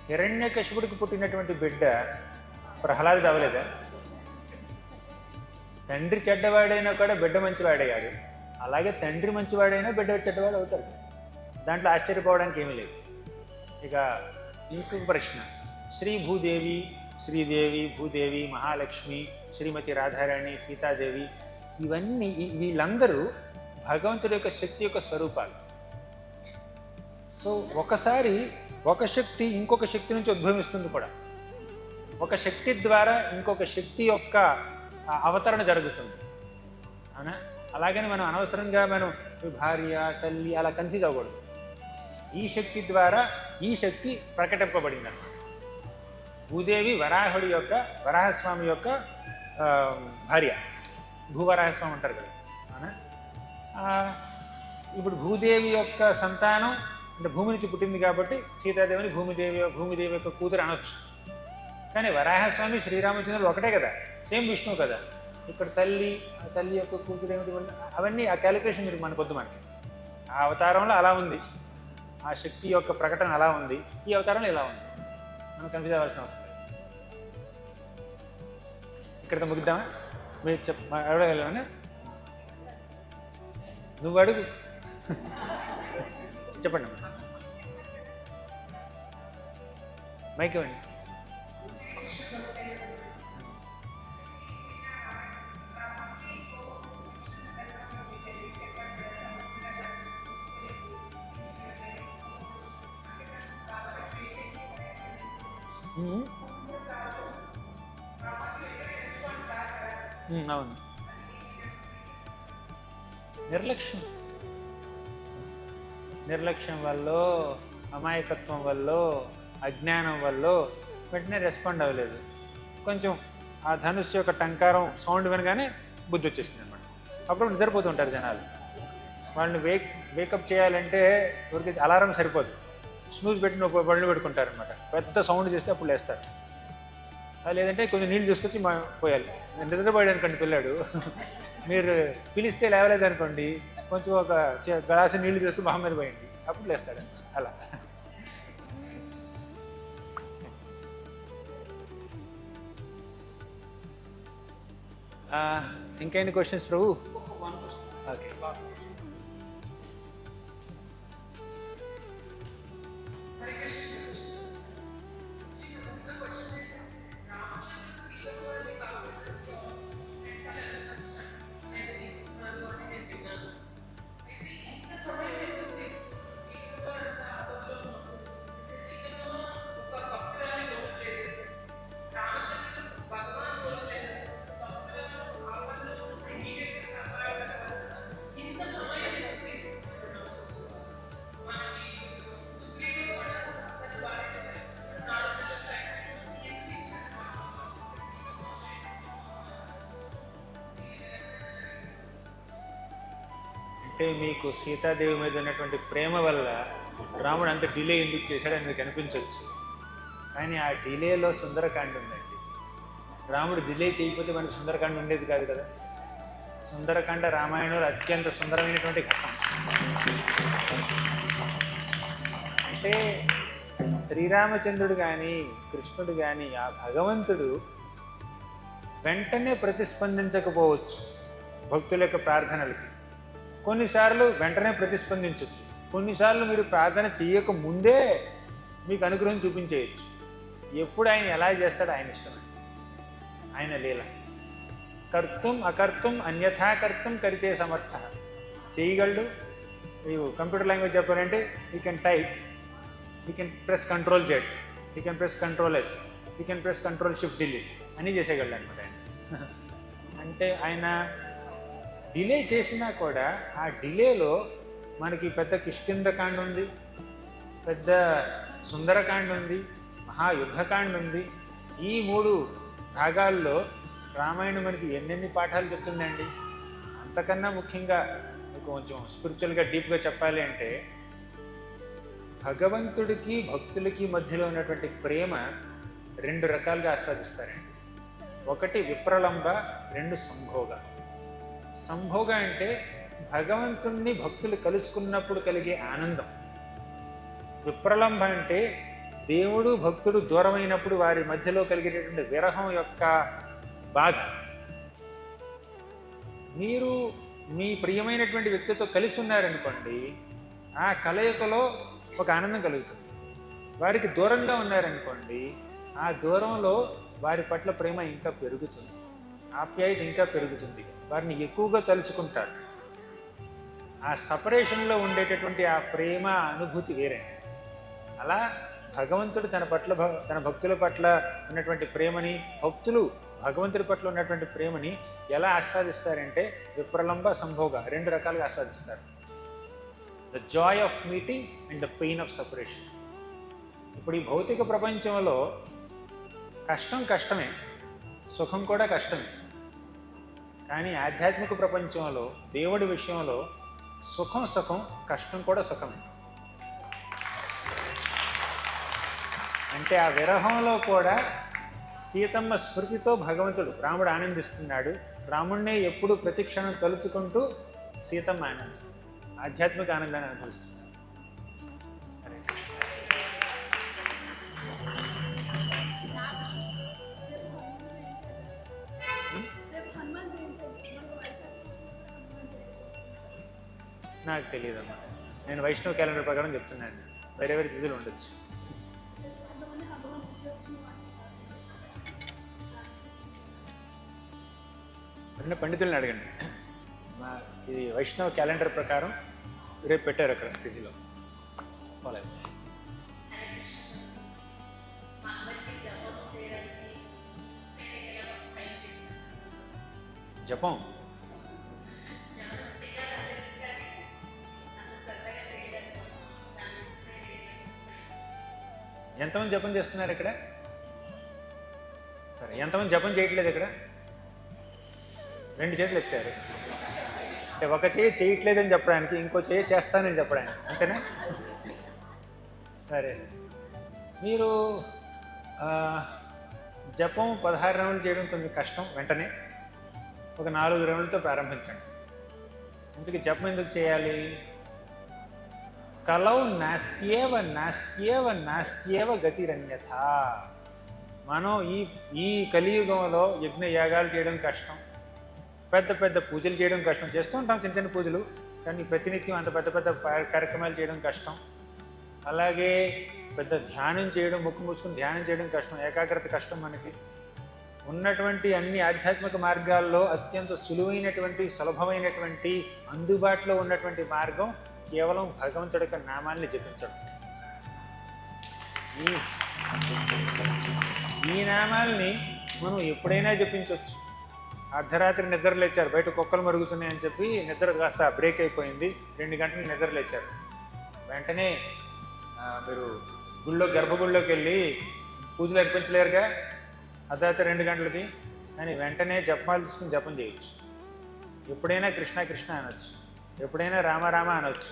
హిరణ్యకశిపుడికి పుట్టినటువంటి బిడ్డ ప్రహ్లాదుడు అవ్వలేదా? తండ్రి చెడ్డవాడైనా కూడా బిడ్డ మంచివాడయ్యాడు. అలాగే తండ్రి మంచివాడైనా బిడ్డ చెడ్డవాడు అవుతాడు. దాంట్లో ఆశ్చర్యపోవడానికి ఏమీ లేదు. ఇక ఇంకొక ప్రశ్న, శ్రీభూదేవి, శ్రీదేవి, భూదేవి, మహాలక్ష్మి, శ్రీమతి రాధారాణి, సీతాదేవి, ఇవన్నీ వీళ్ళందరూ భగవంతుడి యొక్క శక్తి యొక్క స్వరూపాలు. సో ఒకసారి ఒక శక్తి ఇంకొక శక్తి నుంచి ఉద్భవిస్తుంది కూడా. ఒక శక్తి ద్వారా ఇంకొక శక్తి యొక్క అవతరణ జరుగుతుంది, అవునా? అలాగని మనం అనవసరంగా మనం భార్య, తల్లి అలా కన్ఫ్యూజ్ అవ్వకూడదు. ఈ శక్తి ద్వారా ఈ శక్తి ప్రకటింపబడింది అన్నమాట. భూదేవి వరాహస్వామి యొక్క భార్య, భూవరాహస్వామి అంటారు కదా, అవునా? ఇప్పుడు భూదేవి యొక్క సంతానం అంటే భూమి నుంచి పుట్టింది కాబట్టి సీతాదేవిని భూమిదేవి యొక్క కూతురు అనొచ్చు. కానీ వరాహస్వామి శ్రీరామచంద్రుడు ఒకటే కదా, సేమ్ విష్ణువు కదా. ఇక్కడ తల్లి యొక్క కూతురు ఏమిటి, అవన్నీ ఆ క్యాలిక్యులేషన్ మీరు మనకొద్దు. మనకి ఆ అవతారంలో అలా ఉంది, ఆ శక్తి యొక్క ప్రకటన అలా ఉంది, ఈ అవతారంలో ఇలా ఉంది. మనం కన్ఫ్యూజ్ అవ్వాల్సిన అవసరం లేదు. ఇక్కడితో ముగిద్దామా? మీరు అడగలనా? నువ్వు అడుగు, చెప్పండి. మైక్ ఇవ్వండి. అవును, నిర్లక్ష్యం వల్ల, అమాయకత్వం వల్ల, అజ్ఞానం వల్ల వెంటనే రెస్పాండ్ అవ్వలేదు. కొంచెం ఆ ధనుస్సు యొక్క టంకారం సౌండ్ వినగానే బుద్ధి వచ్చేసింది అనమాట. అప్పుడు నిద్రపోతుంటారు జనాలు. వాళ్ళని వేకప్ చేయాలంటే ఊరికి అలారం సరిపోదు, స్నూజ్ పెట్టిన బళ్ళు పెట్టుకుంటారు అనమాట. పెద్ద సౌండ్ చేస్తే అప్పుడు లేస్తారు. లేదంటే కొంచెం నీళ్ళు తీసుకొచ్చి పోయాలి. నిద్రపోయాడు అనుకోండి పిల్లాడు, మీరు పిలిస్తే లేవలేదనుకోండి, కొంచెం ఒక గ్లాసు నీళ్లు చేస్తూ మొహం మీద పోయండి, అప్పుడు లేస్తాడు. అలా ఇంకెన్ని క్వశ్చన్స్ ప్రభు? ఓకే. అంటే మీకు సీతాదేవి మీద ఉన్నటువంటి ప్రేమ వల్ల రాముడు అంత డిలే ఎందుకు చేశాడని మీకు అనిపించవచ్చు. కానీ ఆ డిలేలో సుందరకాండ ఉందండి. రాముడు డిలే చేయకపోతే మనకు సుందరకాండ ఉండేది కాదు కదా. సుందరకాండ రామాయణంలో అత్యంత సుందరమైనటువంటి ఘట్టం. అంటే శ్రీరామచంద్రుడు కానీ కృష్ణుడు కానీ ఆ భగవంతుడు వెంటనే ప్రతిస్పందించకపోవచ్చు భక్తుల యొక్క ప్రార్థనలకి. కొన్నిసార్లు వెంటనే ప్రతిస్పందించవచ్చు, కొన్నిసార్లు మీరు ప్రార్థన చేయక ముందే మీకు అనుగ్రహం చూపించేయచ్చు. ఎప్పుడు ఆయన ఎలా చేస్తాడో ఆయన ఇష్టమే, ఆయన లీల. కర్తం అకర్తం అన్యథా కర్తం కరితే సమర్థ. చేయగలడు. మీరు కంప్యూటర్ లాంగ్వేజ్ చెప్పాలంటే you can type, you can press control Z, you can press control S, you can press control shift delete అని చేసేయగలడు అనమాట ఆయన. అంటే ఆయన డిలే చేసినా కూడా ఆ డిలేలో మనకి పెద్ద కిష్కింధకాండ ఉంది, పెద్ద సుందరకాండ ఉంది, మహాయుద్ధకాండ ఉంది. ఈ 3 భాగాల్లో రామాయణం మనకి ఎన్నెన్ని పాఠాలు చెప్తుందండి. అంతకన్నా ముఖ్యంగా కొంచెం స్పిరిచువల్గా డీప్గా చెప్పాలి అంటే భగవంతుడికి భక్తులకి మధ్యలో ఉన్నటువంటి ప్రేమ 2 రకాలుగా ఆస్వాదిస్తారండి. ఒకటి విప్రలంబ, 2 సంభోగ. సంభోగ అంటే భగవంతుణ్ణి భక్తులు కలుసుకున్నప్పుడు కలిగే ఆనందం. విప్రలంభ అంటే దేవుడు భక్తుడు దూరమైనప్పుడు వారి మధ్యలో కలిగేటటువంటి విరహం యొక్క బాధ. మీరు మీ ప్రియమైనటువంటి వ్యక్తితో కలిసి ఉన్నారనుకోండి, ఆ కలయికలో ఒక ఆనందం కలుగుతుంది. వారికి దూరంగా ఉన్నారనుకోండి, ఆ దూరంలో వారి పట్ల ప్రేమ ఇంకా పెరుగుతుంది, ఆప్యాయత ఇంకా పెరుగుతుంది, వారిని ఎక్కువగా తలుచుకుంటారు. ఆ సపరేషన్లో ఉండేటటువంటి ఆ ప్రేమ అనుభూతి వేరే. అలా భగవంతుడు తన భక్తుల పట్ల ఉన్నటువంటి ప్రేమని, భక్తులు భగవంతుడి పట్ల ఉన్నటువంటి ప్రేమని ఎలా ఆస్వాదిస్తారంటే విప్రలంబ సంభోగ 2 రకాలుగా ఆస్వాదిస్తారు. The joy of meeting and the pain of separation. ఇప్పుడు ఈ భౌతిక ప్రపంచంలో కష్టం కష్టమే, సుఖం కూడా కష్టమే. కానీ ఆధ్యాత్మిక ప్రపంచంలో దేవుడి విషయంలో సుఖం సుఖం, కష్టం కూడా సుఖమే. అంటే ఆ విరహంలో కూడా సీతమ్మ స్మృతితో భగవంతుడు రాముడు ఆనందిస్తున్నాడు. రాముడినే ఎప్పుడు ప్రతిక్షణం తలుచుకుంటూ సీతమ్మ ఆనందిస్తుంది, ఆధ్యాత్మిక ఆనందాన్ని అనుభవిస్తున్నాడు. నాకు తెలియదమ్మా, నేను వైష్ణవ క్యాలెండర్ ప్రకారం చెప్తున్నాను. వేరే వేరే తిథులు ఉండొచ్చు. అన్న పండితుల్ని అడగండి. ఇది వైష్ణవ క్యాలెండర్ ప్రకారం రేపు పెట్టారు అక్కడ తిథిలో. ఫాలో జపం ఎంతమంది జపం చేస్తున్నారు ఇక్కడ? సరే, ఎంతమంది జపం చేయట్లేదు ఇక్కడ? 2 చేతులు ఎత్తారు. అంటే ఒక చేయి చేయట్లేదని చెప్పడానికి, ఇంకో చేయి చేస్తానని చెప్పడానికి, అంతేనా? సరే, మీరు జపం 16 రౌండ్లు చేయడం కొంచెం కష్టం. వెంటనే ఒక 4 రౌండ్లతో ప్రారంభించండి. ఇందుకు జపం ఎందుకు చేయాలి? కలౌ నాస్త్యేవ నాస్త్యేవ నాస్త్యేవ గతిరన్యథ. మనం ఈ కలియుగంలో యజ్ఞ యాగాలు చేయడం కష్టం, పెద్ద పెద్ద పూజలు చేయడం కష్టం. చేస్తూ ఉంటాం చిన్న చిన్న పూజలు, కానీ ప్రతినిత్యం అంత పెద్ద పెద్ద కార్యక్రమాలు చేయడం కష్టం. అలాగే పెద్ద ధ్యానం చేయడం, ముక్కు మూసుకుని ధ్యానం చేయడం కష్టం, ఏకాగ్రత కష్టం. మనకి ఉన్నటువంటి అన్ని ఆధ్యాత్మిక మార్గాల్లో అత్యంత సులువైనటువంటి, సులభమైనటువంటి, అందుబాటులో ఉన్నటువంటి మార్గం కేవలం భగవంతుడి యొక్క నామాల్ని జపించడం. ఈ నామాల్ని మనం ఎప్పుడైనా జపించవచ్చు. అర్ధరాత్రి నిద్ర లేచారు, బయట కుక్కలు మరుగుతున్నాయని చెప్పి నిద్ర కాస్త బ్రేక్ అయిపోయింది, 2 గంటలు నిద్ర లేచారు. వెంటనే మీరు గర్భగుడిలోకి వెళ్ళి పూజలు అర్పించలేరుగా అర్ధరాత్రి 2 గంటలకి. కానీ వెంటనే జపమాలు తీసుకుని జపం చేయొచ్చు. ఎప్పుడైనా కృష్ణ కృష్ణ అనొచ్చు, ఎప్పుడైనా రామ రామ అనొచ్చు.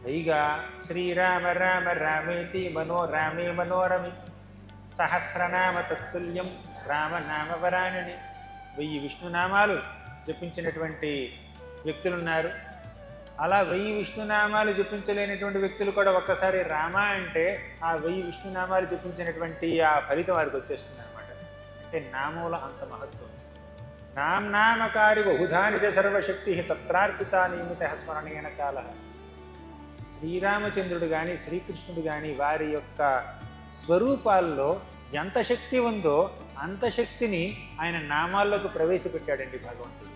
పైగా శ్రీరామ రామ రామేతి మనోరామే మనోరమి సహస్రనామ తత్తుల్యం రామనామ వరానని 1000 విష్ణునామాలు జపించినటువంటి వ్యక్తులున్నారు. అలా 1000 విష్ణునామాలు జపించలేనటువంటి వ్యక్తులు కూడా ఒక్కసారి రామ అంటే ఆ 1000 విష్ణునామాలు జపించినటువంటి ఆ ఫలితం వారికి వచ్చేస్తుంది అనమాట. అంటే నామంలో అంత మహత్వం. నామకారి బహుధాని సర్వశక్తి తత్రార్పిత నియమిత స్మరణీయన కాల. శ్రీరామచంద్రుడు కానీ శ్రీకృష్ణుడు కానీ వారి యొక్క స్వరూపాల్లో ఎంత శక్తి ఉందో అంత శక్తిని ఆయన నామాల్లోకి ప్రవేశపెట్టాడండి భగవంతుడు.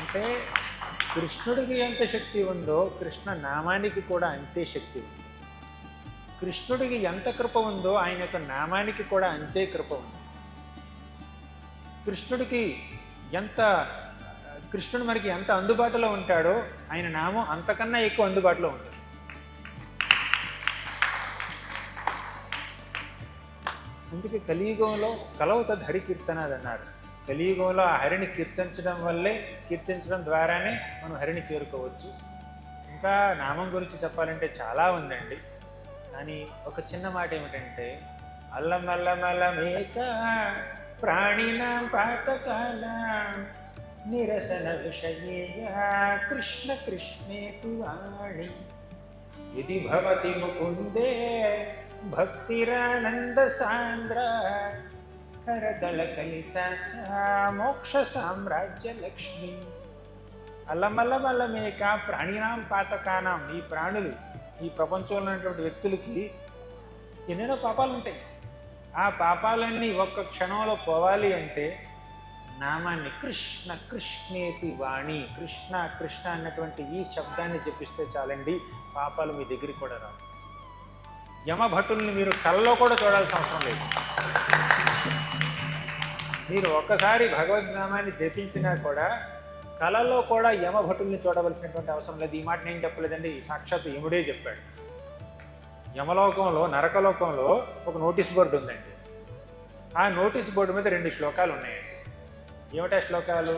అంటే కృష్ణుడికి ఎంత శక్తి ఉందో కృష్ణ నామానికి కూడా అంతే శక్తి ఉంది. కృష్ణుడికి ఎంత కృప ఉందో ఆయన యొక్క నామానికి కూడా అంతే కృప ఉంది. కృష్ణుడు మనకి ఎంత అందుబాటులో ఉంటాడో ఆయన నామం అంతకన్నా ఎక్కువ అందుబాటులో ఉంటుంది. అందుకే కలియుగంలో కలవు తద్ హరి కీర్తనాది అన్నారు. కలియుగంలో ఆ హరిని కీర్తించడం ద్వారానే మనం హరిని చేరుకోవచ్చు. ఇంకా నామం గురించి చెప్పాలంటే చాలా ఉందండి. కానీ ఒక చిన్న మాట ఏమిటంటే అల్లమల్లమలమేక ప్రాణినాం పాతకాలం నిరసన విషయేయా కృష్ణ కృష్ణేతి వాణి ఇది భవతి ముకుందే భక్తిరానంద సాంద్ర కరదళ కలిత మోక్ష సామ్రాజ్య లక్ష్మి. అల్లమల్లమల్లమేక ప్రాణినాం పాతకానాం. ఈ ప్రాణులు, ఈ ప్రపంచంలో ఉన్నటువంటి వ్యక్తులకి ఎన్నెన్నో పాపాలు ఉంటాయి. ఆ పాపాలన్నీ ఒక్క క్షణంలో పోవాలి అంటే నామాన్ని కృష్ణ కృష్ణేతి వాణి, కృష్ణ కృష్ణ అన్నటువంటి ఈ శబ్దాన్ని జపిస్తే చాలండి, పాపాలు మీ దగ్గరికి కూడా రావు. యమభటుల్ని మీరు కళ్ళలో కూడా చూడాల్సిన అవసరం లేదు. మీరు ఒక్కసారి భగవద్నామాన్ని జపించినా కూడా కళలో కూడా యమభటుల్ని చూడవలసినటువంటి అవసరం లేదు. ఈ మాట నేను చెప్పలేదండి, సాక్షాత్ యముడే చెప్పాడు. యమలోకంలో, నరకలోకంలో ఒక నోటీస్ బోర్డు ఉందండి. ఆ నోటీస్ బోర్డు మీద 2 శ్లోకాలు ఉన్నాయండి. ఏమిటా శ్లోకాలు?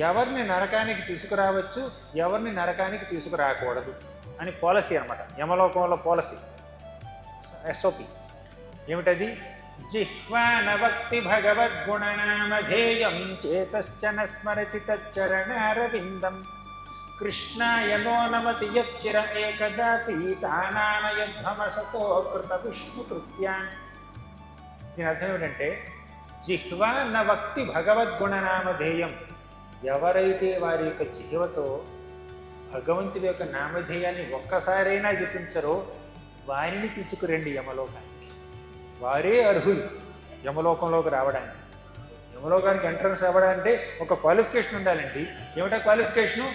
ఎవరిని నరకానికి తీసుకురావచ్చు, ఎవరిని నరకానికి తీసుకురాకూడదు అని పాలసీ అనమాట. యమలోకంలో పాలసీ, ఎస్ఓపి. ఏమిటది? జిహ్వానవక్తి భగవద్గుణనామధేయం చేతశ్చ న స్మరతి తచ్చరణారవిందం కృష్ణాయ నో నమతి యచ్చిర ఏకదాపి తానానయధ్వమసతో కృత విష్ణుకృత్యాన్. దీని అర్థం ఏమిటంటే, జిహ్వా నవక్తి భగవద్గుణనామధేయం. ఎవరైతే వారి యొక్క జిహ్వతో భగవంతుడి యొక్క నామధేయాన్ని ఒక్కసారైనా జపించరో వారిని తీసుకురండి యమలోకానికి. వారే అర్హులు యమలోకంలోకి రావడానికి. యమలోకానికి ఎంట్రన్స్ అవ్వడానికి ఒక క్వాలిఫికేషన్ ఉండాలండి. ఏమిటా క్వాలిఫికేషను?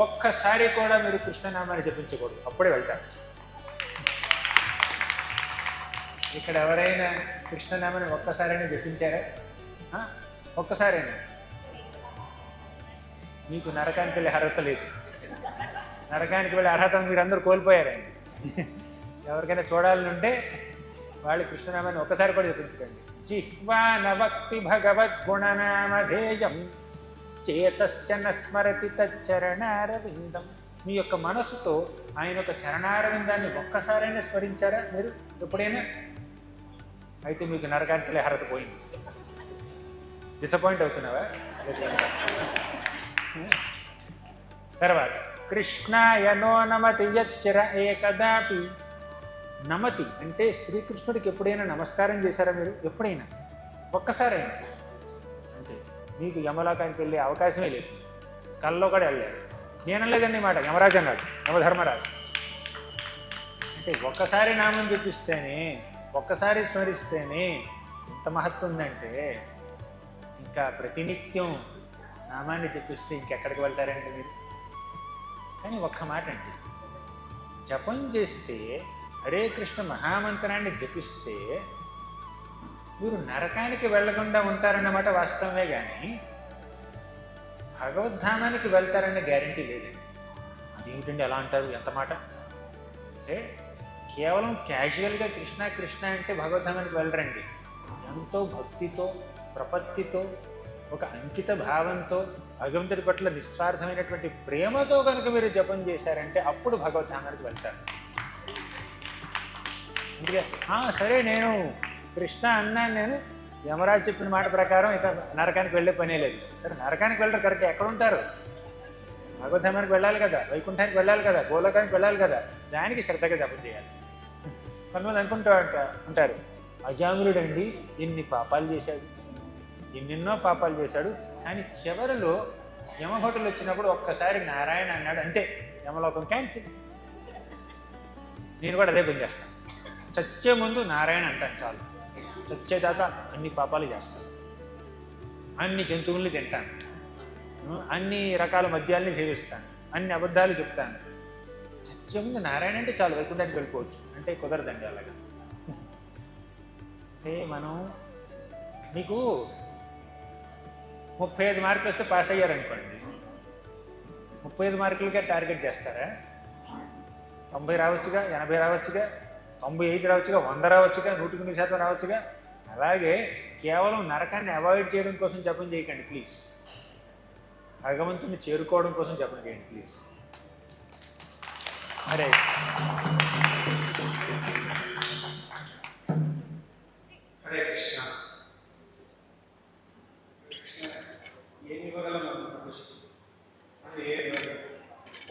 ఒక్కసారి కూడా మీరు కృష్ణనామాన్ని జపించకూడదు, అప్పుడే వెళ్తారు. ఇక్కడ ఎవరైనా కృష్ణనామాన్ని ఒక్కసారైనా జపించారా? ఒక్కసారైనా? మీకు నరకానికి వెళ్ళే అర్హత లేదు. నరకానికి వెళ్ళే అర్హత మీరందరూ కోల్పోయారండి. ఎవరికైనా చూడాలని ఉంటే వాళ్ళు కృష్ణనామాన్ని ఒక్కసారి కూడా జపించకండి. జిహ్వానవక్తి భగవద్గుణనామధేయం చేతశ్చ న స్మరతి తచ్చరణారవిందం. మీ యొక్క మనసుతో ఆయన యొక్క చరణారవిందాన్ని ఒక్కసారైనా స్మరించారా మీరు ఎప్పుడైనా? అయితే మీకు నరకానికి వెళ్ళే అర్హత పోయింది. డిసప్పాయింట్ అవుతున్నావా? తర్వాత కృష్ణాయ నో నమతి యచ్చిర ఏకదాపి. నమతి అంటే శ్రీకృష్ణుడికి ఎప్పుడైనా నమస్కారం చేశారా మీరు? ఎప్పుడైనా? ఒక్కసారైనా? అంటే మీకు యమలోకానికి వెళ్ళే అవకాశమే లేదు, కల్లో కూడా వెళ్ళలేదు. నేను అనలేదండి మాట, యమరాజు అన్నాడు, యమధర్మరాజు. అంటే ఒక్కసారి నామం జపిస్తేనే, ఒక్కసారి స్మరిస్తేనే ఎంత మహత్వం ఉందంటే, ఇంకా ప్రతినిత్యం నామాన్ని జపిస్తే ఇంకెక్కడికి వెళ్తారండి మీరు? కానీ ఒక్క మాట అండి, జపం చేస్తే, హరే కృష్ణ మహామంత్రాన్ని జపిస్తే మీరు నరకానికి వెళ్ళకుండా ఉంటారన్నమాట వాస్తవమే, కానీ భగవద్ధామానికి వెళ్తారనే గ్యారంటీ లేదండి. అదేమిటండి అలా అంటారు? ఎంత మాట అంటే, కేవలం క్యాజువల్గా కృష్ణ కృష్ణ అంటే భగవద్ధామానికి వెళ్ళరండి. ఎంతో భక్తితో, ప్రపత్తితో, ఒక అంకిత భావంతో, భగవంతుడి పట్ల నిస్వార్థమైనటువంటి ప్రేమతో కనుక మీరు జపం చేశారంటే అప్పుడు భగవద్ధామానికి వెళ్తారు. అందుకే సరే నేను కృష్ణ అన్నాను, నేను యమరాజు చెప్పిన మాట ప్రకారం ఇక నరకానికి వెళ్ళే పనే లేదు. సరే నరకానికి వెళ్ళరు కరెక్ట్, ఎక్కడ ఉంటారు? భగవద్ధామానికి వెళ్ళాలి కదా, వైకుంఠానికి వెళ్ళాలి కదా, గోలోకానికి వెళ్ళాలి కదా, దానికి శ్రద్ధగా జపం చేయాల్సింది. కొంతమంది ఉంటారు అజామిలుడండి ఎన్ని పాపాలు చేశాడు, ఎన్నెన్నో పాపాలు చేశాడు, కానీ చివరిలో యమభటులు వచ్చినప్పుడు ఒక్కసారి నారాయణ అన్నాడు, అంతే యమలోకం క్యాన్సిల్. నేను కూడా అదే పని చేస్తాను. చచ్చే ముందు నారాయణ అంటాను చాలు, చచ్చేదాకా అన్ని పాపాలు చేస్తాను, అన్ని జంతువుల్ని తింటాను, అన్ని రకాల మద్యాల్ని సేవిస్తాను, అన్ని అబద్ధాలు చెప్తాను. చచ్చే ముందు నారాయణ అంటే చాలు, వైకుంఠానికి వెళ్ళిపోవచ్చు అంటే కుదరదండి అలాగా. అంటే మనం మీకు 35 మార్కులు వస్తే పాస్ అయ్యారనుకోండి, 35 మార్కులకే టార్గెట్ చేస్తారా? 90 రావచ్చుగా, 80 రావచ్చుగా, 95 రావచ్చుగా, 100 రావచ్చుగా, 100% రావచ్చుగా. అలాగే కేవలం నరకాన్ని అవాయిడ్ చేయడం కోసం జపం చేయకండి ప్లీజ్, భగవంతుని చేరుకోవడం కోసం జపం చేయండి ప్లీజ్. అరే హరే కృష్ణ. ఏ ఉంది ప్రభుజీ. అది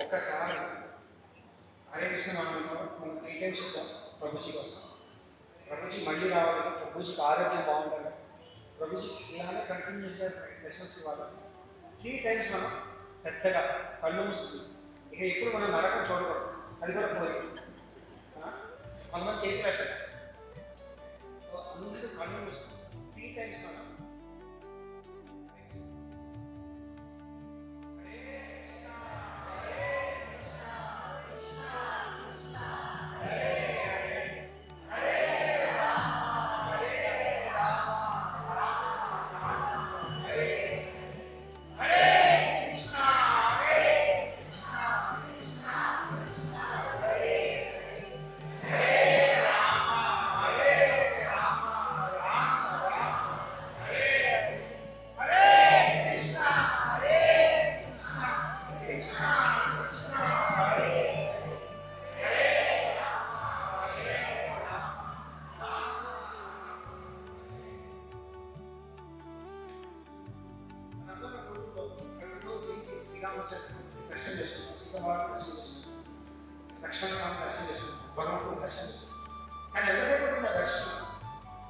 ఒక్కసారి హరే కృష్ణ మనం 3 times చెప్తాం ప్రభుజీ కోసం. ప్రభుజీ మళ్ళీ రావాలి, ప్రభుజీకి ఆరోగ్యం బాగుండాలి, ప్రభుజీ ఇలానే కంటిన్యూస్గా సెషన్స్ ఇవ్వాలి. 3 times మనం పెద్దగా కళ్ళు మూసుకుంది. ఇక ఎప్పుడు మనం నరకం చూడకూడదు, అది కూడా కోరిక. మనం చేతి పెట్టాలి. సో అందుకు కళ్ళు మూసుకుంది 3 times మనం దర్శనం చేసుకుంటాం, భగవంతుడు దర్శనం చేసుకుంటాం. కానీ ఎంతసేపు ఉంటుంది ఆ దర్శనం?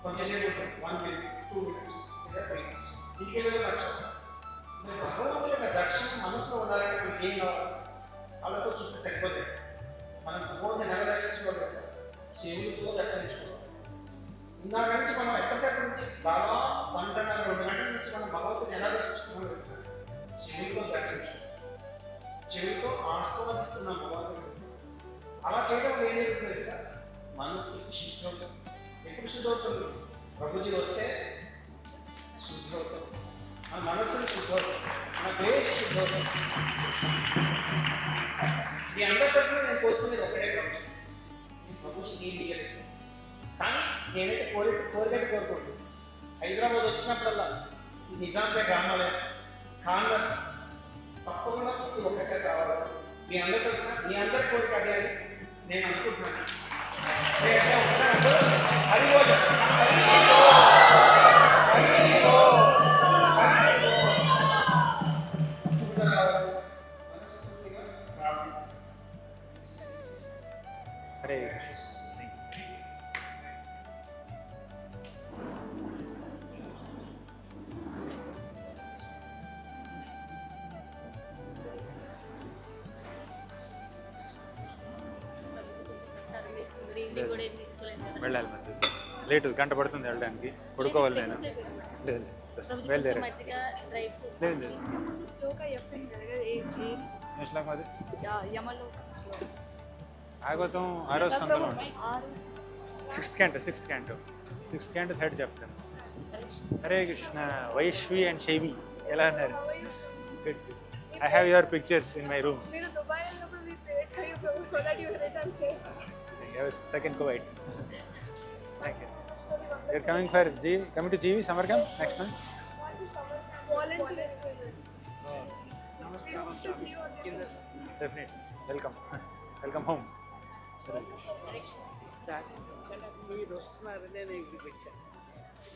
కొంచెంసేపు ఉంటుంది, 1 minute, 2 minutes, లేదా 3 minutes. ఇంకేదో దర్శనం. మీరు భగవంతుడి యొక్క దర్శనం మనసులో ఉండాలంటే మీకు ఏం కావాలి? వాళ్ళతో చూస్తే సరిపోతుంది. మనం భగవంతుని ఎలా దర్శించుకోవాలి సార్? చెవులతో దర్శించుకోవాలి. ఇందాక నుంచి మనం ఎంతసేపు నుంచి బాగా 1.5-2 గంటల నుంచి మనం భగవంతుని ఎలా దర్శించుకున్నాం కదా సార్? చెవులతో దర్శించుకోవాలి, చెవులతో ఆస్వాదిస్తున్నాం భగవంతుని. అలా చేయడం ఏం జరుగుతుంది సార్? మనసు శుద్ధవుతుంది. ఎప్పుడు శుద్ధవుతుంది? ప్రభుజీ వస్తే శుద్ధవుతుంది, మన మనసుని శుద్ధవుతుంది, మన దేశ శుద్ధవుతుంది. మీ అందరికీ నేను కోరుకునేది ఒకటే ప్రభుజీ, ఈ ప్రభుజీ ఏం ఇయ్యలేదు. కానీ నేనైతే కోరికైతే కోరుకోండి. హైదరాబాద్ వచ్చినప్పుడల్లా ఈ నిజాంపేట రామాలయం కాన్వర్ తప్పకుండా ఒక్కసారి రావాలి. మీ అందరి కోరిక అదే అని నేను అనుకుంటున్నాను. మనస్ఫూర్తిగా ప్రార్థిస్తాను. హరే వెళ్ళాలి మంచి లేటు గంట పడుతుంది వెళ్ళడానికి, పడుకోవాలి నేను. లేదు బయలుదేరా. లేదు లేదు ఏ శ్లోకం అది? భాగవతం 6వ స్కంధంలో ఉంది. 6th canto 3rd chapter. Hare Krishna. వైష్వి అండ్ శైవి ఎలా అన్నారు? Good. I have your pictures in my room. I was stuck in Kuwait. Thank you. You're coming to GV summer camp next month? Definitely. Welcome home. మీరు వస్తున్నారనే నేను ఇక్కడికి వచ్చాను.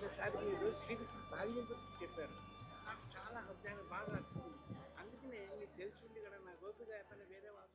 ఒకసారి మీరు శ్రీకృష్ణ భాగ్యం గురించి చెప్పారు, నాకు చాలా హృదయాన్ని బాగా నచ్చింది. అందుకనే మీకు తెలిసింది కదా, నా గోపిగా ఎక్కడ వేరే వాళ్ళు